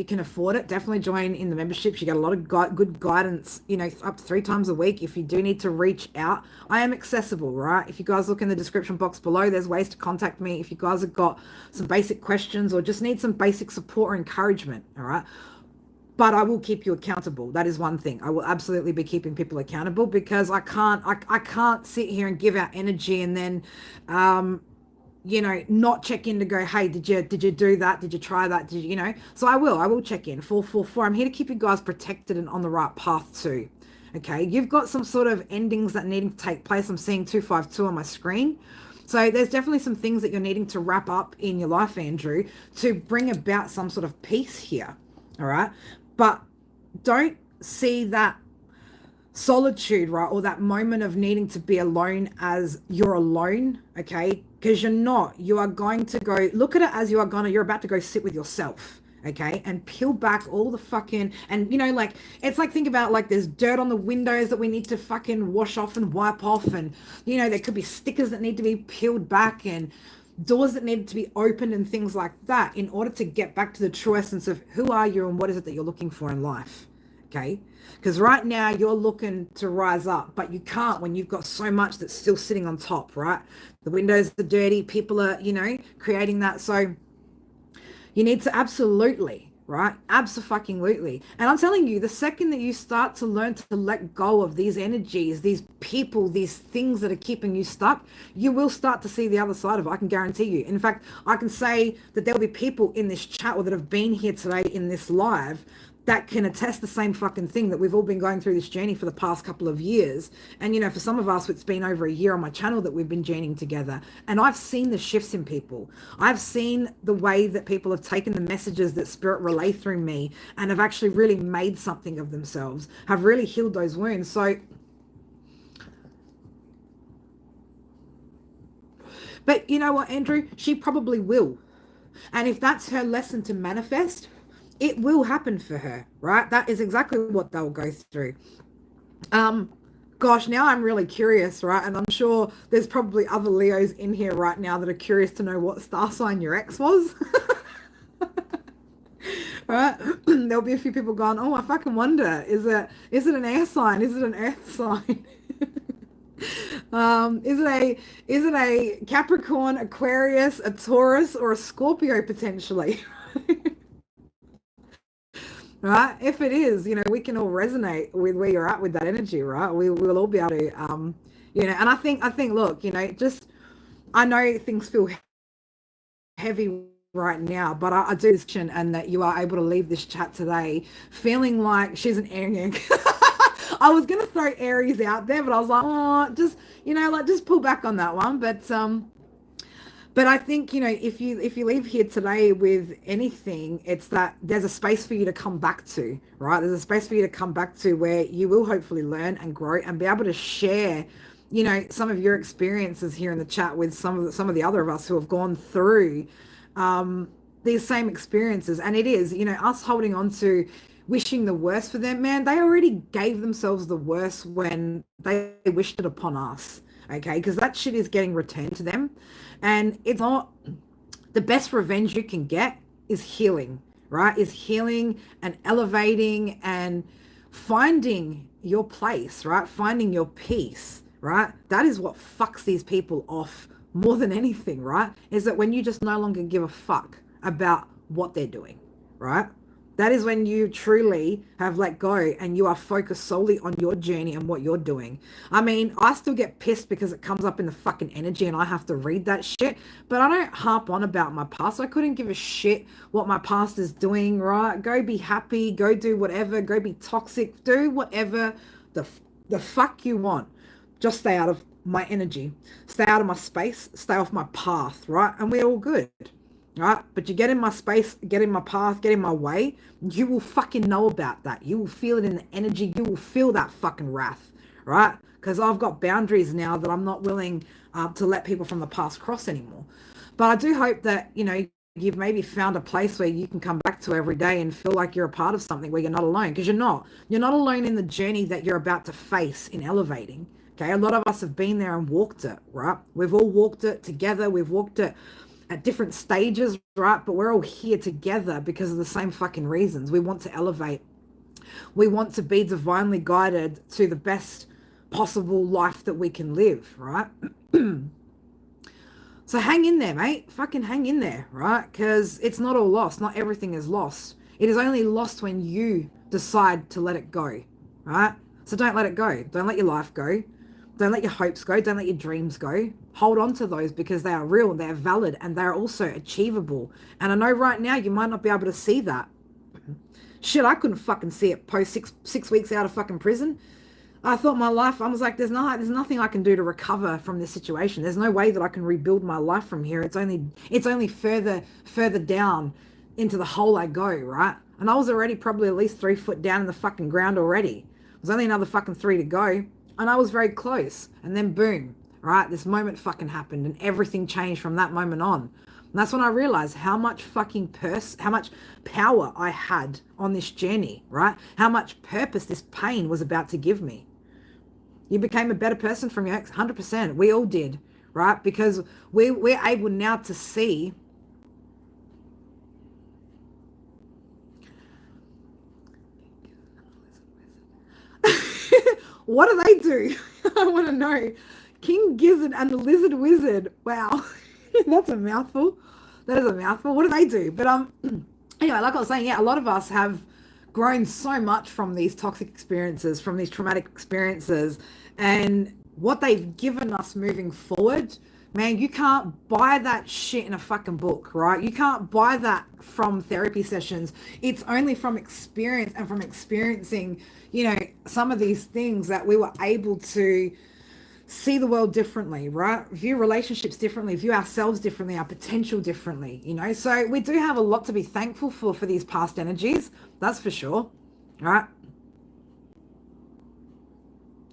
can afford it, definitely join in the memberships. You get a lot of good guidance, up to 3 times a week. If you do need to reach out, I am accessible, right? If you guys look in the description box below, there's ways to contact me. If you guys have got some basic questions or just need some basic support or encouragement, all right? But I will keep you accountable. That is one thing. I will absolutely be keeping people accountable, because I can't sit here and give out energy and then, not check in to go, hey, did you do that? Did you try that? So I will check in. 444. I'm here to keep you guys protected and on the right path too. Okay. You've got some sort of endings that needing to take place. I'm seeing 252 on my screen. So there's definitely some things that you're needing to wrap up in your life, Andrew, to bring about some sort of peace here. All right. But don't see that solitude, right, or that moment of needing to be alone as you're alone, okay? Because you're not. You are going to go, look at it as you're about to go sit with yourself, okay? And peel back all the fucking, and it's like, think about like there's dirt on the windows that we need to fucking wash off and wipe off, and there could be stickers that need to be peeled back and doors that need to be opened and things like that, in order to get back to the true essence of who are you and what is it that you're looking for in life. Okay, because right now you're looking to rise up, but you can't when you've got so much that's still sitting on top, right? The windows are dirty, people are, creating that. So you need to absolutely, right? Abso-fucking-lutely. And I'm telling you, the second that you start to learn to let go of these energies, these people, these things that are keeping you stuck, you will start to see the other side of it. I can guarantee you. In fact, I can say that there'll be people in this chat or that have been here today in this live that can attest the same fucking thing, that we've all been going through this journey for the past couple of years. And, for some of us, it's been over a year on my channel that we've been journeying together. And I've seen the shifts in people. I've seen the way that people have taken the messages that Spirit relay through me and have actually really made something of themselves, have really healed those wounds. So, but you know what, Andrew? She probably will. And if that's her lesson to manifest, it will happen for her, right? That is exactly what they'll go through. Gosh, now I'm really curious, right? And I'm sure there's probably other Leos in here right now that are curious to know what star sign your ex was. Right? There'll be a few people going, oh, I fucking wonder, is it an air sign? Is it an earth sign? Is it a Capricorn, Aquarius, a Taurus, or a Scorpio potentially? Right? If it is, we can all resonate with where you're at with that energy, right? We'll all be able to, and I think, look, just, I know things feel heavy right now, but I do this, and that you are able to leave this chat today feeling like she's an Aries. I was going to throw Aries out there, but I was like, oh, just, just pull back on that one. But I think, if you leave here today with anything, it's that there's a space for you to come back to, right? There's a space for you to come back to where you will hopefully learn and grow and be able to share, some of your experiences here in the chat with some of the other of us who have gone through these same experiences. And it is, us holding on to wishing the worst for them, man, they already gave themselves the worst when they wished it upon us. Okay, because that shit is getting returned to them. And it's not, the best revenge you can get is healing, right? Is healing and elevating and finding your place, right? Finding your peace, right? That is what fucks these people off more than anything, right? Is that when you just no longer give a fuck about what they're doing, right? That is when you truly have let go and you are focused solely on your journey and what you're doing. I mean, I still get pissed because it comes up in the fucking energy and I have to read that shit, but I don't harp on about my past. I couldn't give a shit what my past is doing, right? Go be happy, go do whatever, go be toxic, do whatever the fuck you want. Just stay out of my energy, stay out of my space, stay off my path, right? And we're all good. Right? But you get in my space, get in my path, get in my way, you will fucking know about that. You will feel it in the energy. You will feel that fucking wrath, right? Because I've got boundaries now that I'm not willing to let people from the past cross anymore. But I do hope that, you know, you've maybe found a place where you can come back to every day and feel like you're a part of something where you're not alone. Because you're not. You're not alone in the journey that you're about to face in elevating. Okay, a lot of us have been there and walked it, right? We've all walked it together. We've walked it at different stages, right? But we're all here together because of the same fucking reasons. We want to elevate. We want to be divinely guided to the best possible life that we can live, right? So hang in there, mate. Fucking hang in there, right? Because it's not all lost. Not everything is lost. It is only lost when you decide to let it go, right? So don't let it go. Don't let your life go. Don't let your hopes go. Don't let your dreams go. Hold on to those because they are real, they're valid, and they're also achievable. And I know right now you might not be able to see that. Shit, I couldn't fucking see it post six weeks out of fucking prison. I thought my life, I was like, there's nothing I can do to recover from this situation. There's no way that I can rebuild my life from here. It's only further down into the hole I go, right? And I was already probably at least 3 foot down in the fucking ground already. There's only another fucking 3 to go. And I was very close. And then boom, right? This moment fucking happened and everything changed from that moment on. And that's when I realized how much how much power I had on this journey, right? How much purpose this pain was about to give me. You became a better person from your ex, 100%. We all did, right? Because we're able now to see what do they do? I want to know. King Gizzard and the Lizard Wizard. Wow. That's a mouthful. That is a mouthful. What do they do? But anyway, like I was saying, yeah, a lot of us have grown so much from these toxic experiences, from these traumatic experiences, and what they've given us moving forward. Man, you can't buy that shit in a fucking book, right? You can't buy that from therapy sessions. It's only from experience and from experiencing, you know, some of these things that we were able to see the world differently, right? View relationships differently, view ourselves differently, our potential differently, you know? So we do have a lot to be thankful for these past energies. That's for sure, right?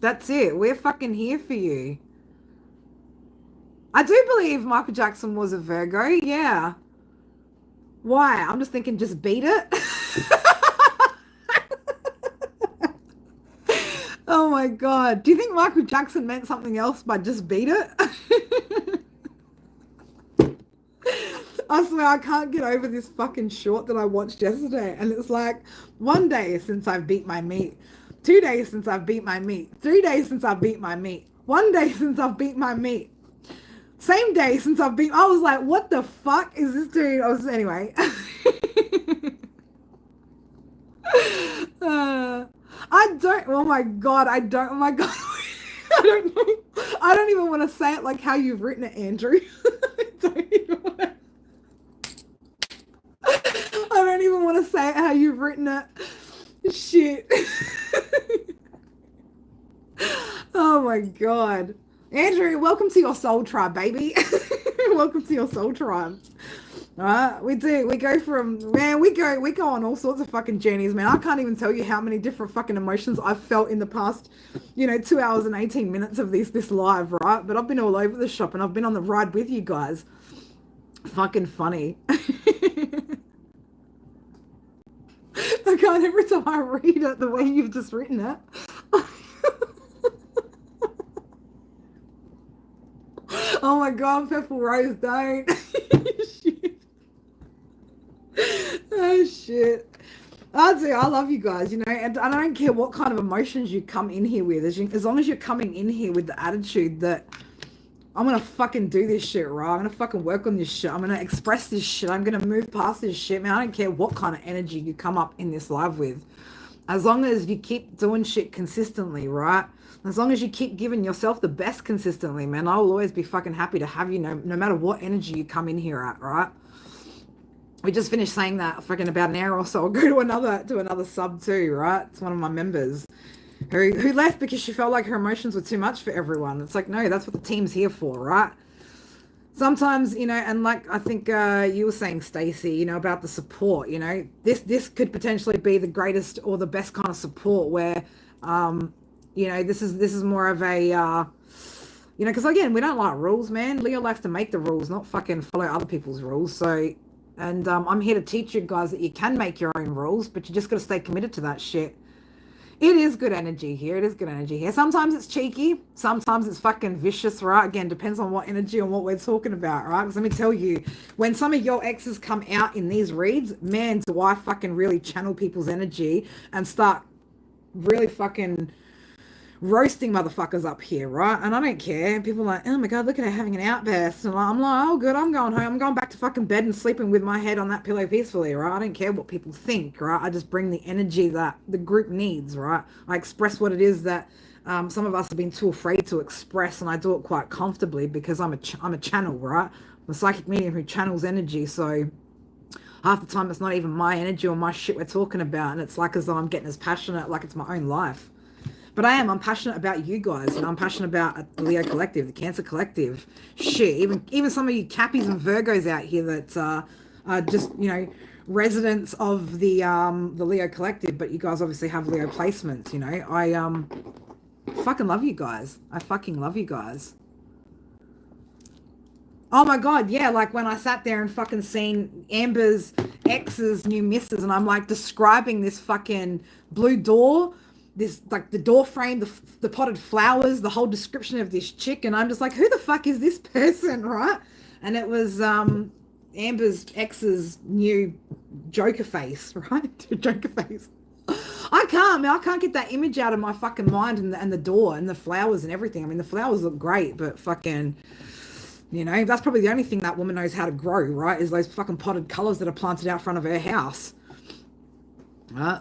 That's it. We're fucking here for you. I do believe Michael Jackson was a Virgo. Yeah. Why? I'm just thinking just beat it. Oh my God. Do you think Michael Jackson meant something else by just beat it? I swear I can't get over this fucking short that I watched yesterday. And it's like, 1 day since I've beat my meat. 2 days since I've beat my meat. 3 days since I've beat my meat. 1 day since I've beat my meat. Same day since I've beat. I was like, what the fuck is this dude? Anyway. I don't, oh my God, oh my God. I don't know. I don't even want to say it like how you've written it, Andrew. I don't even want to say it how you've written it. Shit. Oh my God. Andrew, welcome to your soul tribe, baby. Welcome to your soul tribe. We do. We go from, man, we go on all sorts of fucking journeys, man. I can't even tell you how many different fucking emotions I've felt in the past, 2 hours and 18 minutes of this live, right? But I've been all over the shop and I've been on the ride with you guys. Fucking funny. I can't, every time I read it the way you've just written it. Oh my God, Purple Rose, don't. Shit. Oh shit. I love you guys, and I don't care what kind of emotions you come in here with, as long as you're coming in here with the attitude that I'm gonna fucking do this shit, right? I'm gonna fucking work on this shit. I'm gonna express this shit. I'm gonna move past this shit, man. I don't care what kind of energy you come up in this live with. As long as you keep doing shit consistently, right? As long as you keep giving yourself the best consistently, man, I'll always be fucking happy to have you, no matter what energy you come in here at, right? We just finished saying that freaking about an hour or so. I'll go to another sub too, right? It's one of my members who left because she felt like her emotions were too much for everyone. It's like, no, that's what the team's here for, right? Sometimes, and like I think you were saying, Stacey, about the support, this could potentially be the greatest or the best kind of support where, this is more of a, because again, we don't like rules, man. Leo likes to make the rules, not fucking follow other people's rules. So, and I'm here to teach you guys that you can make your own rules, but you just got to stay committed to that shit. It is good energy here. It is good energy here. Sometimes it's cheeky. Sometimes it's fucking vicious, right? Again, depends on what energy and what we're talking about, right? Because let me tell you, when some of your exes come out in these reads, man, do I fucking really channel people's energy and start really fucking roasting motherfuckers up here, right? And I don't care. People are like, oh my God, look at her having an outburst. And I'm like, oh good, I'm going home. I'm going back to fucking bed and sleeping with my head on that pillow peacefully, right? I don't care what people think, right? I just bring the energy that the group needs, right? I express what it is that some of us have been too afraid to express, and I do it quite comfortably because I'm a channel, right? I'm a psychic medium who channels energy, so half the time it's not even my energy or my shit we're talking about, and it's like as though I'm getting as passionate like it's my own life. But I'm passionate about you guys, I'm passionate about the Leo Collective, the Cancer Collective. Shit, even some of you Cappies and Virgos out here that are just, residents of the Leo Collective, but you guys obviously have Leo placements, I fucking love you guys. I fucking love you guys. Oh my God, yeah, like when I sat there and fucking seen Amber's ex's new missus, and I'm like describing this fucking blue door, this like the door frame, the potted flowers, the whole description of this chick, and I'm just like, who the fuck is this person, right? And it was Amber's ex's new Joker face, right? Joker face. I can't get that image out of my fucking mind, and the door and the flowers and everything. I mean, the flowers look great, but fucking, that's probably the only thing that woman knows how to grow, right? Is those fucking potted colors that are planted out front of her house, right?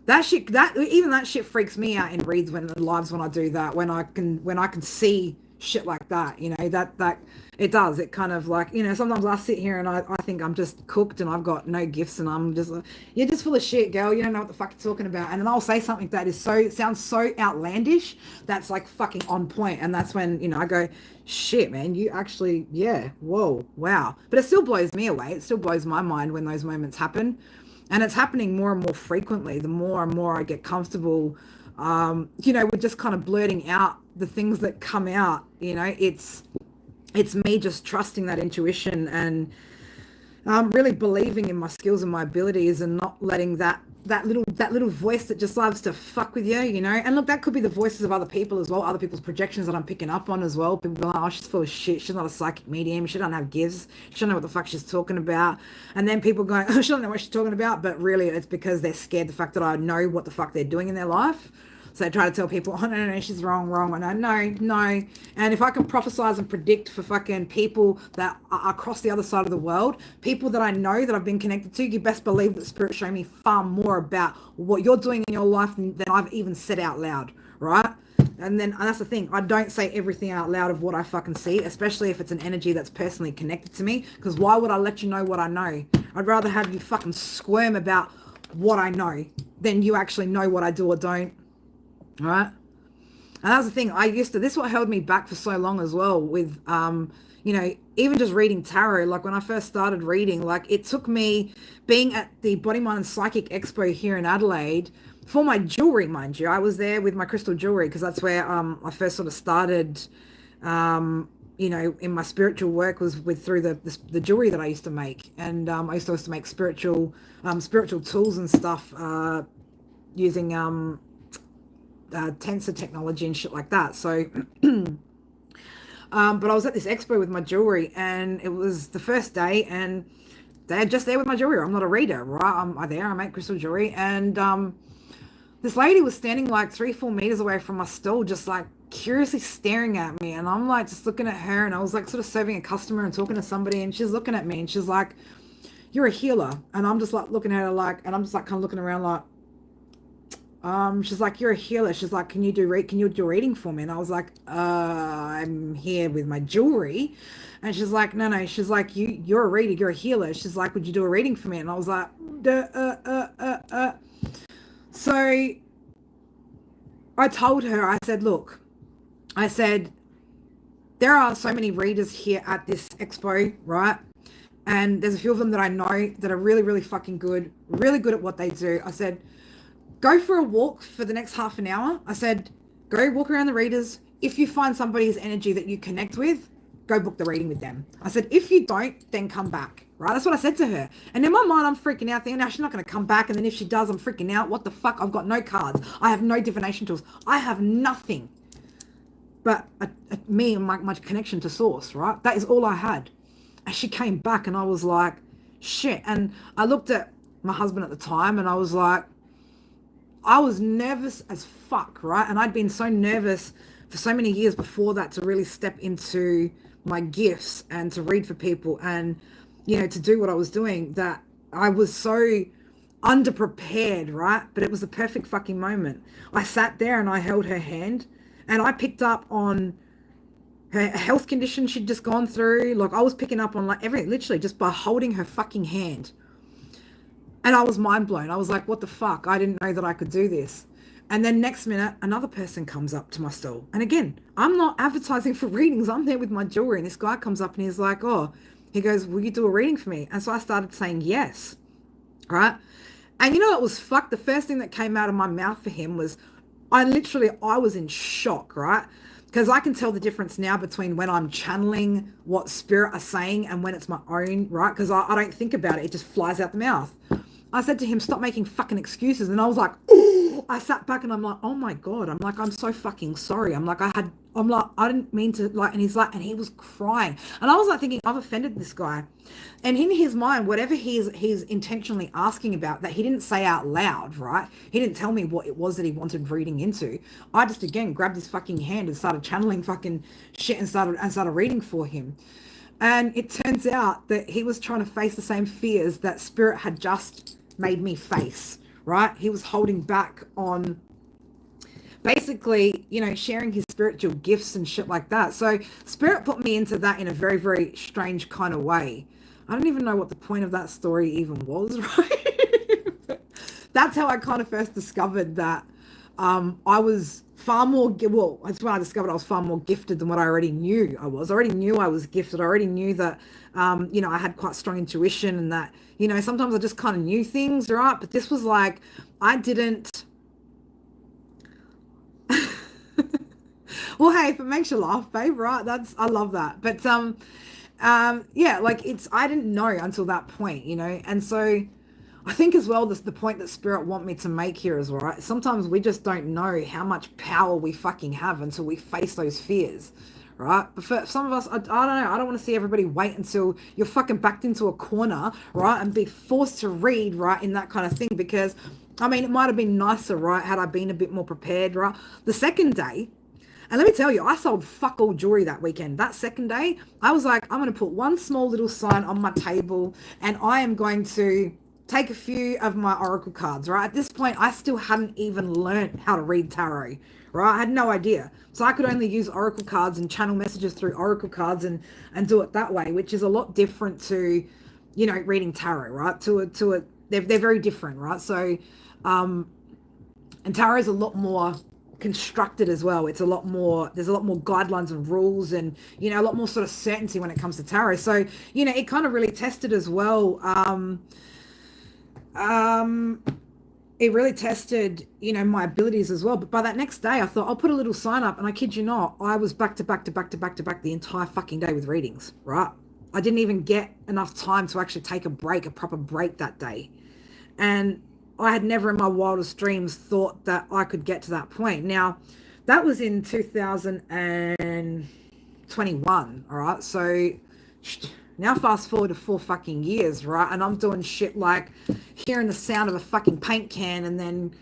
That shit freaks me out in reads when lives when I do that, when I can see shit like that, that it does. It kind of like, sometimes I sit here and I think I'm just cooked and I've got no gifts and I'm just like, you're just full of shit, girl. You don't know what the fuck you're talking about. And then I'll say something that sounds so outlandish that's like fucking on point. And that's when, I go, shit, man, you actually, yeah, whoa, wow. But it still blows me away. It still blows my mind when those moments happen. And it's happening more and more frequently, the more and more I get comfortable, with just kind of blurting out the things that come out. It's me just trusting that intuition and really believing in my skills and my abilities and not letting that little voice that just loves to fuck with you, And look, that could be the voices of other people as well, other people's projections that I'm picking up on as well. People are like, oh, she's full of shit. She's not a psychic medium. She doesn't have gifts. She don't know what the fuck she's talking about. And then people going, oh, she don't know what she's talking about. But really, it's because they're scared the fact that I know what the fuck they're doing in their life. So they try to tell people, oh, no, she's wrong. And I no. And if I can prophesize and predict for fucking people that are across the other side of the world, people that I know that I've been connected to, you best believe that Spirit showed me far more about what you're doing in your life than I've even said out loud, right? And that's the thing. I don't say everything out loud of what I fucking see, especially if it's an energy that's personally connected to me, because why would I let you know what I know? I'd rather have you fucking squirm about what I know than you actually know what I do or don't. All right. And that's the thing. This is what held me back for so long as well with, even just reading tarot. Like when I first started reading, like it took me being at the Body, Mind and Psychic Expo here in Adelaide for my jewelry, mind you. I was there with my crystal jewelry because that's where I first sort of started, in my spiritual work was through the jewelry that I used to make. And I used to make spiritual tools and stuff using tensor technology and shit like that. So but I was at this expo with my jewelry and it was the first day and they're just there with my jewelry. I'm not a reader, right? I'm there, I make crystal jewelry, and this lady was standing like 3-4 meters away from my stall, just like curiously staring at me. And I'm like just looking at her, and I was like sort of serving a customer and talking to somebody, and she's looking at me and she's like, "You're a healer." And I'm just like looking at her like, and I'm just like kind of looking around like, she's like, "You're a healer." She's like, can you do a reading for me? And I was like, I'm here with my jewelry. And she's like, no. She's like, you're a reader, you're a healer. She's like, would you do a reading for me? And I was like, So I told her, I said, look, I said, there are so many readers here at this expo, right? And there's a few of them that I know that are really, really fucking good, really good at what they do. I said, go for a walk for the next half an hour. I said, go walk around the readers. If you find somebody's energy that you connect with, go book the reading with them. I said, if you don't, then come back. Right? That's what I said to her. And in my mind, I'm freaking out thinking, now she's not going to come back. And then if she does, I'm freaking out. What the fuck? I've got no cards. I have no divination tools. I have nothing but me and my connection to source, right? That is all I had. And she came back and I was like, shit. And I looked at my husband at the time and I was like, I was nervous as fuck, right? And I'd been so nervous for so many years before that to really step into my gifts and to read for people and, you know, to do what I was doing, that I was so underprepared, right? But it was the perfect fucking moment. I sat there and I held her hand and I picked up on her health condition she'd just gone through. Like I was picking up on like everything, literally just by holding her fucking hand. And I was mind blown. I was like, what the fuck? I didn't know that I could do this. And then next minute, another person comes up to my stall. And again, I'm not advertising for readings. I'm there with my jewelry. And this guy comes up and he's like, oh, he goes, will you do a reading for me? And so I started saying yes. Right? And you know what was fucked? The first thing that came out of my mouth for him was, I was in shock, right? Because I can tell the difference now between when I'm channeling what spirit are saying and when it's my own, right? Because I don't think about it. It just flies out the mouth. I said to him, stop making fucking excuses. And I was like, oh, I sat back and I'm like, oh my God. I'm like, I'm so fucking sorry. I'm like, I didn't mean to, like, and he's like, and he was crying. And I was like thinking, I've offended this guy. And in his mind, whatever he's intentionally asking about that he didn't say out loud, right? He didn't tell me what it was that he wanted reading into. I just, again, grabbed his fucking hand and started channeling fucking shit and started reading for him. And it turns out that he was trying to face the same fears that spirit had just made me face, right? He was holding back on basically, you know, sharing his spiritual gifts and shit like that. So spirit put me into that in a very, very strange kind of way. I don't even know what the point of that story even was, right? That's how I kind of first discovered that I was far more, well, that's when I discovered I was far more gifted than what I already knew I was. I already knew I was gifted. I already knew that, you know, I had quite strong intuition and that, you know, sometimes I just kind of knew things, right? But this was like, I didn't. Well, hey, if it makes you laugh, babe, right? I love that. But, yeah, like I didn't know until that point, you know? And so I think as well, the point that spirit want me to make here is, right? Sometimes we just don't know how much power we fucking have until we face those fears, right? But for some of us, I don't know. I don't want to see everybody wait until you're fucking backed into a corner, right? And be forced to read, right? In that kind of thing. Because, I mean, it might have been nicer, right? Had I been a bit more prepared, right? The second day, and let me tell you, I sold fuck all jewelry that weekend. That second day, I was like, I'm going to put one small little sign on my table and I am going to take a few of my oracle cards, right? At this point, I still hadn't even learned how to read tarot, right? I had no idea. So I could only use oracle cards and channel messages through oracle cards and do it that way, which is a lot different to, you know, reading tarot, right? They're very different, right? So, and tarot is a lot more constructed as well. There's a lot more guidelines and rules and, you know, a lot more sort of certainty when it comes to tarot. So, you know, it kind of really tested as well. It really tested, you know, my abilities as well. But by that next day, I thought I'll put a little sign up, and I kid you not, I was back to back the entire fucking day with readings, right? I didn't even get enough time to actually take a proper break that day. And I had never in my wildest dreams thought that I could get to that point. Now, that was in 2021, all right? So now fast forward to 4 fucking years, right? And I'm doing shit like hearing the sound of a fucking paint can and then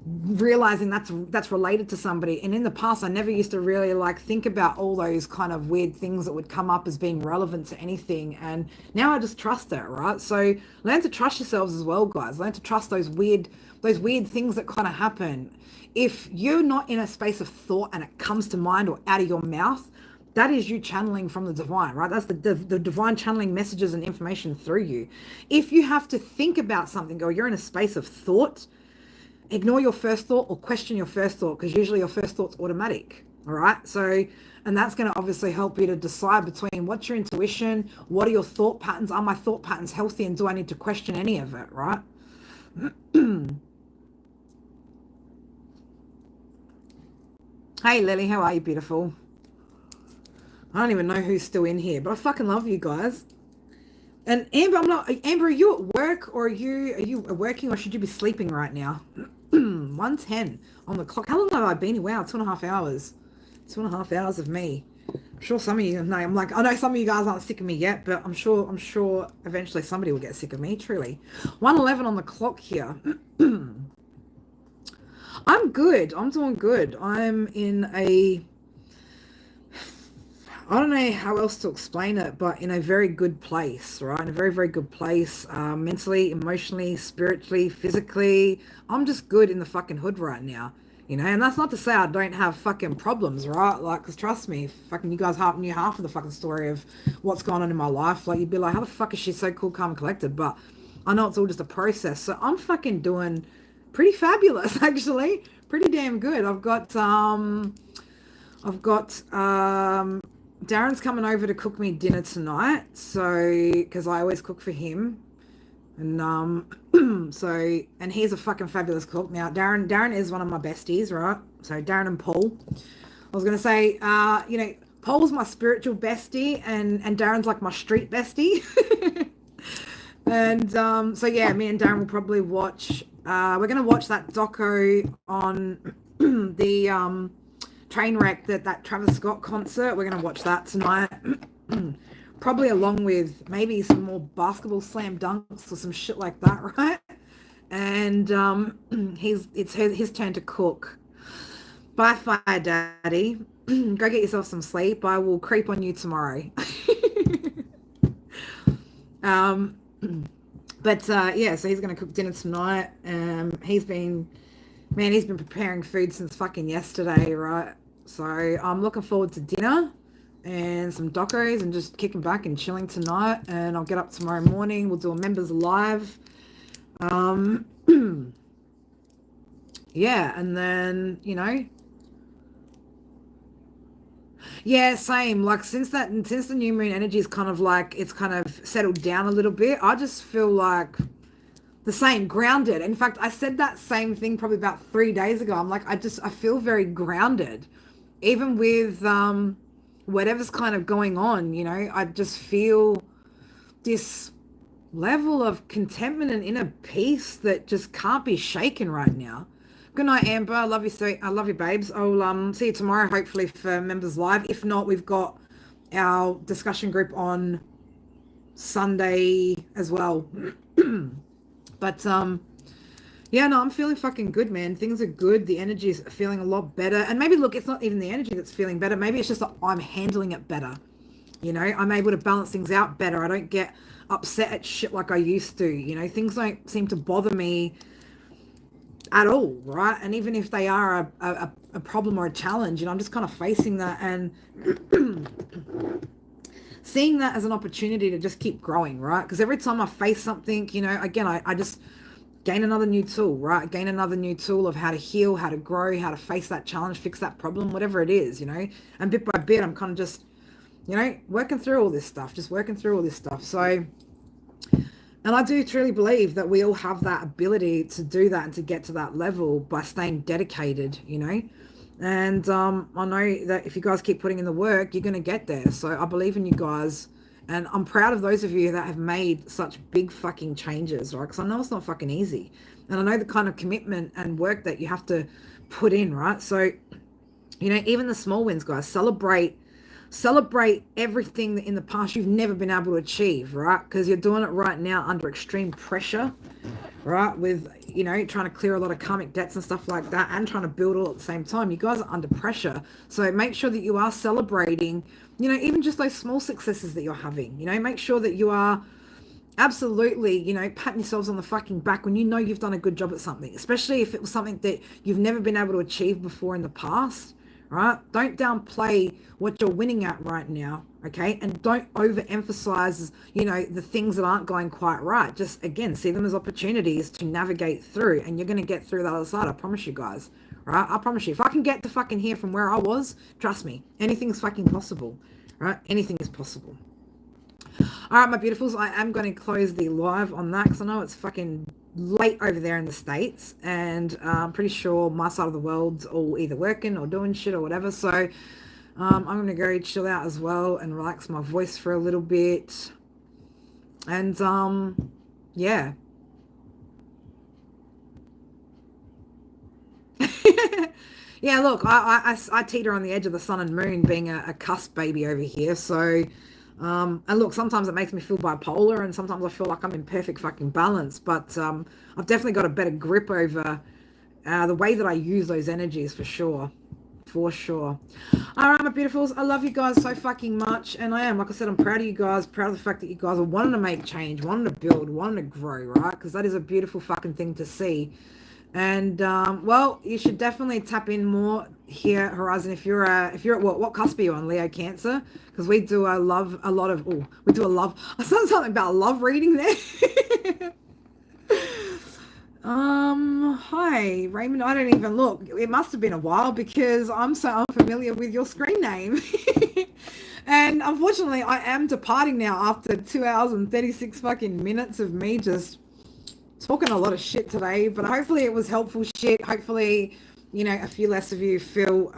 realizing that's related to somebody. And in the past, I never used to really like think about all those kind of weird things that would come up as being relevant to anything. And now I just trust it, right? So learn to trust yourselves as well, guys. Learn to trust those weird things that kind of happen. If you're not in a space of thought and it comes to mind or out of your mouth, that is you channeling from the divine, right? That's the divine channeling messages and information through you. If you have to think about something or you're in a space of thought, ignore your first thought or question your first thought, because usually your first thought's automatic. All right. So, and that's going to obviously help you to decide between what's your intuition, what are your thought patterns, are my thought patterns healthy, and do I need to question any of it, right? Hey Lily, how are you, beautiful? I don't even know who's still in here, but I fucking love you guys. And Amber, Amber, are you at work, or are you working, or should you be sleeping right now? 1:10 on the clock. How long have I been here? Wow, 2.5 hours. 2.5 hours of me. I'm sure some of you know. I know some of you guys aren't sick of me yet, but I'm sure eventually somebody will get sick of me. Truly, 1:11 on the clock here. I'm good. I'm doing good. I'm in I don't know how else to explain it, but in a very good place, right? In a very, very good place, mentally, emotionally, spiritually, physically. I'm just good in the fucking hood right now, you know? And that's not to say I don't have fucking problems, right? Like, because trust me, fucking you guys knew half of the fucking story of what's going on in my life. Like, you'd be like, how the fuck is she so cool, calm, and collected? But I know it's all just a process. So I'm fucking doing pretty fabulous, actually. Pretty damn good. I've got Darren's coming over to cook me dinner tonight, so because I always cook for him, and so, and he's a fucking fabulous cook. Now Darren is one of my besties, right? So Darren and Paul. I was gonna say, you know, Paul's my spiritual bestie, and Darren's like my street bestie. And so yeah, me and Darren will probably watch. We're gonna watch that doco on the train wreck, that Travis Scott concert. We're going to watch that tonight. Probably along with maybe some more basketball slam dunks or some shit like that, right? And it's his turn to cook. Bye, Fire Daddy. Go get yourself some sleep. I will creep on you tomorrow. But yeah, so he's going to cook dinner tonight. He's been preparing food since fucking yesterday, right? So I'm looking forward to dinner and some docos and just kicking back and chilling tonight. And I'll get up tomorrow morning. We'll do a members live. Yeah, and then, you know. Yeah, same. Like since the new moon energy is kind of like, it's kind of settled down a little bit, I just feel like the same, grounded. In fact, I said that same thing probably about 3 days ago. I'm like, I feel very grounded. Even with whatever's kind of going on, you know, I just feel this level of contentment and inner peace that just can't be shaken right now. Good night, Amber. I love you, sweet. I love you, babes. I'll see you tomorrow, hopefully, for members live. If not, we've got our discussion group on Sunday as well. But yeah, no, I'm feeling fucking good, man. Things are good. The energy is feeling a lot better. And maybe, look, it's not even the energy that's feeling better. Maybe it's just that I'm handling it better. You know, I'm able to balance things out better. I don't get upset at shit like I used to. You know, things don't seem to bother me at all, right? And even if they are a problem or a challenge, you know, I'm just kind of facing that and seeing that as an opportunity to just keep growing, right? Because every time I face something, you know, again, I just gain another new tool, right? Gain another new tool of how to heal, how to grow, how to face that challenge, fix that problem, whatever it is, you know. And bit by bit, I'm kind of just, you know, working through all this stuff. So, and I do truly believe that we all have that ability to do that and to get to that level by staying dedicated, you know. And I know that if you guys keep putting in the work, you're going to get there. So I believe in you guys. And I'm proud of those of you that have made such big fucking changes, right? Because I know it's not fucking easy. And I know the kind of commitment and work that you have to put in, right? So, you know, even the small wins, guys, celebrate everything that in the past you've never been able to achieve, right? Because you're doing it right now under extreme pressure, right? With you know, trying to clear a lot of karmic debts and stuff like that, and trying to build all at the same time. You guys are under pressure. So make sure that you are celebrating, you know, even just those small successes that you're having. You know, make sure that you are absolutely, you know, patting yourselves on the fucking back when you know you've done a good job at something, especially if it was something that you've never been able to achieve before in the past, right? Don't downplay what you're winning at right now, okay? And don't overemphasize, you know, the things that aren't going quite right. Just, again, see them as opportunities to navigate through, and you're going to get through the other side. I promise you guys, right? I promise you. If I can get to fucking here from where I was, trust me, anything's fucking possible, right? Anything is possible. All right, my beautifuls, I am going to close the live on that because I know it's fucking late over there in the States, and I'm pretty sure my side of the world's all either working or doing shit or whatever. So I'm going to go chill out as well and relax my voice for a little bit. And yeah. Yeah, look, I teeter on the edge of the sun and moon, being a cusp baby over here. So and look, sometimes it makes me feel bipolar, and sometimes I feel like I'm in perfect fucking balance, but I've definitely got a better grip over the way that I use those energies, for sure. For sure. All right, my beautifuls, I love you guys so fucking much, and I am, like I said, I'm proud of you guys, proud of the fact that you guys are wanting to make change, wanting to build, wanting to grow, right? Because that is a beautiful fucking thing to see. And well, you should definitely tap in more here, Horizon. If you're at what cusp are you on, Leo, Cancer? Because we do I said something about love reading there. Hi Raymond. I don't even look. It must have been a while because I'm so unfamiliar with your screen name. And unfortunately, I am departing now after 2 hours and 36 fucking minutes of me just talking a lot of shit today, but hopefully it was helpful shit. Hopefully, you know, a few less of you feel,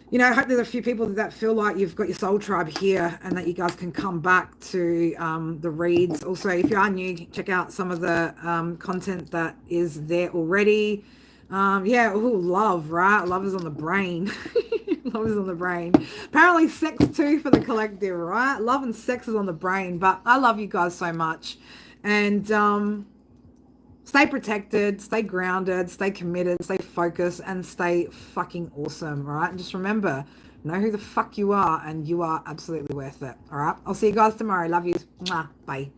you know, I hope there's a few people that feel like you've got your soul tribe here, and that you guys can come back to the reads. Also, if you are new, check out some of the content that is there already. Yeah, ooh, love, right? Love is on the brain. Love is on the brain. Apparently sex too for the collective, right? Love and sex is on the brain, but I love you guys so much. And stay protected, stay grounded, stay committed, stay focused, and stay fucking awesome, all right? And just remember, know who the fuck you are, and you are absolutely worth it, all right? I'll see you guys tomorrow. Love you. Mwah. Bye.